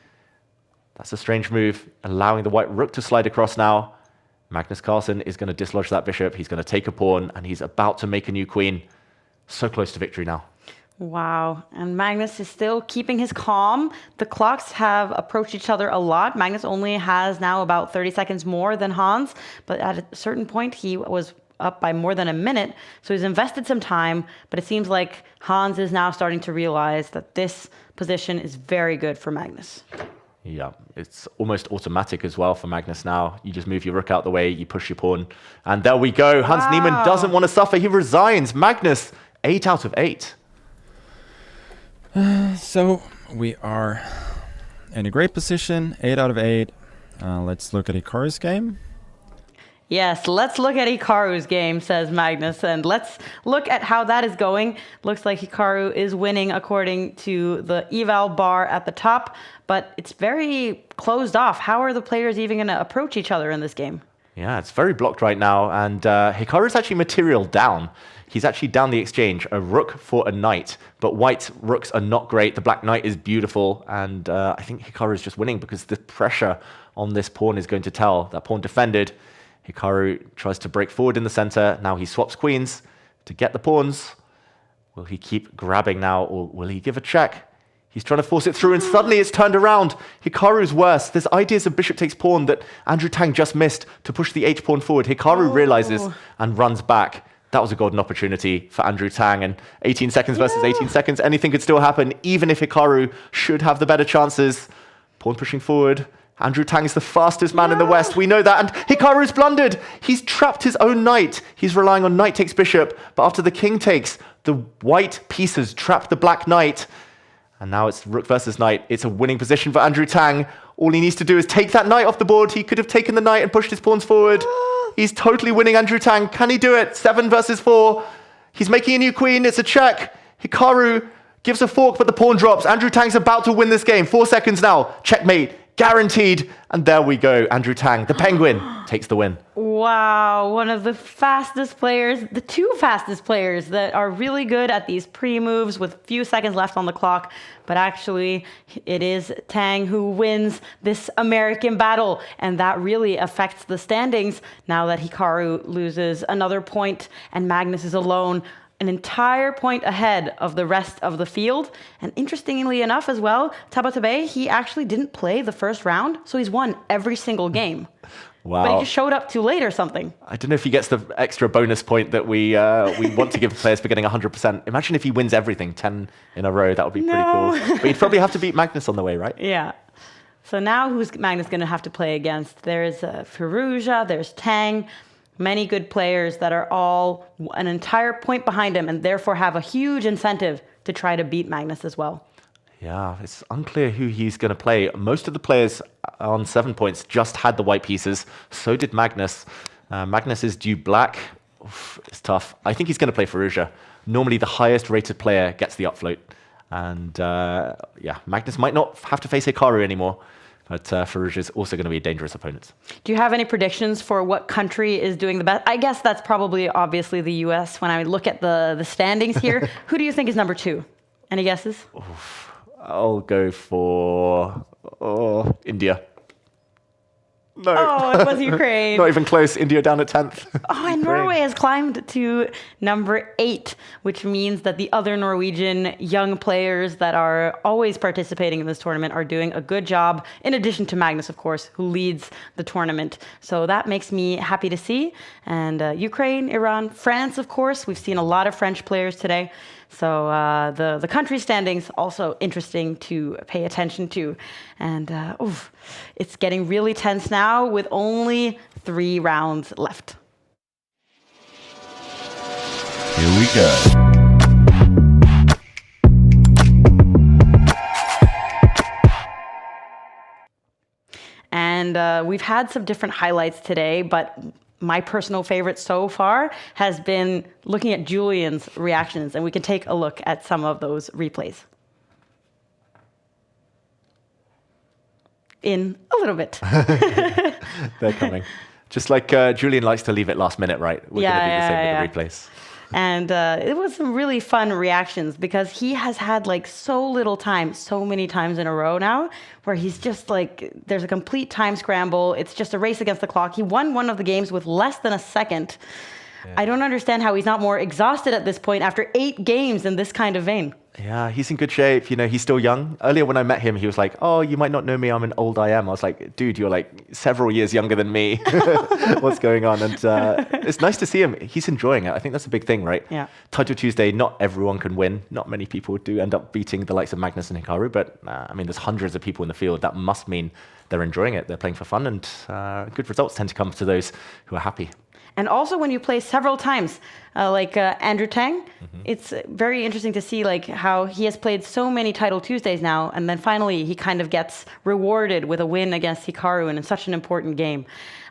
That's a strange move, allowing the white rook to slide across now. Magnus Carlsen is going to dislodge that bishop. He's going to take a pawn, and he's about to make a new queen. So close to victory now. Wow. And Magnus is still keeping his calm. The clocks have approached each other a lot. Magnus only has now about 30 seconds more than Hans, but at a certain point he was up by more than a minute, so he's invested some time, but it seems like Hans is now starting to realize that this position is very good for Magnus. Yeah, it's almost automatic as well for Magnus now. You just move your rook out the way, you push your pawn, and there we go. Hans Niemann doesn't want to suffer. He resigns. Magnus, 8 out of 8. So we are in a great position, 8 out of 8. Let's look at Hikaru's game. Yes, let's look at Hikaru's game, says Magnus, and let's look at how that is going. Looks like Hikaru is winning according to the eval bar at the top, but it's very closed off. How are the players even going to approach each other in this game? Yeah, it's very blocked right now, and Hikaru's actually material down. He's actually down the exchange, a rook for a knight, but white rooks are not great. The black knight is beautiful, and I think Hikaru is just winning because the pressure on this pawn is going to tell. That pawn defended. Hikaru tries to break forward in the center. Now he swaps queens to get the pawns. Will he keep grabbing now, or will he give a check? He's trying to force it through, and suddenly it's turned around. Hikaru's worse. There's ideas of bishop takes pawn that Andrew Tang just missed to push the h-pawn forward. Hikaru realizes and runs back. That was a golden opportunity for Andrew Tang, and 18 seconds versus 18 seconds. Anything could still happen, even if Hikaru should have the better chances. Pawn pushing forward. Andrew Tang is the fastest man in the West. We know that. And Hikaru's blundered. He's trapped his own knight. He's relying on knight takes bishop. But after the king takes, the white pieces trap the black knight. And now it's rook versus knight. It's a winning position for Andrew Tang. All he needs to do is take that knight off the board. He could have taken the knight and pushed his pawns forward. He's totally winning, Andrew Tang. Can he do it? 7 versus 4. He's making a new queen. It's a check. Hikaru gives a fork, but the pawn drops. Andrew Tang's about to win this game. 4 seconds now. Checkmate. Guaranteed. And there we go. Andrew Tang, the penguin, takes the win. Wow, one of the fastest players, the 2 fastest players that are really good at these pre-moves with few seconds left on the clock. But actually, it is Tang who wins this American battle. And that really affects the standings now that Hikaru loses another point and Magnus is alone, an entire point ahead of the rest of the field. And interestingly enough as well, Tabatabae, he actually didn't play the first round, so he's won every single game. Wow. But he just showed up too late or something. I don't know if he gets the extra bonus point that we want to give players for getting 100%. Imagine if he wins everything, 10 in a row. That would be pretty cool. But he'd probably have to beat Magnus on the way, right? Yeah. So now who's Magnus going to have to play against? There's Firouzja, there's Tang. Many good players that are all an entire point behind him and therefore have a huge incentive to try to beat Magnus as well. Yeah, it's unclear who he's going to play. Most of the players on 7 points just had the white pieces. So did Magnus. Magnus is due black. Oof, it's tough. I think he's going to play Firouzja. Normally, the highest rated player gets the upfloat. And yeah, Magnus might not have to face Hikaru anymore. But Firouzja is also going to be a dangerous opponent. Do you have any predictions for what country is doing the best? I guess that's probably obviously the US when I look at the standings here. Who do you think is number 2? Any guesses? Oof, I'll go for India. No. Oh, it was Ukraine. Not even close. India down at 10th. Oh, and Norway has climbed to number 8, which means that the other Norwegian young players that are always participating in this tournament are doing a good job, in addition to Magnus, of course, who leads the tournament. So that makes me happy to see. And Ukraine, Iran, France, of course. We've seen a lot of French players today. So the country standings also interesting to pay attention to. And it's getting really tense now with only 3 rounds left. Here we go. And we've had some different highlights today, but my personal favorite so far has been looking at Julian's reactions, and we can take a look at some of those replays. In a little bit. They're coming. Just like Julian likes to leave it last minute, right? We're going to do the same with the replays. And it was some really fun reactions because he has had like so little time, so many times in a row now, where he's just like, there's a complete time scramble. It's just a race against the clock. He won one of the games with less than a second. Yeah. I don't understand how he's not more exhausted at this point after 8 games in this kind of vein. Yeah, he's in good shape. You know, he's still young. Earlier when I met him, he was like, oh, you might not know me. I'm an old IM. I was like, dude, you're like several years younger than me. What's going on? And it's nice to see him. He's enjoying it. I think that's a big thing, right? Yeah. Title Tuesday, not everyone can win. Not many people do end up beating the likes of Magnus and Hikaru. But I mean, there's hundreds of people in the field. That must mean they're enjoying it. They're playing for fun. And good results tend to come to those who are happy. And also when you play several times, like Andrew Tang, it's very interesting to see like how he has played so many Title Tuesdays now, and then finally he kind of gets rewarded with a win against Hikaru in such an important game.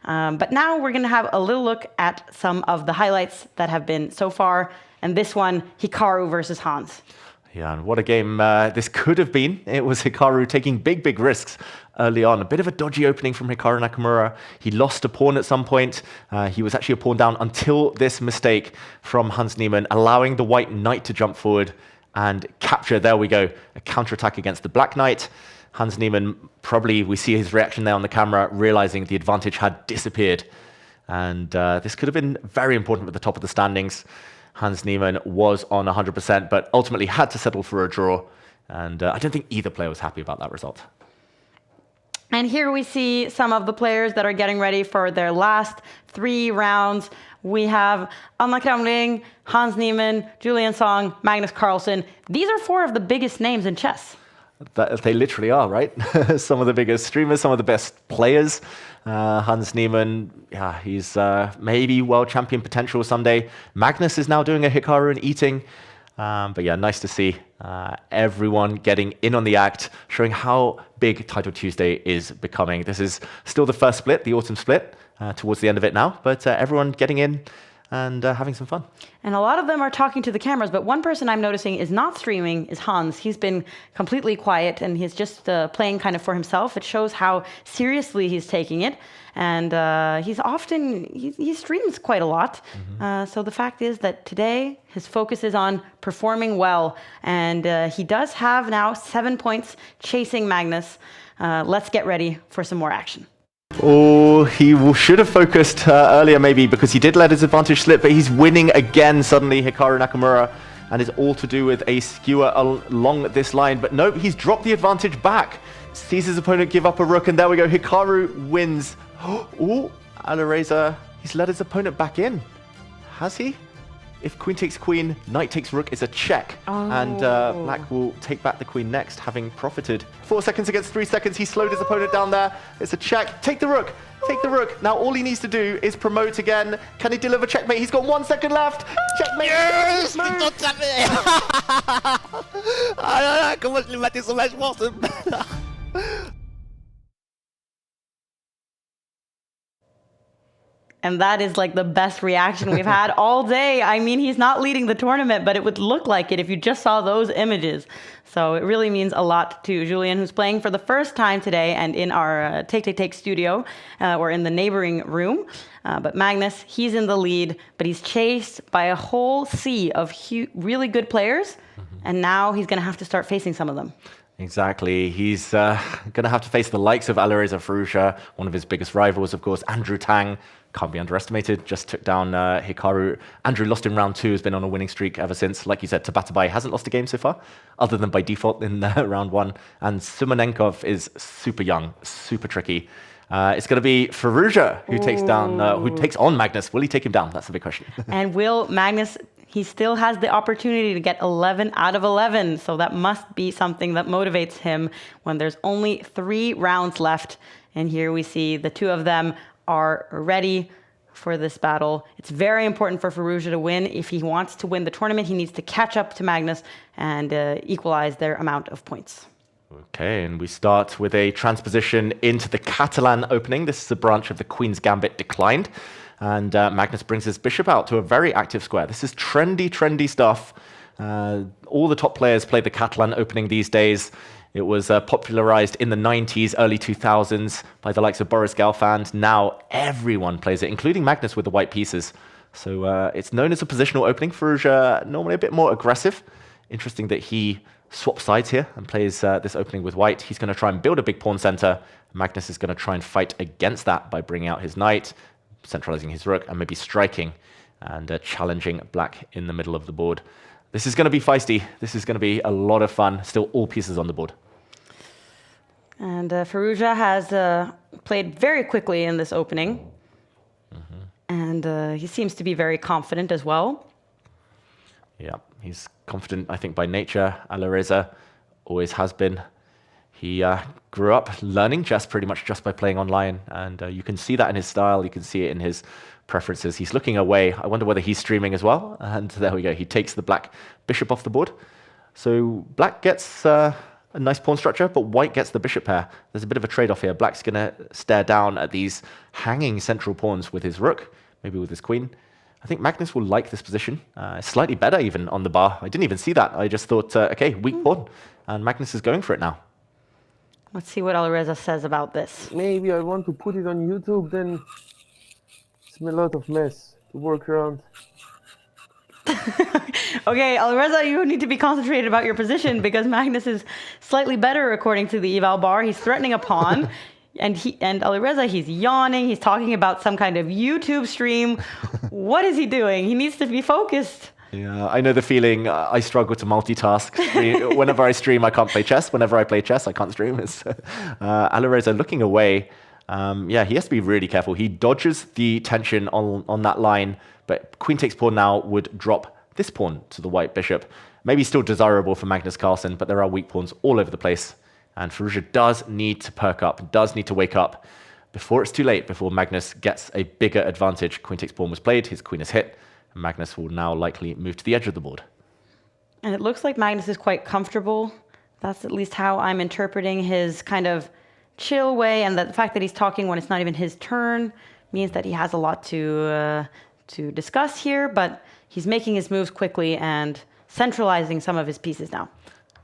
But now we're going to have a little look at some of the highlights that have been so far, and this one, Hikaru versus Hans. Yeah, and what a game this could have been. It was Hikaru taking big risks early on. A bit of a dodgy opening from Hikaru Nakamura. He lost a pawn at some point. He was actually a pawn down until this mistake from Hans Niemann, allowing the white knight to jump forward and capture. There we go. A counterattack against the black knight. Hans Niemann, probably, we see his reaction there on the camera, realizing the advantage had disappeared. And this could have been very important at the top of the standings. Hans Niemann was on 100%, but ultimately had to settle for a draw. And I don't think either player was happy about that result. And here we see some of the players that are getting ready for their last 3 rounds. We have Anna Kramling, Hans Niemann, Julian Song, Magnus Carlsen. These are 4 of the biggest names in chess. They literally are, right? Some of the biggest streamers, some of the best players. Hans Niemann, yeah, he's maybe world champion potential someday. Magnus is now doing a Hikaru and eating. But yeah, nice to see everyone getting in on the act, showing how big Title Tuesday is becoming. This is still the first split, the autumn split, towards the end of it now, but everyone getting in and having some fun. And a lot of them are talking to the cameras, but one person I'm noticing is not streaming is Hans. He's been completely quiet and he's just playing kind of for himself. It shows how seriously he's taking it. And he streams quite a lot. So the fact is that today his focus is on performing well. And he does have now 7 points chasing Magnus. Let's get ready for some more action. Oh, he should have focused earlier maybe because he did let his advantage slip, but he's winning again suddenly, Hikaru Nakamura, and it's all to do with a skewer along this line. But nope, he's dropped the advantage back. Sees his opponent give up a rook, and there we go. Hikaru wins. Oh, Alireza, he's let his opponent back in. Has he? If queen takes queen, knight takes rook is a check. And black will take back the queen next, having profited. 4 seconds against 3 seconds. He slowed his opponent down there. It's a check. Take the rook. Take the rook. Now all he needs to do is promote again. Can he deliver checkmate? He's got 1 second left. Checkmate. Yes! Ah là là, comment je l'ai maté sur ma joueur, ce bâtard. And that is like the best reaction we've had all day. I mean, he's not leading the tournament, but it would look like it if you just saw those images. So it really means a lot to Julien, who's playing for the first time today and in our Take studio or in the neighboring room. But Magnus, he's in the lead, but he's chased by a whole sea of really good players. And now he's going to have to start facing some of them. Exactly. He's going to have to face the likes of Alireza Firouzja, one of his biggest rivals, of course, Andrew Tang. Can't be underestimated. Just took down Hikaru. Andrew lost in round 2, has been on a winning streak ever since. Like you said, Tabatabai hasn't lost a game so far, other than by default in round 1. And Sumanenkov is super young, super tricky. It's going to be Firouzja who takes on Magnus. Will he take him down? That's the big question. And will Magnus... He still has the opportunity to get 11 out of 11, so that must be something that motivates him when there's only 3 rounds left. And here we see the two of them are ready for this battle. It's very important for Firouzja to win. If he wants to win the tournament, he needs to catch up to Magnus and equalize their amount of points. Okay, and we start with a transposition into the Catalan opening. This is a branch of the Queen's Gambit declined. And Magnus brings his bishop out to a very active square. This is trendy stuff. All the top players play the Catalan opening these days. It was popularized in the 90s, early 2000s by the likes of Boris Gelfand. Now everyone plays it, including Magnus with the white pieces. So it's known as a positional opening. Firouzja normally a bit more aggressive. Interesting that he swaps sides here and plays this opening with white. He's going to try and build a big pawn center. Magnus is going to try and fight against that by bringing out his knight, centralizing his rook, and maybe striking and challenging black in the middle of the board. This is going to be feisty. This is going to be a lot of fun. Still all pieces on the board. And Firouzja has played very quickly in this opening. And he seems to be very confident as well. Yeah, he's confident, I think, by nature. Alireza always has been. He grew up learning chess pretty much just by playing online, and you can see that in his style, you can see it in his preferences. He's looking away. I wonder whether he's streaming as well, and there we go. He takes the black bishop off the board. So black gets a nice pawn structure, but white gets the bishop pair. There's a bit of a trade-off here. Black's going to stare down at these hanging central pawns with his rook, maybe with his queen. I think Magnus will like this position. Slightly better even on the bar. I didn't even see that. I just thought, okay, weak pawn, and Magnus is going for it now. Let's see what Alireza says about this. Maybe I want to put it on YouTube, then it's a lot of mess to work around. Okay, Alireza, you need to be concentrated about your position because Magnus is slightly better according to the eval bar. He's threatening a pawn. And Alireza, he's yawning. He's talking about some kind of YouTube stream. What is he doing? He needs to be focused. Yeah, I know the feeling. I struggle to multitask. Whenever I stream, I can't play chess. Whenever I play chess, I can't stream. It's Alireza looking away. Yeah, he has to be really careful. He dodges the tension on that line, but queen takes pawn now would drop this pawn to the white bishop. Maybe still desirable for Magnus Carlsen, but there are weak pawns all over the place. And Firouzja does need to perk up, does need to wake up before it's too late, before Magnus gets a bigger advantage. Queen takes pawn was played, his queen is hit. Magnus will now likely move to the edge of the board. And it looks like Magnus is quite comfortable. That's at least how I'm interpreting his kind of chill way, and the fact that he's talking when it's not even his turn means that he has a lot to discuss here, but he's making his moves quickly and centralizing some of his pieces now.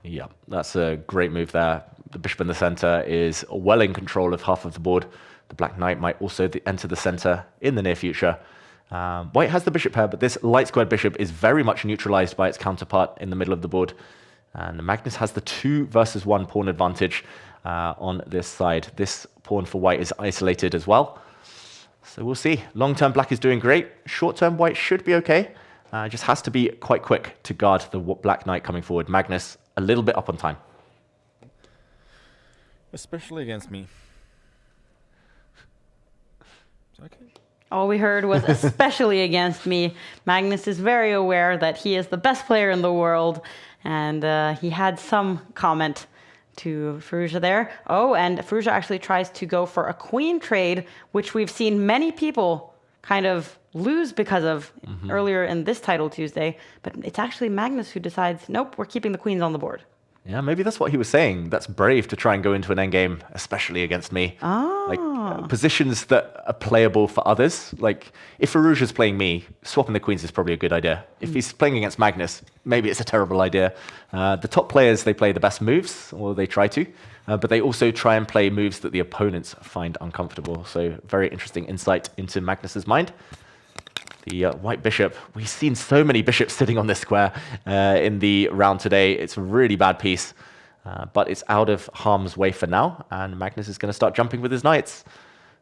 Yeah, that's a great move there. The bishop in the center is well in control of half of the board. The black knight might also enter the center in the near future. White has the bishop pair, but this light squared bishop is very much neutralized by its counterpart in the middle of the board. And Magnus has the 2 versus 1 pawn advantage on this side. This pawn for white is isolated as well. So we'll see. Long-term black is doing great. Short-term white should be okay. Just has to be quite quick to guard the black knight coming forward. Magnus a little bit up on time. Especially against me. Okay. All we heard was especially against me. Magnus is very aware that he is the best player in the world, and he had some comment to Firouzja there. Oh, and Firouzja actually tries to go for a queen trade, which we've seen many people kind of lose because of earlier in this title Tuesday. But it's actually Magnus who decides, nope, we're keeping the queens on the board. Yeah, maybe that's what he was saying. That's brave to try and go into an endgame, especially against me. Like positions that are playable for others. Like if Firouzja's playing me, swapping the queens is probably a good idea. If he's playing against Magnus, maybe it's a terrible idea. The top players, they play the best moves, or they try to, but they also try and play moves that the opponents find uncomfortable. So very interesting insight into Magnus's mind. The white bishop, we've seen so many bishops sitting on this square in the round today. It's a really bad piece, but it's out of harm's way for now. And Magnus is going to start jumping with his knights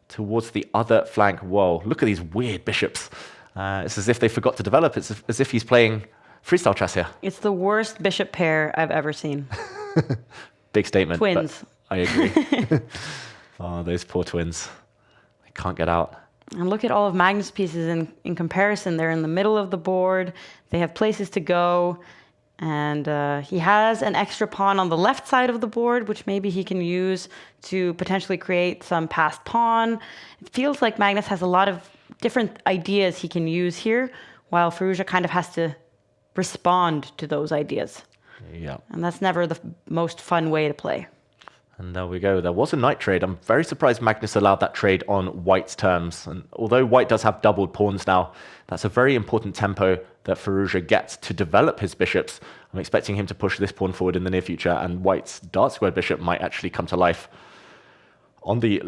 towards the other flank. Whoa, look at these weird bishops. It's as if they forgot to develop. It's as if he's playing freestyle chess here. It's the worst bishop pair I've ever seen. Big statement. Twins. I agree. Oh, those poor twins. They can't get out. And look at all of Magnus' pieces in comparison. They're in the middle of the board. They have places to go. And he has an extra pawn on the left side of the board, which maybe he can use to potentially create some passed pawn. It feels like Magnus has a lot of different ideas he can use here, while Firouzja kind of has to respond to those ideas. Yeah. And that's never the most fun way to play. And there we go. There was a knight trade. I'm very surprised Magnus allowed that trade on white's terms. And although white does have doubled pawns now, that's a very important tempo that Firouzja gets to develop his bishops. I'm expecting him to push this pawn forward in the near future, and white's dark squared bishop might actually come to life on the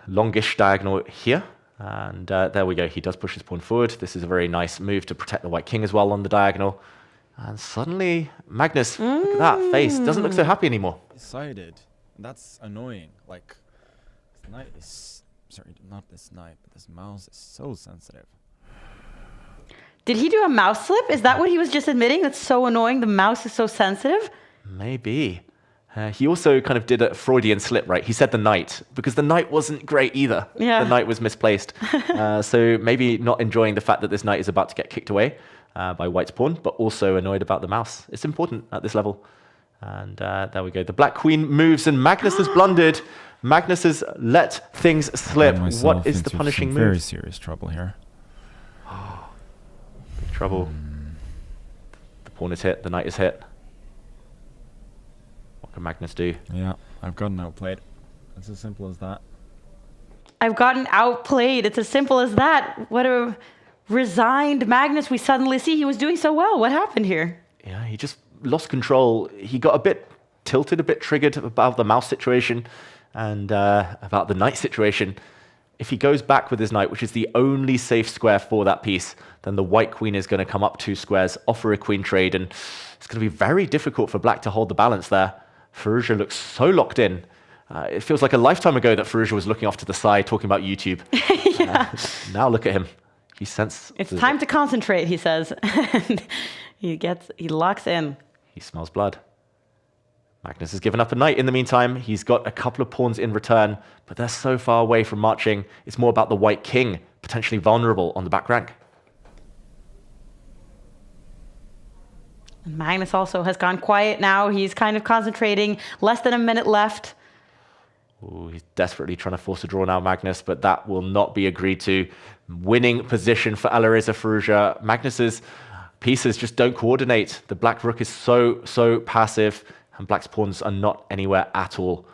longish diagonal here. And there we go. He does push his pawn forward. This is a very nice move to protect the white king as well on the diagonal. And suddenly, Magnus, look at that face, doesn't look so happy anymore. Decided. That's annoying. Like, this knight is... Sorry, not this knight, but this mouse is so sensitive. Did he do a mouse slip? Is that what he was just admitting? That's so annoying. The mouse is so sensitive? Maybe. He also kind of did a Freudian slip, right? He said the knight, because the knight wasn't great either. Yeah. The knight was misplaced. So maybe not enjoying the fact that this knight is about to get kicked away by white's pawn, but also annoyed about the mouse. It's important at this level. And there we go. The black queen moves, and Magnus has blundered. Magnus has let things slip. What is the punishing move? Very serious trouble here. Big trouble. The pawn is hit. The knight is hit. What can Magnus do? Yeah, I've gotten outplayed. It's as simple as that. I've gotten outplayed. It's as simple as that. What a resigned Magnus we suddenly see. He was doing so well. What happened here? Yeah, he just lost control. He got a bit tilted, a bit triggered about the mouse situation and about the knight situation. If he goes back with his knight, which is the only safe square for that piece, then the white queen is going to come up 2 squares, offer a queen trade, and it's going to be very difficult for black to hold the balance there. Firouzja looks so locked in. It feels like a lifetime ago that Firouzja was looking off to the side, talking about YouTube. Yeah. Now look at him. He senses it's time to concentrate, he says. He locks in. He smells blood. Magnus has given up a knight in the meantime. He's got a couple of pawns in return, but they're so far away from marching. It's more about the white king, potentially vulnerable on the back rank. And Magnus also has gone quiet now. He's kind of concentrating. Less than a minute left. Ooh, he's desperately trying to force a draw now, Magnus, but that will not be agreed to. Winning position for Alireza Firouzja. Magnus is pieces just don't coordinate. The black rook is so passive, and black's pawns are not anywhere at all.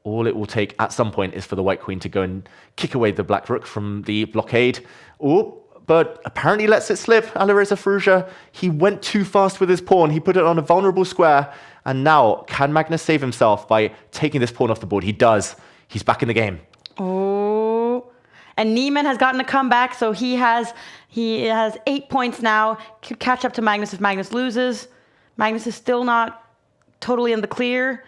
All it will take at some point is for the white queen to go and kick away the black rook from the blockade. Oh, but apparently lets it slip. Alireza Firouzja, he went too fast with his pawn. He put it on a vulnerable square. And now, can Magnus save himself by taking this pawn off the board? He does. He's back in the game. Oh, and Niemann has gotten a comeback, so he has 8 points now. Could catch up to Magnus if Magnus loses. Magnus is still not totally in the clear.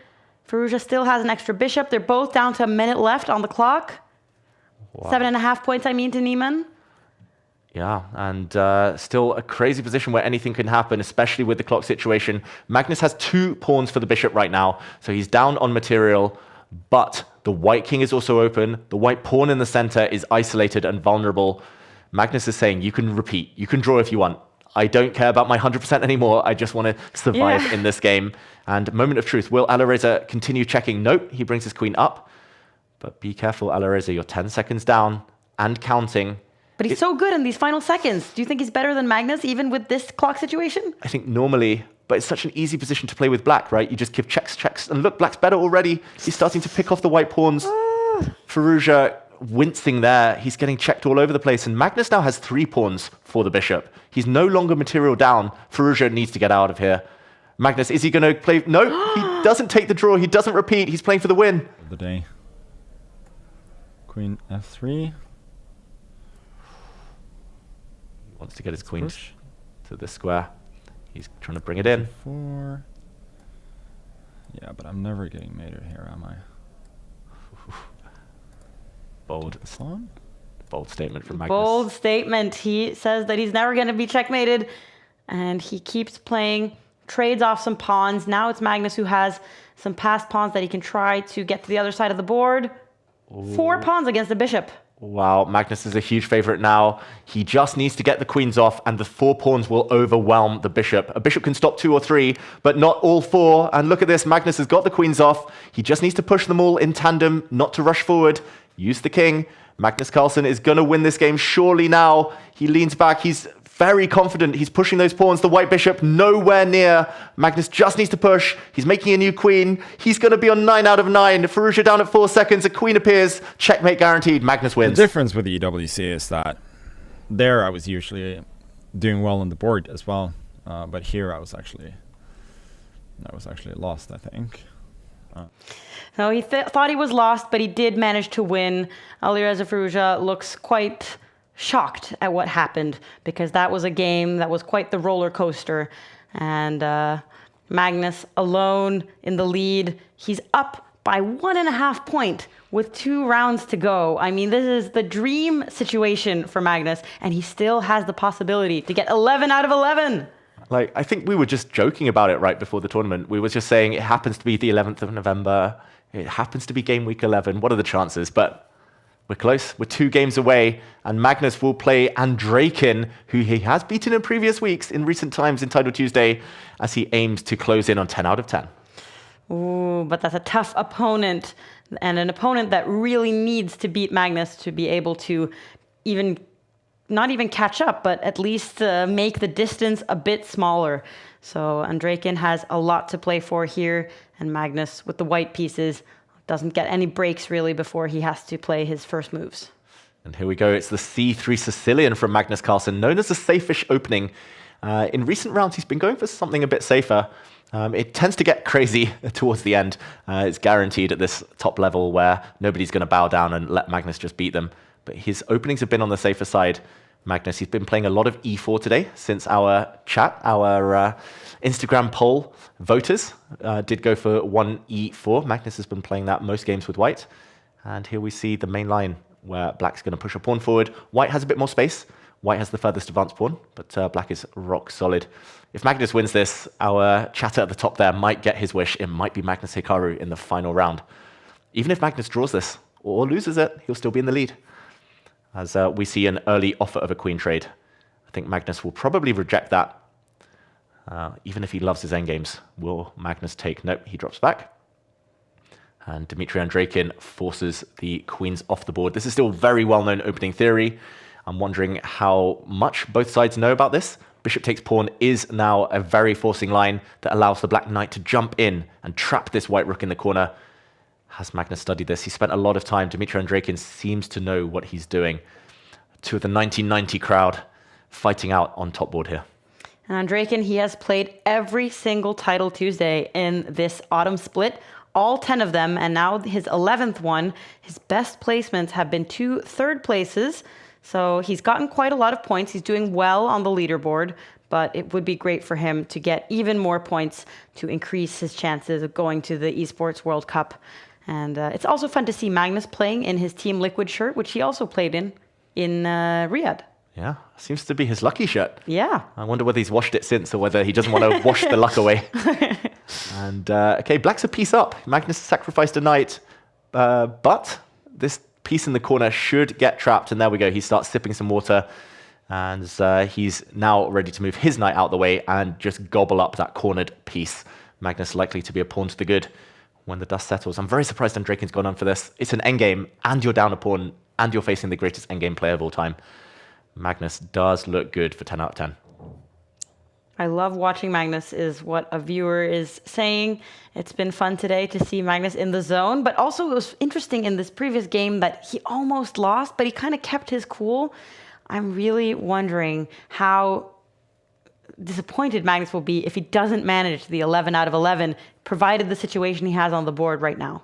Firouzja still has an extra bishop. They're both down to a minute left on the clock. Wow. 7.5 points, I mean, to Niemann. Yeah, and still a crazy position where anything can happen, especially with the clock situation. Magnus has 2 pawns for the bishop right now, so he's down on material, but the white king is also open. The white pawn in the center is isolated and vulnerable. Magnus is saying, you can repeat, you can draw if you want. I don't care about my 100% anymore. I just want to survive in this game. And moment of truth, will Alireza continue checking? Nope, he brings his queen up. But be careful, Alireza, you're 10 seconds down and counting. But he's so good in these final seconds. Do you think he's better than Magnus, even with this clock situation? I think normally, but it's such an easy position to play with black, right? You just give checks. And look, black's better already. He's starting to pick off the white pawns. Firouzja wincing there. He's getting checked all over the place. And Magnus now has 3 pawns for the bishop. He's no longer material down. Firouzja needs to get out of here. Magnus, is he going to play? No, he doesn't take the draw. He doesn't repeat. He's playing for the win. The day. Queen f3. Wants to get his queen to the square. He's trying to bring it in. 4. Yeah, but I'm never getting mated here, am I? Bold statement from Magnus. Bold statement. He says that he's never going to be checkmated, and he keeps playing, trades off some pawns. Now it's Magnus who has some passed pawns that he can try to get to the other side of the board. Ooh. 4 pawns against the bishop. Wow, Magnus is a huge favorite now. He just needs to get the queens off, and the 4 pawns will overwhelm the bishop. A bishop can stop 2 or 3, but not all 4. And look at this, Magnus has got the queens off. He just needs to push them all in tandem, not to rush forward. Use the king. Magnus Carlsen is going to win this game surely now. He leans back. He's very confident. He's pushing those pawns. The white bishop nowhere near. Magnus just needs to push. He's making a new queen. He's going to be on 9 out of 9. Firouzja down at 4 seconds. A queen appears. Checkmate guaranteed. Magnus wins. The difference with the EWC is that there I was usually doing well on the board as well, but here I was actually lost, I think. No, he thought he was lost, but he did manage to win. Alireza Firouzja looks quite shocked at what happened, because that was a game that was quite the roller coaster. And Magnus alone in the lead. He's up by 1.5 points with 2 rounds to go. I mean, this is the dream situation for Magnus, and he still has the possibility to get 11 out of 11. Like, I think we were just joking about it right before the tournament. We were just saying it happens to be the 11th of November. It happens to be game week 11. What are the chances? But we're close. We're 2 games away, and Magnus will play Andrejkin, who he has beaten in previous weeks in recent times in Title Tuesday, as he aims to close in on 10 out of 10. Ooh, but that's a tough opponent, and an opponent that really needs to beat Magnus to be able to not even catch up, but at least make the distance a bit smaller. So Andrejkin has a lot to play for here, and Magnus, with the white pieces, doesn't get any breaks really before he has to play his first moves. And here we go. It's the C3 Sicilian from Magnus Carlsen, known as a safe-ish opening. In recent rounds, he's been going for something a bit safer. It tends to get crazy towards the end. It's guaranteed at this top level where nobody's going to bow down and let Magnus just beat them. But his openings have been on the safer side. Magnus, he's been playing a lot of e4 today since our chat, our Instagram poll voters did go for 1 e4. Magnus has been playing that most games with white. And here we see the main line where black's going to push a pawn forward. White has a bit more space. White has the furthest advanced pawn, but black is rock solid. If Magnus wins this, our chatter at the top there might get his wish. It might be Magnus Hikaru in the final round. Even if Magnus draws this or loses it, he'll still be in the lead. As we see an early offer of a queen trade. I think Magnus will probably reject that. Even if he loves his endgames, will Magnus take? Nope, he drops back. And Dmitry Andrejkin forces the queens off the board. This is still very well-known opening theory. I'm wondering how much both sides know about this. Bishop takes pawn is now a very forcing line that allows the black knight to jump in and trap this white rook in the corner. Has Magnus studied this? He spent a lot of time. Dmitry Andreikin seems to know what he's doing. Two of the 1990 crowd fighting out on top board here. And Andreikin, he has played every single Title Tuesday in this autumn split, all 10 of them, and now his 11th one. His best placements have been 2 third places, so he's gotten quite a lot of points. He's doing well on the leaderboard, but it would be great for him to get even more points to increase his chances of going to the Esports World Cup. And it's also fun to see Magnus playing in his Team Liquid shirt, which he also played in Riyadh. Yeah, seems to be his lucky shirt. Yeah. I wonder whether he's washed it since or whether he doesn't want to wash the luck away. And, okay, black's a piece up. Magnus sacrificed a knight, but this piece in the corner should get trapped. And there we go. He starts sipping some water. And he's now ready to move his knight out the way and just gobble up that cornered piece. Magnus likely to be a pawn to the good when the dust settles. I'm very surprised Andreikin's gone on for this. It's an endgame, and you're down a pawn, and you're facing the greatest endgame player of all time. Magnus does look good for 10 out of 10. I love watching Magnus, is what a viewer is saying. It's been fun today to see Magnus in the zone, but also it was interesting in this previous game that he almost lost, but he kind of kept his cool. I'm really wondering how disappointed Magnus will be if he doesn't manage the 11 out of 11, provided the situation he has on the board right now.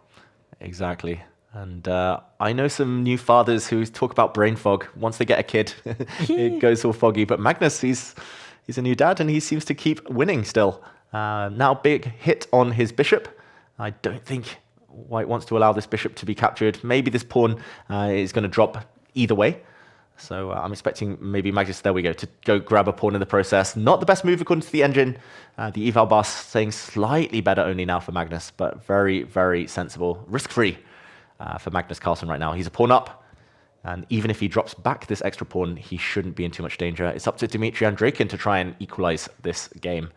Exactly. And I know some new fathers who talk about brain fog. Once they get a kid, it goes all foggy. But Magnus, he's a new dad, and he seems to keep winning still. Now, big hit on his bishop. I don't think White wants to allow this bishop to be captured. Maybe this pawn is going to drop either way. So I'm expecting maybe Magnus, there we go, to go grab a pawn in the process. Not the best move according to the engine. The eval bar saying slightly better only now for Magnus, but very, very sensible. Risk-free for Magnus Carlsen right now. He's a pawn up, and even if he drops back this extra pawn, he shouldn't be in too much danger. It's up to Dmitry Andreikin to try and equalize this game.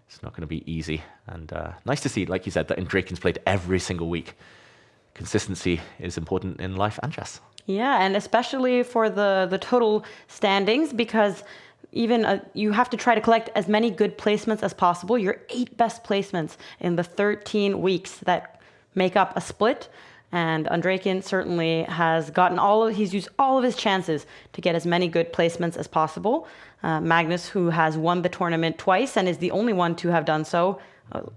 It's not going to be easy. And nice to see, like you said, that Andreikin's played every single week. Consistency is important in life and chess. Yeah, and especially for the total standings, because even you have to try to collect as many good placements as possible. Your 8 best placements in the 13 weeks that make up a split. And Andreikin certainly has gotten he's used all of his chances to get as many good placements as possible. Magnus, who has won the tournament twice and is the only one to have done so,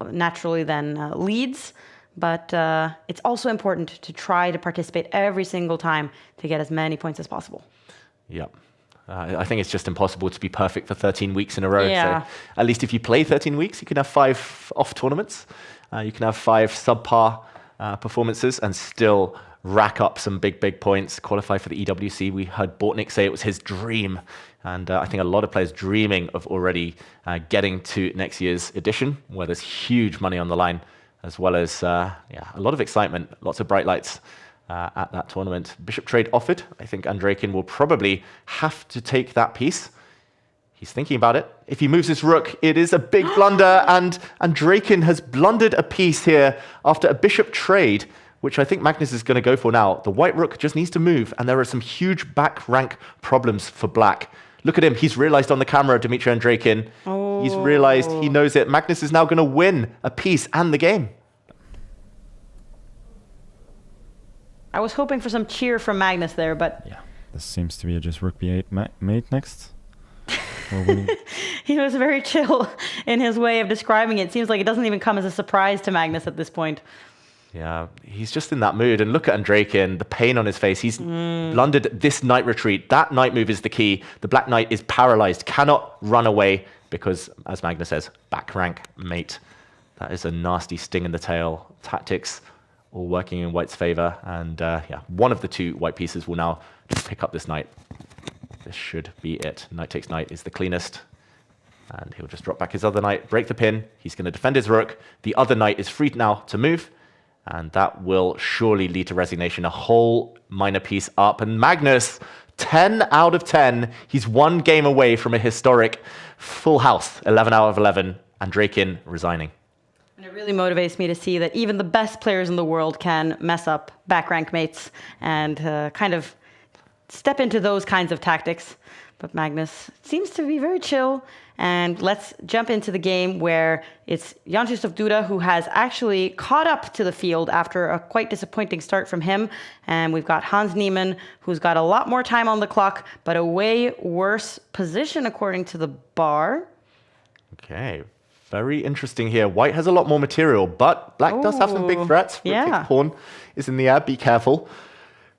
naturally then leads. But it's also important to try to participate every single time to get as many points as possible. Yep. I think it's just impossible to be perfect for 13 weeks in a row. Yeah. So at least if you play 13 weeks, you can have 5 off tournaments. You can have 5 subpar performances and still rack up some big points, qualify for the EWC. We heard Bortnik say it was his dream. And I think a lot of players dreaming of already getting to next year's edition, where there's huge money on the line, as well as a lot of excitement, lots of bright lights at that tournament. Bishop trade offered. I think Andreikin will probably have to take that piece. He's thinking about it. If he moves his rook, it is a big blunder, and Andreikin has blundered a piece here after a bishop trade, which I think Magnus is going to go for now. The white rook just needs to move, and there are some huge back rank problems for black. Look at him. He's realized on the camera, Dmitry Andreikin. Oh. He's realized, he knows it. Magnus is now going to win a piece and the game. I was hoping for some cheer from Magnus there, but... Yeah, this seems to be just rook b8 mate next. He was very chill in his way of describing it. Seems like it doesn't even come as a surprise to Magnus at this point. Yeah, he's just in that mood. And look at Andreikin, the pain on his face. He's blundered this knight retreat. That knight move is the key. The black knight is paralyzed, cannot run away because, as Magnus says, back rank mate. That is a nasty sting in the tail. Tactics all working in white's favor. And one of the 2 white pieces will now just pick up this knight. This should be it. Knight takes knight is the cleanest. And he'll just drop back his other knight, break the pin. He's going to defend his rook. The other knight is free now to move. And that will surely lead to resignation. A whole minor piece up. And Magnus, 10 out of 10. He's 1 game away from a historic full house. 11 out of 11. Andreikin resigning. And it really motivates me to see that even the best players in the world can mess up back rank mates and kind of step into those kinds of tactics. But Magnus seems to be very chill. And let's jump into the game where it's Jan-Krzysztof Duda who has actually caught up to the field after a quite disappointing start from him. And we've got Hans Niemann, who's got a lot more time on the clock, but a way worse position according to the bar. Okay, very interesting here. White has a lot more material, but black does have some big threats. Rook pawn is in the air, be careful.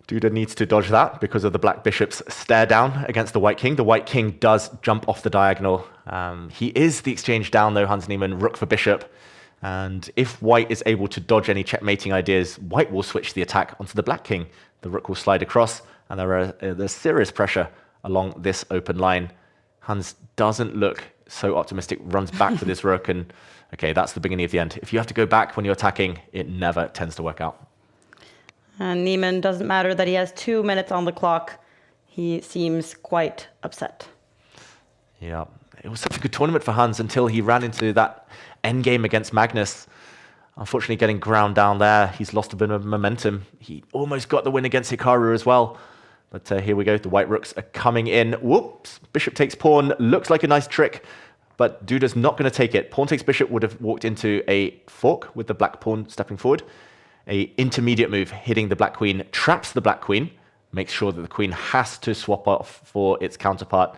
Duda needs to dodge that because of the black bishop's stare down against the white king. The white king does jump off the diagonal. He is the exchange down though, Hans Niemann, rook for bishop. And if white is able to dodge any checkmating ideas, white will switch the attack onto the black king. The rook will slide across, and there's serious pressure along this open line. Hans doesn't look so optimistic, runs back with his rook, and okay, that's the beginning of the end. If you have to go back when you're attacking, it never tends to work out. And Niemann, doesn't matter that he has 2 minutes on the clock. He seems quite upset. Yeah, it was such a good tournament for Hans until he ran into that endgame against Magnus. Unfortunately, getting ground down there, he's lost a bit of momentum. He almost got the win against Hikaru as well. But here we go, the white rooks are coming in. Whoops, bishop takes pawn, looks like a nice trick, but Duda's not going to take it. Pawn takes bishop would have walked into a fork with the black pawn stepping forward. A intermediate move hitting the black queen traps the black queen, makes sure that the queen has to swap off for its counterpart,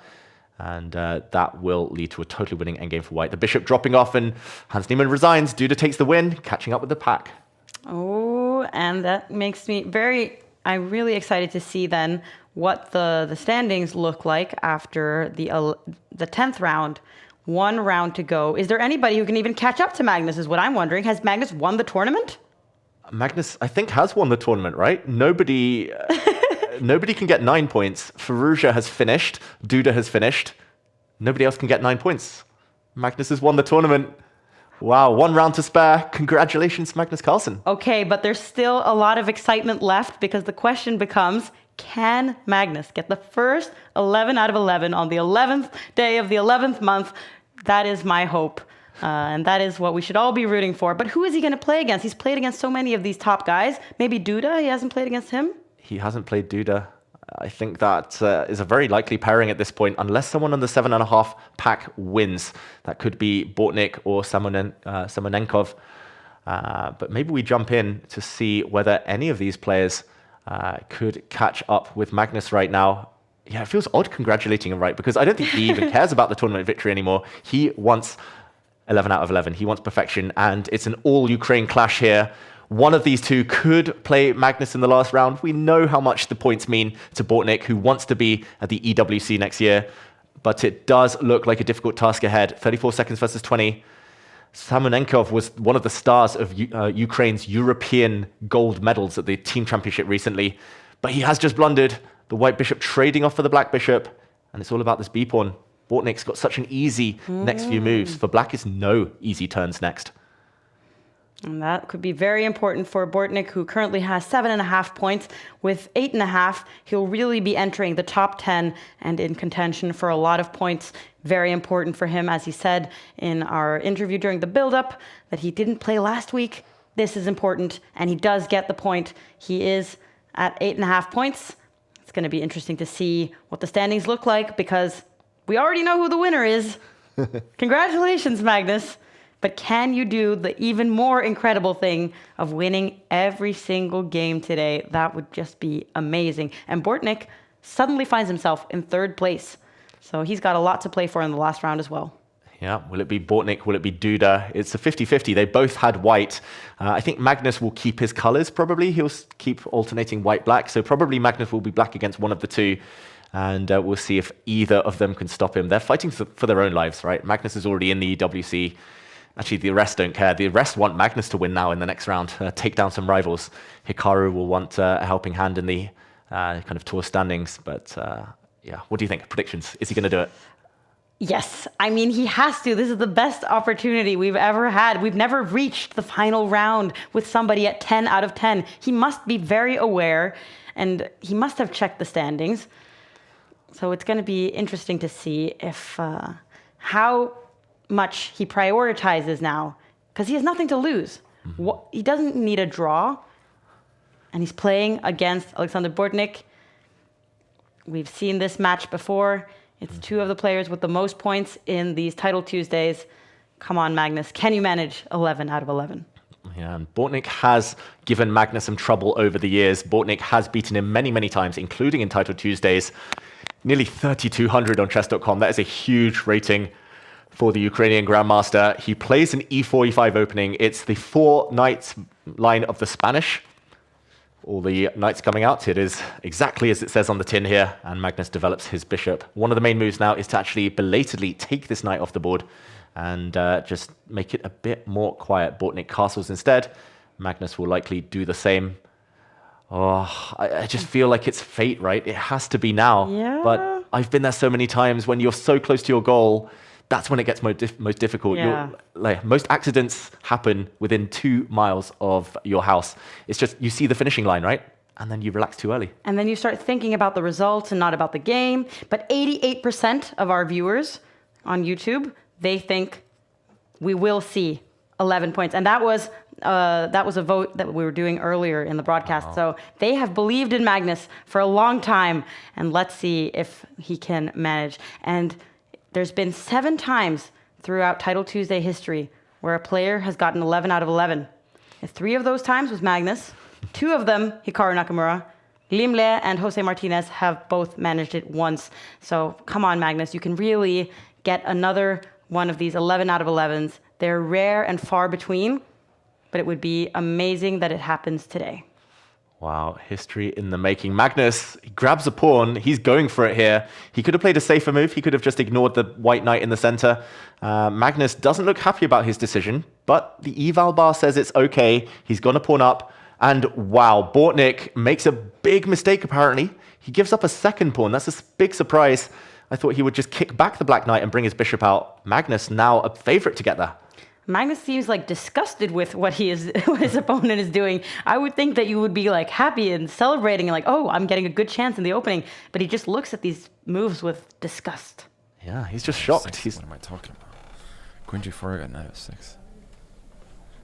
and that will lead to a totally winning endgame for white. The bishop dropping off, and Hans Niemann resigns. Duda takes the win, catching up with the pack. Oh, and that makes me I'm really excited to see then what the standings look like after the 10th round. 1 round to go. Is there anybody who can even catch up to Magnus is what I'm wondering. Has Magnus won the tournament? Magnus, I think, has won the tournament, right? Nobody can get 9 points. Firouzja has finished. Duda has finished. Nobody else can get 9 points. Magnus has won the tournament. Wow, 1 round to spare. Congratulations, Magnus Carlsen. Okay, but there's still a lot of excitement left because the question becomes, can Magnus get the first 11 out of 11 on the 11th day of the 11th month? That is my hope. And that is what we should all be rooting for. But who is he going to play against? He's played against so many of these top guys. Maybe Duda, he hasn't played against him? He hasn't played Duda. I think that is a very likely pairing at this point, unless someone on the 7.5 pack wins. That could be Bortnik or Samonenkov. But maybe we jump in to see whether any of these players could catch up with Magnus right now. Yeah, it feels odd congratulating him, right? Because I don't think he even cares about the tournament victory anymore. He wants 11 out of 11. He wants perfection, and it's an all-Ukraine clash here. One of these two could play Magnus in the last round. We know how much the points mean to Bortnik, who wants to be at the EWC next year, but it does look like a difficult task ahead. 34 seconds versus 20. Samonenkov was one of the stars of Ukraine's European gold medals at the team championship recently, but he has just blundered. The white bishop trading off for the black bishop, and it's all about this b-pawn. Bortnik's got such an easy next few moves. For black, is no easy turns next. And that could be very important for Bortnik, who currently has 7.5 points. With 8.5, he'll really be entering the top 10 and in contention for a lot of points. Very important for him, as he said in our interview during the build-up, that he didn't play last week. This is important, and he does get the point. He is at 8.5 points. It's going to be interesting to see what the standings look like, because we already know who the winner is. Congratulations, Magnus. But can you do the even more incredible thing of winning every single game today? That would just be amazing. And Bortnik suddenly finds himself in 3rd place. So he's got a lot to play for in the last round as well. Yeah, will it be Bortnik? Will it be Duda? It's a 50-50. They both had white. I think Magnus will keep his colors, probably. He'll keep alternating white-black. So probably Magnus will be black against one of the two. And we'll see if either of them can stop him. They're fighting for their own lives, right? Magnus is already in the EWC. Actually, the rest don't care. The rest want Magnus to win now in the next round, take down some rivals. Hikaru will want a helping hand in the kind of tour standings. But yeah, what do you think? Predictions? Is he going to do it? Yes. I mean, he has to. This is the best opportunity we've ever had. We've never reached the final round with somebody at 10 out of 10. He must be very aware, and he must have checked the standings. So it's going to be interesting to see if how much he prioritizes now, because he has nothing to lose. He doesn't need a draw, and he's playing against Alexander Bortnik. We've seen this match before. It's two of the players with the most points in these Title Tuesdays. Come on, Magnus. Can you manage 11 out of 11? Yeah, and Bortnik has given Magnus some trouble over the years. Bortnik has beaten him many, many times, including in Title Tuesdays. Nearly 3,200 on Chess.com. That is a huge rating for the Ukrainian Grandmaster. He plays an e4, e5 opening. It's the 4 knights line of the Spanish. All the knights coming out. It is exactly as it says on the tin here, and Magnus develops his bishop. One of the main moves now is to actually belatedly take this knight off the board and just make it a bit more quiet. Bortnik castles instead. Magnus will likely do the same. Oh, I just feel like it's fate, right? It has to be now. Yeah. But I've been there so many times. When you're so close to your goal, that's when it gets most difficult. Yeah. Most accidents happen within 2 miles of your house. It's just you see the finishing line, right? And then you relax too early. And then you start thinking about the results and not about the game. But 88% of our viewers on YouTube, they think we will see 11 points. And that was a vote that we were doing earlier in the broadcast. So they have believed in Magnus for a long time. And let's see if he can manage. And there's been 7 times throughout Title Tuesday history where a player has gotten 11 out of 11. 3 of those times was Magnus. 2 of them, Hikaru Nakamura. Limle and Jose Martinez have both managed it once. So come on, Magnus. You can really get another one of these 11 out of 11s. They're rare and far between, but it would be amazing that it happens today. Wow, history in the making. Magnus, he grabs a pawn. He's going for it here. He could have played a safer move. He could have just ignored the white knight in the center. Magnus doesn't look happy about his decision, but the eval bar says it's okay. He's gone to pawn up. And wow, Bortnik makes a big mistake, apparently. He gives up a second pawn. That's a big surprise. I thought he would just kick back the black knight and bring his bishop out. Magnus now a favorite to get there. Magnus seems like disgusted with what his opponent is doing. I would think that you would be like happy and celebrating and like, oh, I'm getting a good chance in the opening. But he just looks at these moves with disgust. Yeah, he's just shocked. What am I talking about? Queen g4 got knight f6.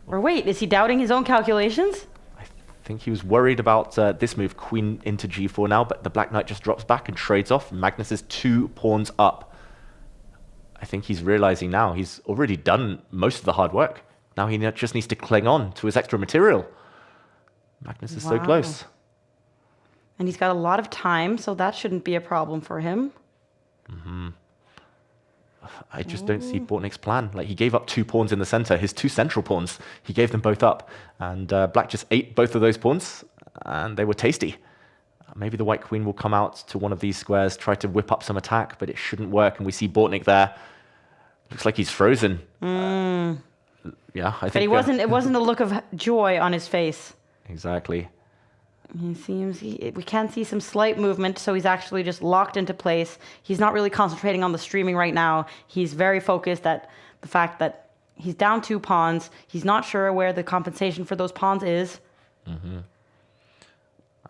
Or wait, is he doubting his own calculations? I think he was worried about this move, queen into g4 now, but the black knight just drops back and trades off. Magnus is 2 pawns up. I think he's realizing now he's already done most of the hard work. Now he just needs to cling on to his extra material. Magnus is so close. And he's got a lot of time, so that shouldn't be a problem for him. I just don't see Bortnik's plan. Like, he gave up 2 pawns in the center, his 2 central pawns. He gave them both up. And black just ate both of those pawns, and they were tasty. Maybe the white queen will come out to one of these squares, try to whip up some attack, but it shouldn't work. And we see Bortnik there. Looks like he's frozen. Yeah, I think. But it wasn't a look of joy on his face. Exactly. He seems, we can see some slight movement, so he's actually just locked into place. He's not really concentrating on the streaming right now. He's very focused at the fact that he's down 2 pawns. He's not sure where the compensation for those pawns is.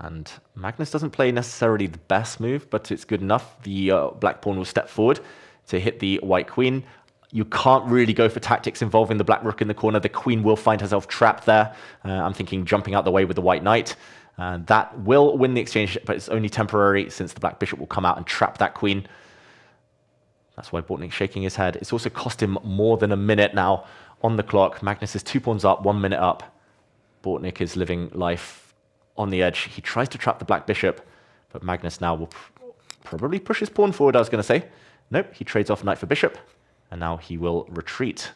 And Magnus doesn't play necessarily the best move, but it's good enough. The black pawn will step forward to hit the white queen. You can't really go for tactics involving the black rook in the corner. The queen will find herself trapped there. I'm thinking jumping out the way with the white knight. That will win the exchange, but it's only temporary since the black bishop will come out and trap that queen. That's why Bortnik's shaking his head. It's also cost him more than a minute now on the clock. Magnus is 2 pawns up, 1 minute up. Bortnik is living life on the edge. He tries to trap the black bishop, but Magnus now will probably push his pawn forward, I was going to say. Nope, he trades off knight for bishop, and now he will retreat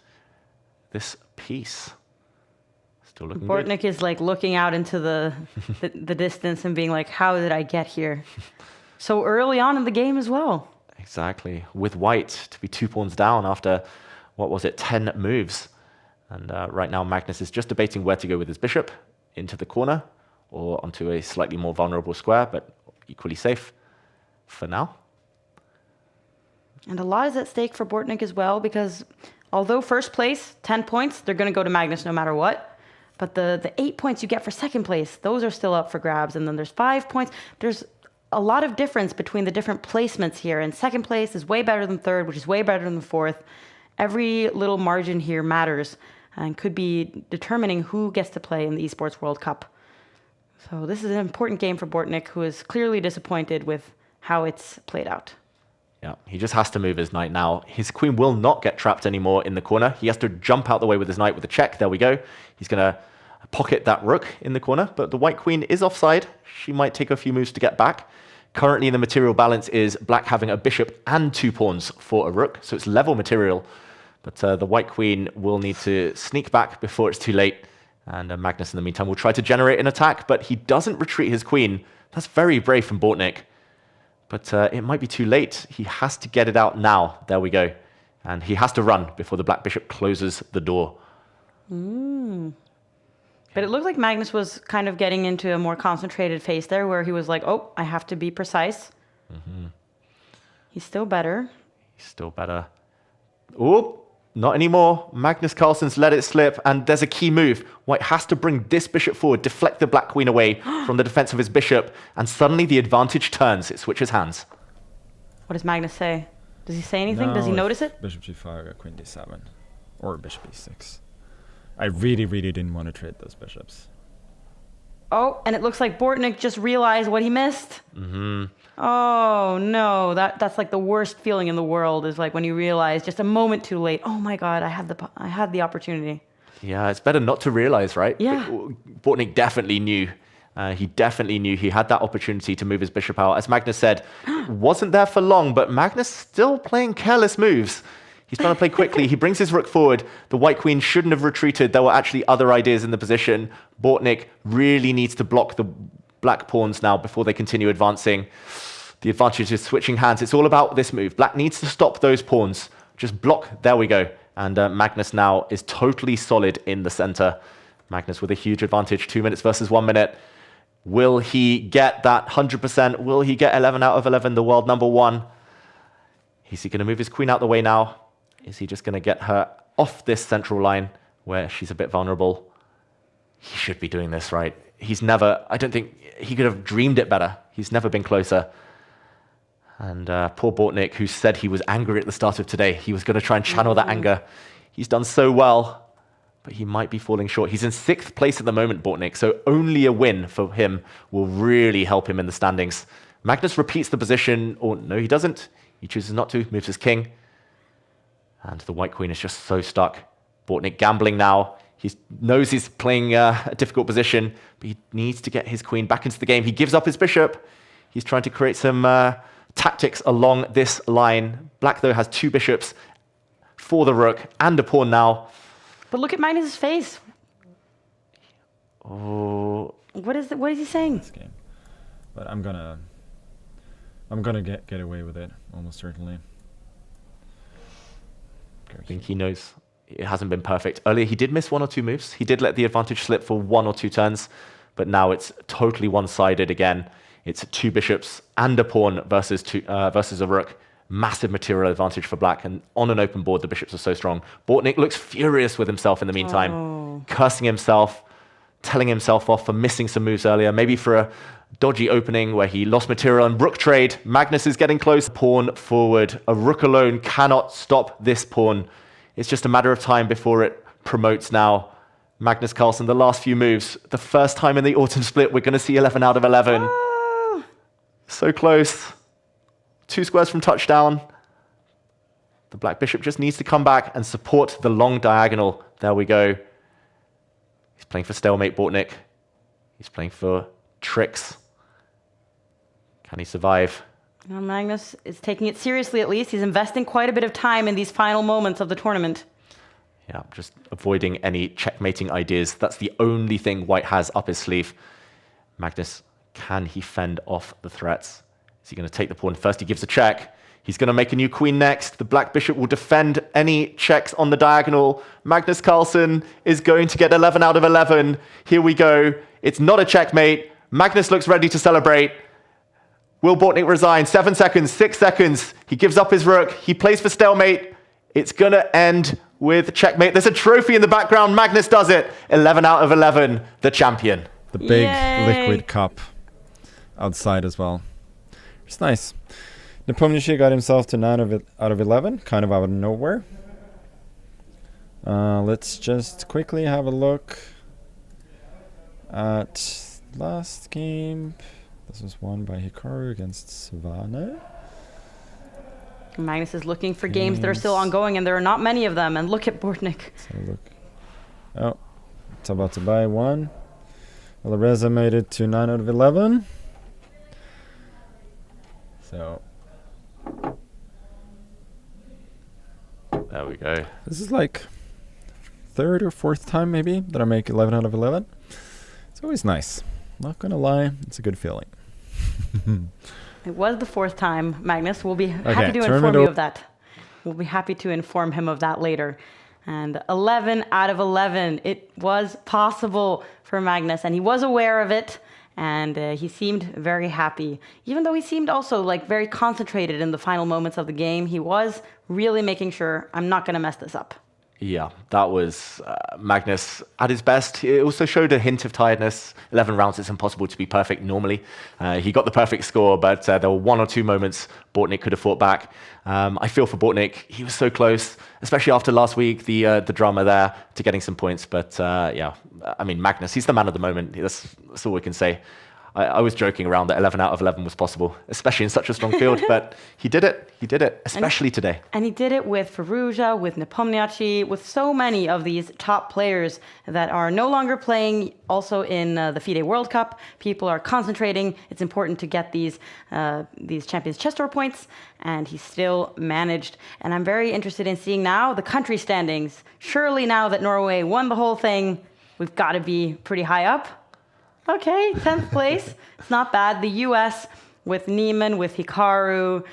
this piece. Still looking good. Bortnik is like looking out into the distance and being like, how did I get here? So early on in the game as well. Exactly. With white to be 2 pawns down after, what was it, 10 moves. And right now Magnus is just debating where to go with his bishop, into the corner or onto a slightly more vulnerable square, but equally safe for now. And a lot is at stake for Bortnik as well, because although first place, 10 points, they're going to go to Magnus no matter what. But the 8 points you get for second place, those are still up for grabs. And then there's 5 points. There's a lot of difference between the different placements here. And second place is way better than third, which is way better than fourth. Every little margin here matters and could be determining who gets to play in the Esports World Cup. So this is an important game for Bortnik, who is clearly disappointed with how it's played out. Yeah, he just has to move his knight now. His queen will not get trapped anymore in the corner. He has to jump out the way with his knight with a check. There we go. He's going to pocket that rook in the corner, but the white queen is offside. She might take a few moves to get back. Currently, the material balance is black having a bishop and 2 pawns for a rook, so it's level material. But the white queen will need to sneak back before it's too late. And Magnus, in the meantime, will try to generate an attack, but he doesn't retreat his queen. That's very brave from Bortnik. But it might be too late. He has to get it out now. There we go. And he has to run before the black bishop closes the door. But it looked like Magnus was kind of getting into a more concentrated phase there where he was like, oh, I have to be precise. He's still better. He's still better. Oh, not anymore. Magnus Carlsen's let it slip, and there's a key move. White has to bring this bishop forward, deflect the black queen away from the defense of his bishop, and suddenly the advantage turns. It switches hands. What does Magnus say? Does he say anything? No, Does he notice it? Bishop g5, queen d7, or bishop e6. I really, really didn't want to trade those bishops. Oh, and it looks like Bortnik just realized what he missed. Oh no, that's like the worst feeling in the world, is like when you realize just a moment too late. Oh my God, I had the opportunity. Yeah, it's better not to realize, right? Yeah. Bortnik definitely knew. He definitely knew he had that opportunity to move his bishop out. As Magnus said, wasn't there for long, but Magnus still playing careless moves. He's trying to play quickly. He brings his rook forward. The white queen shouldn't have retreated. There were actually other ideas in the position. Bortnik really needs to block the black pawns now before they continue advancing. The advantage is switching hands. It's all about this move. Black needs to stop those pawns. Just block. There we go. And Magnus now is totally solid in the center. Magnus with a huge advantage. 2 minutes versus 1 minute. Will he get that 100%? Will he get 11 out of 11, the world number 1? Is he going to move his queen out the way now? Is he just going to get her off this central line where she's a bit vulnerable? He should be doing this, right? He's never, I don't think he could have dreamed it better. He's never been closer. And poor Bortnik, who said he was angry at the start of today. He was going to try and channel that anger. He's done so well, but he might be falling short. He's in 6th place at the moment, Bortnik, so only a win for him will really help him in the standings. Magnus repeats the position, or no, he doesn't. He chooses not to, moves his king. And the white queen is just so stuck. Bortnik gambling now. He knows he's playing a difficult position, but he needs to get his queen back into the game. He gives up his bishop. He's trying to create some tactics along this line. Black, though, has 2 bishops for the rook and a pawn now. But look at Magnus's face. Oh. What is he saying? This game. But I'm gonna get away with it, almost certainly. I think he knows it hasn't been perfect. Earlier, he did miss 1 or 2 moves. He did let the advantage slip for 1 or 2 turns, but now it's totally one-sided again. It's 2 bishops and a pawn versus a rook. Massive material advantage for black, and on an open board, the bishops are so strong. Bortnik looks furious with himself in the meantime, cursing himself, telling himself off for missing some moves earlier, maybe for a dodgy opening where he lost material and rook trade. Magnus is getting close. Pawn forward. A rook alone cannot stop this pawn. It's just a matter of time before it promotes now. Magnus Carlsen, the last few moves. The first time in the autumn split, we're going to see 11 out of 11. So close. 2 squares from touchdown. The black bishop just needs to come back and support the long diagonal. There we go. He's playing for stalemate, Bortnik. He's playing for tricks. Can he survive? Well, Magnus is taking it seriously, at least. He's investing quite a bit of time in these final moments of the tournament. Yeah, just avoiding any checkmating ideas. That's the only thing White has up his sleeve. Magnus, can he fend off the threats? Is he going to take the pawn? First, he gives a check. He's going to make a new queen next. The black bishop will defend any checks on the diagonal. Magnus Carlsen is going to get 11 out of 11. Here we go. It's not a checkmate. Magnus looks ready to celebrate. Will Bortnik resign? 7 seconds, 6 seconds. He gives up his rook. He plays for stalemate. It's going to end with checkmate. There's a trophy in the background. Magnus does it. 11 out of 11, the champion. The big liquid cup outside as well. It's nice. Nepomniachtchi got himself to 9 out of 11, kind of out of nowhere. Let's just quickly have a look at last game. This was won by Hikaru against Savannah. Magnus is looking for games that are still ongoing, and there are not many of them. And look at Bortnik. Let's have a look. Oh, it's about to buy one. Alireza made it to 9 out of 11. So there we go. This is like third or fourth time maybe that I make 11 out of 11. It's always nice. Not gonna lie, it's a good feeling. It was the fourth time, Magnus. We'll be Okay, happy to inform you of that. We'll be happy to inform him of that later. And 11 out of 11. It was possible for Magnus, and he was aware of it, and he seemed very happy. Even though he seemed also like very concentrated in the final moments of the game, he was really making sure, I'm not going to mess this up. Yeah, that was Magnus at his best. It also showed a hint of tiredness. 11 rounds, it's impossible to be perfect normally. He got the perfect score, but there were one or two moments Bortnik could have fought back. I feel for Bortnik. He was so close, especially after last week, the drama there to getting some points. But yeah, I mean, Magnus, he's the man of the moment. That's all we can say. I was joking around that 11 out of 11 was possible, especially in such a strong field, but he did it. He did it, especially today. And he did it with Firouzja, with Nepomniachtchi, with so many of these top players that are no longer playing also in the FIDE World Cup. People are concentrating. It's important to get these Champions Chess Tour points, and he still managed. And I'm very interested in seeing now the country standings. Surely now that Norway won the whole thing, we've got to be pretty high up. Okay, 10th place. It's not bad. The US with Neiman, with Hikaru,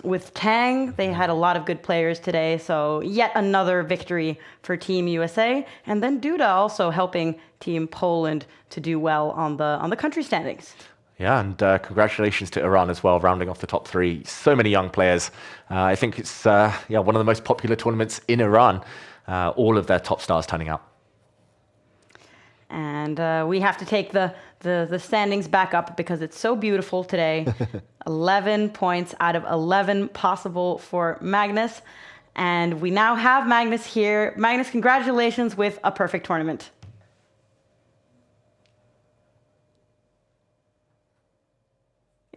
with Tang, they had a lot of good players today. So yet another victory for Team USA. And then Duda also helping Team Poland to do well on the country standings. Yeah, and congratulations to Iran as well, rounding off the top three. So many young players. I think it's one of the most popular tournaments in Iran. All of their top stars turning out. And we have to take the standings back up because it's so beautiful today. 11 points out of 11 possible for Magnus. And we now have Magnus here. Magnus, congratulations with a perfect tournament.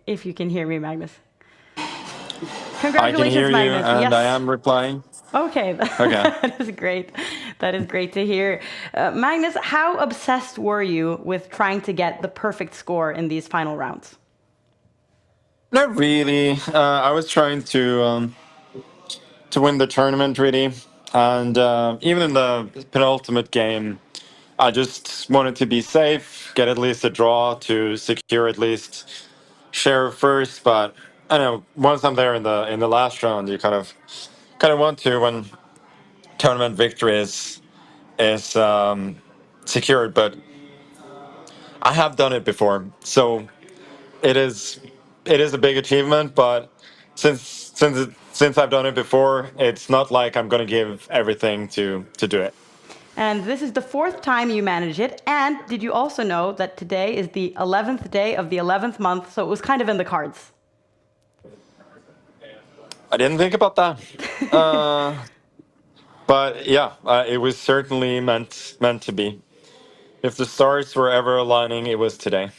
If you can hear me, Magnus. Congratulations, I can hear Magnus. you, and yes. I am replying. Okay, that is great. That is great to hear. Magnus, how obsessed were you with trying to get the perfect score in these final rounds? Not really. I was trying to win the tournament, really. And even in the penultimate game, I just wanted to be safe, get at least a draw to secure at least share first. But I know once I'm there in the last round, you kind of want to when tournament victory is secured. But I have done it before, so it is a big achievement. But since I've done it before, it's not like I'm going to give everything to do it. And this is the fourth time you manage it. And did you also know that today is the 11th day of the 11th month? So it was kind of in the cards. I didn't think about that. But yeah, it was certainly meant to be. If the stars were ever aligning, it was today.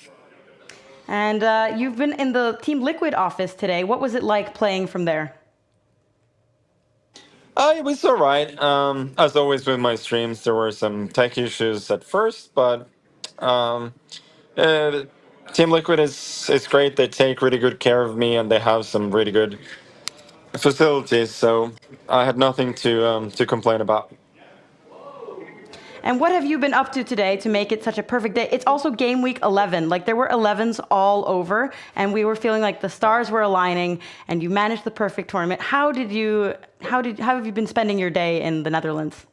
And you've been in the Team Liquid office today. What was it like playing from there? It was all right. As always with my streams, there were some tech issues at first, but Team Liquid is great. They take really good care of me, and they have some really good facilities. So I had nothing to complain about. And what have you been up to today to make it such a perfect day? It's also game week 11. Like there were 11s all over, and we were feeling like the stars were aligning, and you managed the perfect tournament. How have you been spending your day in the Netherlands?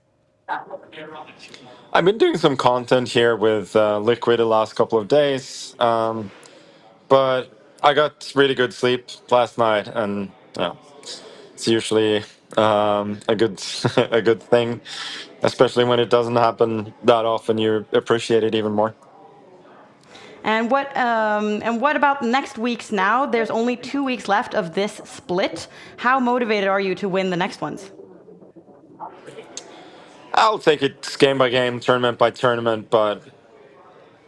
I've been doing some content here with Liquid the last couple of days, but I got really good sleep last night, and it's usually a good a good thing, especially when it doesn't happen that often. You appreciate it even more. And what about next week's now? There's only 2 weeks left of this split. How motivated are you to win the next ones? I'll take it game by game, tournament by tournament, but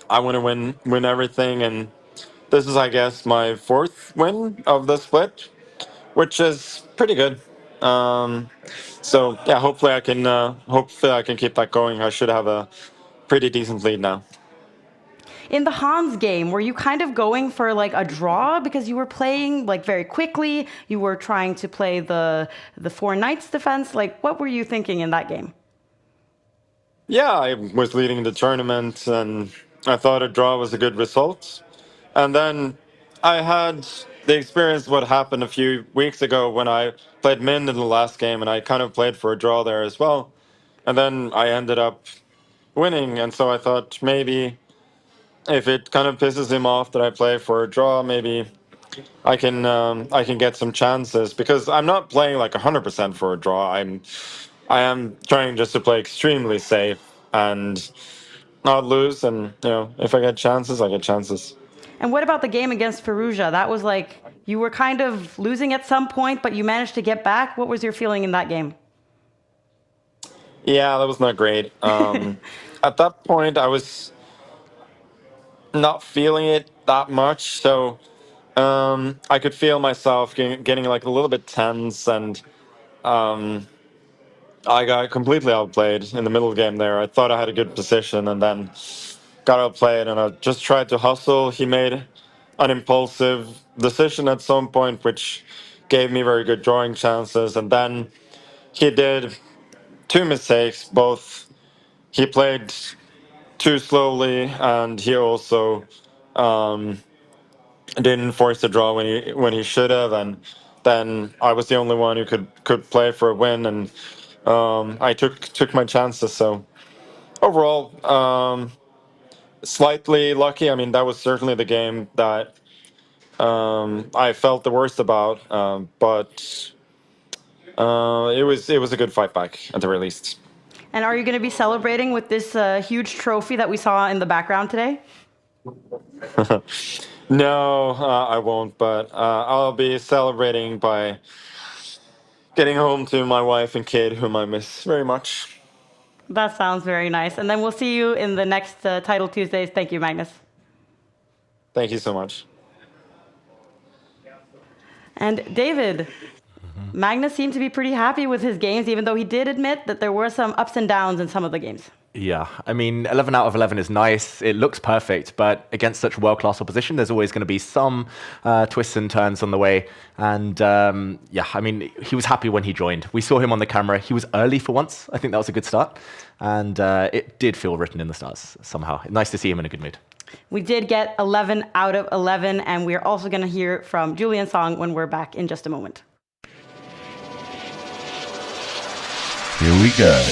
I want to win everything, and this is, I guess, my fourth win of the split. which is pretty good. So yeah, hopefully I can keep that going. I should have a pretty decent lead now. In the Hans game, were you kind of going for like a draw because you were playing like very quickly? You were trying to play the four knights defense. Like, what were you thinking in that game? Yeah, I was leading the tournament, and I thought a draw was a good result. And then I had the experience what happened a few weeks ago when I played Min in the last game, and I kind of played for a draw there as well. And then I ended up winning, and so I thought maybe if it kind of pisses him off that I play for a draw, maybe I can get some chances, because I'm not playing like 100% for a draw. I am trying just to play extremely safe and not lose, and if I get chances, I get chances. And what about the game against Firouzja? That was like you were kind of losing at some point, but you managed to get back. What was your feeling in that game? Yeah, that was not great. At that point, I was not feeling it that much, so I could feel myself getting like a little bit tense, and I got completely outplayed in the middle game there. I thought I had a good position, and then got outplayed, and I just tried to hustle. He made an impulsive decision at some point, which gave me very good drawing chances, and then he did two mistakes. Both he played too slowly, and he also didn't force the draw when he should have, and then I was the only one who could play for a win, and I took my chances. So overall, slightly lucky. I mean, that was certainly the game that I felt the worst about, but it was a good fight back at the very least. And are you going to be celebrating with this huge trophy that we saw in the background today? No, I won't, but I'll be celebrating by getting home to my wife and kid, whom I miss very much. That sounds very nice. And then we'll see you in the next Title Tuesdays. Thank you, Magnus. Thank you so much. And David, Magnus seemed to be pretty happy with his games, even though he did admit that there were some ups and downs in some of the games. Yeah, I mean, 11 out of 11 is nice. It looks perfect, but against such world-class opposition, there's always going to be some twists and turns on the way. And yeah, I mean, he was happy when he joined. We saw him on the camera. He was early for once. I think that was a good start. And it did feel written in the stars somehow. Nice to see him in a good mood. We did get 11 out of 11, and we're also going to hear from Julian Song when we're back in just a moment. Here we go.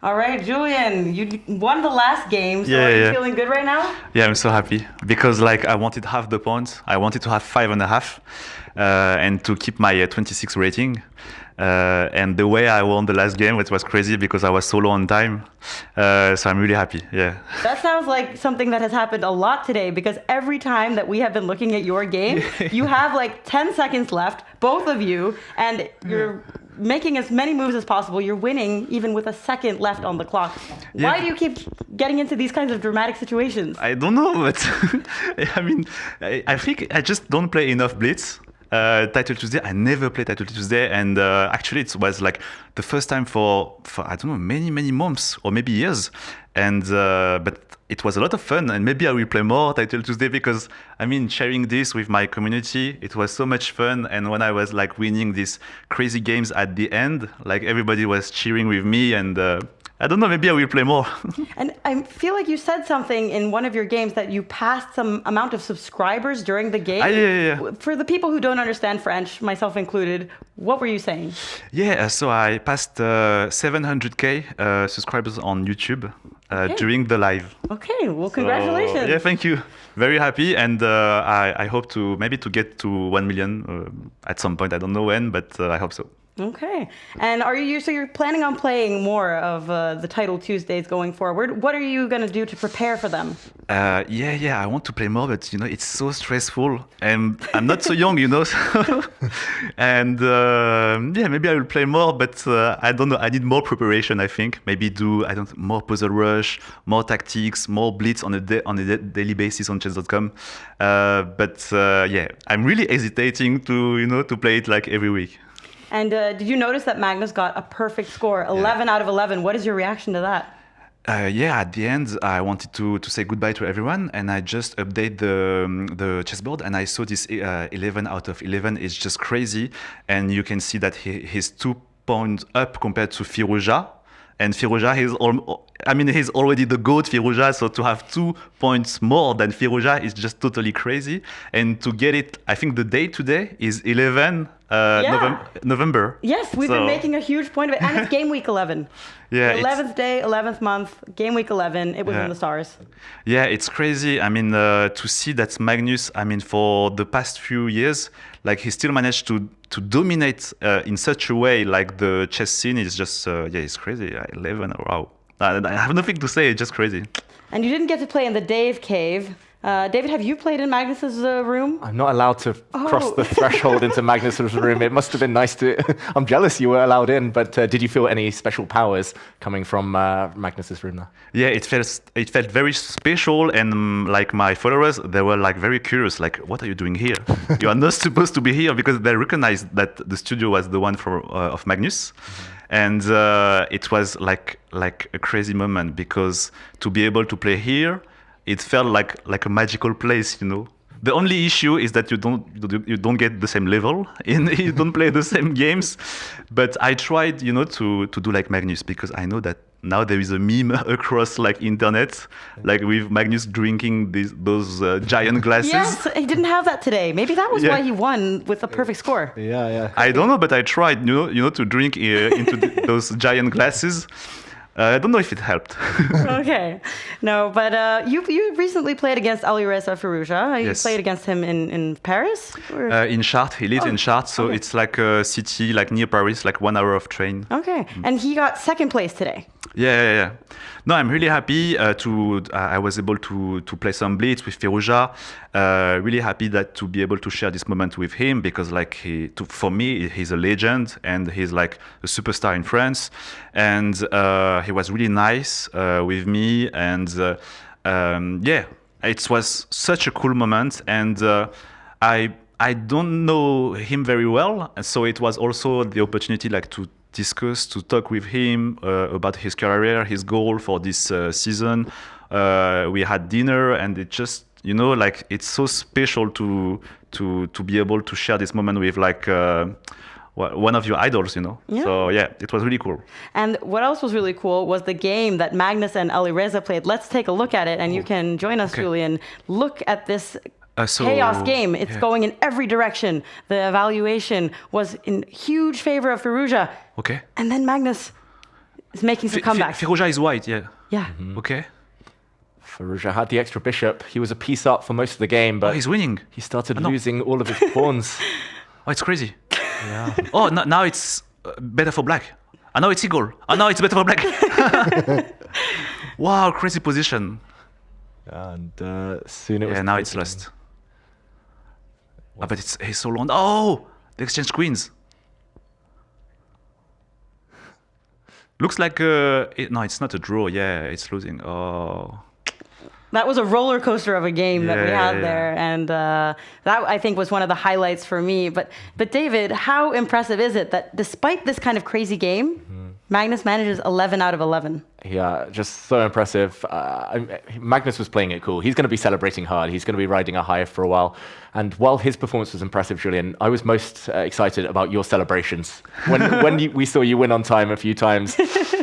All right, Julian, you won the last game, so are you feeling good right now? Yeah, I'm so happy because like I wanted half the points. I wanted to have 5.5 and to keep my 26 rating. And the way I won the last game, it was crazy because I was so low on time. So I'm really happy, yeah. That sounds like something that has happened a lot today, because every time that we have been looking at your game, you have like 10 seconds left, both of you, and you're making as many moves as possible. You're winning even with a second left on the clock. Yeah. Why do you keep getting into these kinds of dramatic situations? I don't know, but I mean, I think I just don't play enough Blitz. Title Tuesday, I never played Title Tuesday, and actually it was like the first time for I don't know, many months or maybe years, and but it was a lot of fun, and maybe I will play more Title Tuesday because I mean, sharing this with my community, it was so much fun. And when I was like winning these crazy games at the end, like everybody was cheering with me, and I don't know, maybe I will play more. And I feel like you said something in one of your games that you passed some amount of subscribers during the game. Yeah. For the people who don't understand French, myself included, what were you saying? Yeah, so I passed 700k subscribers on YouTube during the live. Okay, well, congratulations. So, yeah, thank you. Very happy, and I hope to maybe to get to 1 million at some point. I don't know when, but I hope so. Okay. And so you're planning on playing more of the Title Tuesdays going forward. What are you going to do to prepare for them? I want to play more, but it's so stressful, and I'm not so young, and maybe I will play more, but I don't know. I need more preparation. I think maybe do more puzzle rush, more tactics, more blitz on a daily basis on Chess.com. I'm really hesitating to play it like every week. And did you notice that Magnus got a perfect score, 11 out of 11? What is your reaction to that? At the end, I wanted to say goodbye to everyone, and I just update the chessboard, and I saw this 11 out of 11 is just crazy, and you can see that he's 2 points up compared to Firouzja, and Firouzja he's already the GOAT, Firouzja, so to have 2 points more than Firouzja is just totally crazy, and to get it, I think the date today is 11 November. Yes, we've been making a huge point of it, and it's Game Week 11. Yeah, the 11th day, 11th month, Game Week 11. It was in the stars. Yeah, it's crazy. to see that Magnus, for the past few years, like he still managed to dominate in such a way, like the chess scene is just, it's crazy. 11, wow. I have nothing to say, it's just crazy. And you didn't get to play in the Dave Cave. David, have you played in Magnus's room? I'm not allowed to cross the threshold into Magnus's room. It must have been nice to... I'm jealous you were allowed in, but did you feel any special powers coming from Magnus's room there? Yeah, it felt very special, and like my followers, they were like very curious, like, what are you doing here? You are not supposed to be here, because they recognized that the studio was the one of Magnus. And it was like a crazy moment, because to be able to play here, it felt like a magical place, The only issue is that you don't get the same level, you don't play the same games. But I tried, to do like Magnus, because I know that now there is a meme across like internet, like with Magnus drinking those giant glasses. Yes, he didn't have that today. Maybe that was why he won with a perfect score. Yeah. I don't know, but I tried, to drink into those giant glasses. I don't know if it helped. Okay. No, but you recently played against Alireza Firouzja. You played against him in Paris? In Chartres. He lives in Chartres, so it's like a city like near Paris, like 1 hour of train. Okay. And he got second place today. Yeah. No, I'm really happy I was able to play some blitz with Firouzja. Really happy to be able to share this moment with him, because for me, he's a legend, and he's like a superstar in France. And he was really nice with me, and it was such a cool moment. And I don't know him very well, so it was also the opportunity to talk with him about his career, his goal for this season. We had dinner, and it just, it's so special to be able to share this moment with one of your idols, Yeah. So it was really cool. And what else was really cool was the game that Magnus and Alireza played. Let's take a look at it, and you can join us, Julian. Look at this chaos game. It's going in every direction. The evaluation was in huge favor of Firouzja. Okay. And then Magnus is making some comebacks. Firouzja is white, yeah. Yeah. Okay. Firouzja had the extra bishop. He was a piece up for most of the game, but he's winning. He started losing all of his pawns. Oh, it's crazy. Yeah. Oh, now it's better for black. I know it's equal. I know it's better for black. Wow, crazy position. And soon it was... Yeah, now it's lost. But he's so long. Oh, they exchange queens. Looks like no, it's not a draw. Yeah, it's losing. Oh. That was a roller coaster of a game that we had there, and that I think was one of the highlights for me. But David, how impressive is it that despite this kind of crazy game, Magnus manages 11 out of 11? Yeah, just so impressive. Magnus was playing it cool. He's going to be celebrating hard. He's going to be riding a high for a while. And while his performance was impressive, Julian, I was most excited about your celebrations. When we saw you win on time a few times,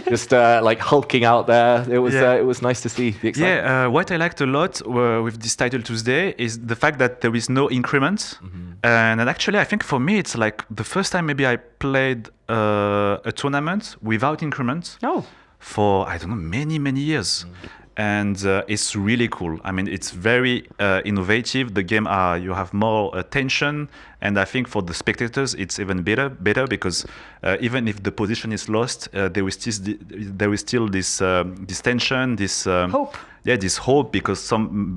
just like hulking out there, it was nice to see the excitement. Yeah, what I liked a lot with this Title Tuesday is the fact that there is no increment. And actually, I think for me, it's like the first time maybe I played a tournament without increment. Oh. For, I don't know, many years. and it's really cool. I mean, it's very innovative. The game, you have more attention, and I think for the spectators, it's even better because even if the position is lost, there is still this tension, this hope. Yeah, this hope because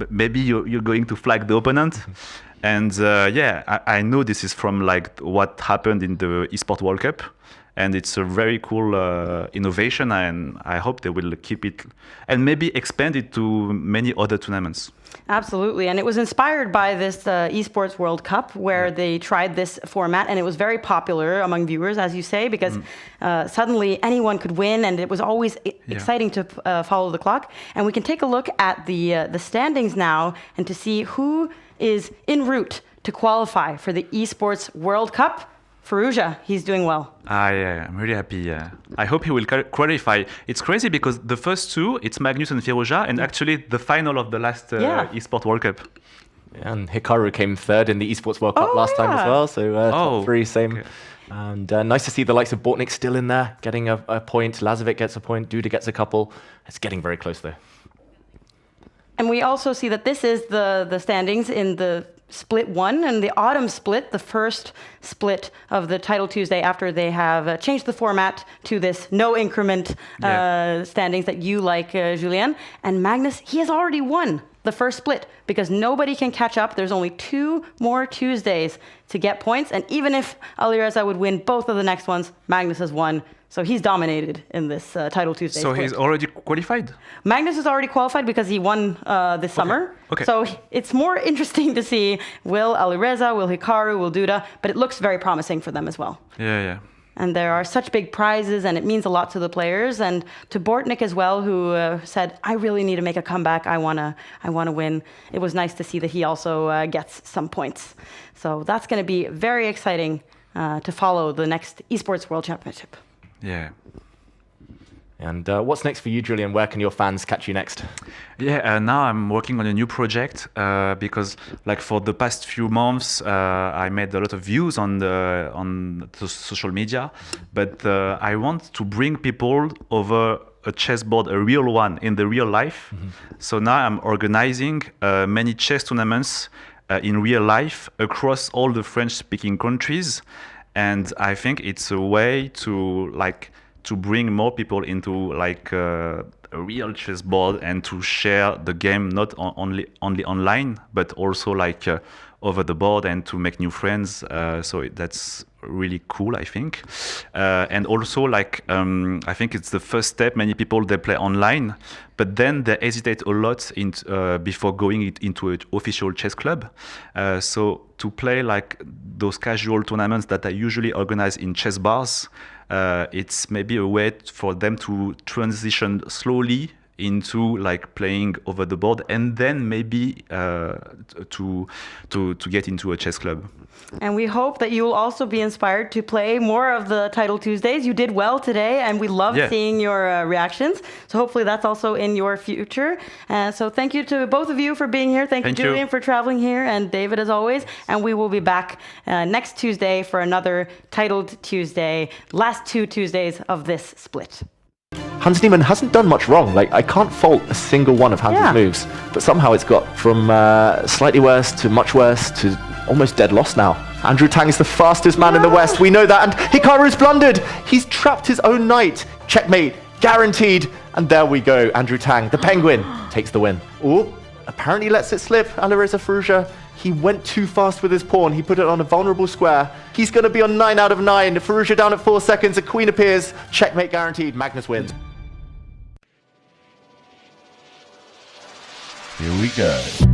maybe you're going to flag the opponent. And I know this is from like what happened in the Esports World Cup. And it's a very cool innovation, and I hope they will keep it and maybe expand it to many other tournaments. Absolutely, and it was inspired by this Esports World Cup where they tried this format, and it was very popular among viewers, as you say, because suddenly anyone could win, and it was always exciting to follow the clock. And we can take a look at the standings now and to see who is en route to qualify for the Esports World Cup. Firouzja, he's doing well. Yeah, I'm really happy. I hope he will qualify. It's crazy because the first two, it's Magnus and Firouzja, and actually the final of the last Esports World Cup. And Hikaru came third in the Esports World Cup last time as well, so top three, same. Okay. And nice to see the likes of Bortnik still in there, getting a point. Lazovic gets a point, Duda gets a couple. It's getting very close there. And we also see that this is the standings in the split 1 and the autumn split, the first split of the Title Tuesday after they have changed the format to this no increment standings that you like, Julien. And Magnus, he has already won the first split because nobody can catch up. There's only 2 more Tuesdays to get points. And even if Alireza would win both of the next ones, Magnus has won. So he's dominated in this Title Tuesday So split. he's already qualified? Magnus is already qualified because he won this summer. Okay. So it's more interesting to see will Alireza, will Hikaru, will Duda, but it looks very promising for them as well. Yeah. And there are such big prizes, and it means a lot to the players and to Bortnik as well, who said, "I really need to make a comeback. I wanna win." It was nice to see that he also gets some points. So that's going to be very exciting to follow the next Esports World Championship. Yeah. And what's next for you, Julien? Where can your fans catch you next? Yeah, now I'm working on a new project because, like, for the past few months, I made a lot of views on the social media, but I want to bring people over a chessboard, a real one, in the real life. So now I'm organizing many chess tournaments in real life across all the French-speaking countries. And I think it's a way to bring more people into a real chessboard and to share the game not only online but also over the board and to make new friends. So that's really cool, I think. And also I think it's the first step. Many people, they play online, but then they hesitate a lot before going into an official chess club. So to play those casual tournaments that are usually organized in chess bars, it's maybe a way for them to transition slowly into playing over the board and then maybe to get into a chess club. And we hope that you will also be inspired to play more of the Title Tuesdays. You did well today, and we loved seeing your reactions. So hopefully that's also in your future. So thank you to both of you for being here. Thank you, Julien, for traveling here, and David, as always. And we will be back next Tuesday for another Titled Tuesday, last 2 Tuesdays of this split. Hans Niemann hasn't done much wrong. I can't fault a single one of Hans' moves, but somehow it's got from slightly worse to much worse to almost dead loss now. Andrew Tang is the fastest man in the West. We know that. And Hikaru's blundered. He's trapped his own knight. Checkmate, guaranteed. And there we go. Andrew Tang, the penguin, takes the win. Oh, apparently lets it slip. Alireza Firouzja. He went too fast with his pawn. He put it on a vulnerable square. He's going to be on 9 out of 9. Firouzja down at 4 seconds. A queen appears. Checkmate guaranteed. Magnus wins. Here we go.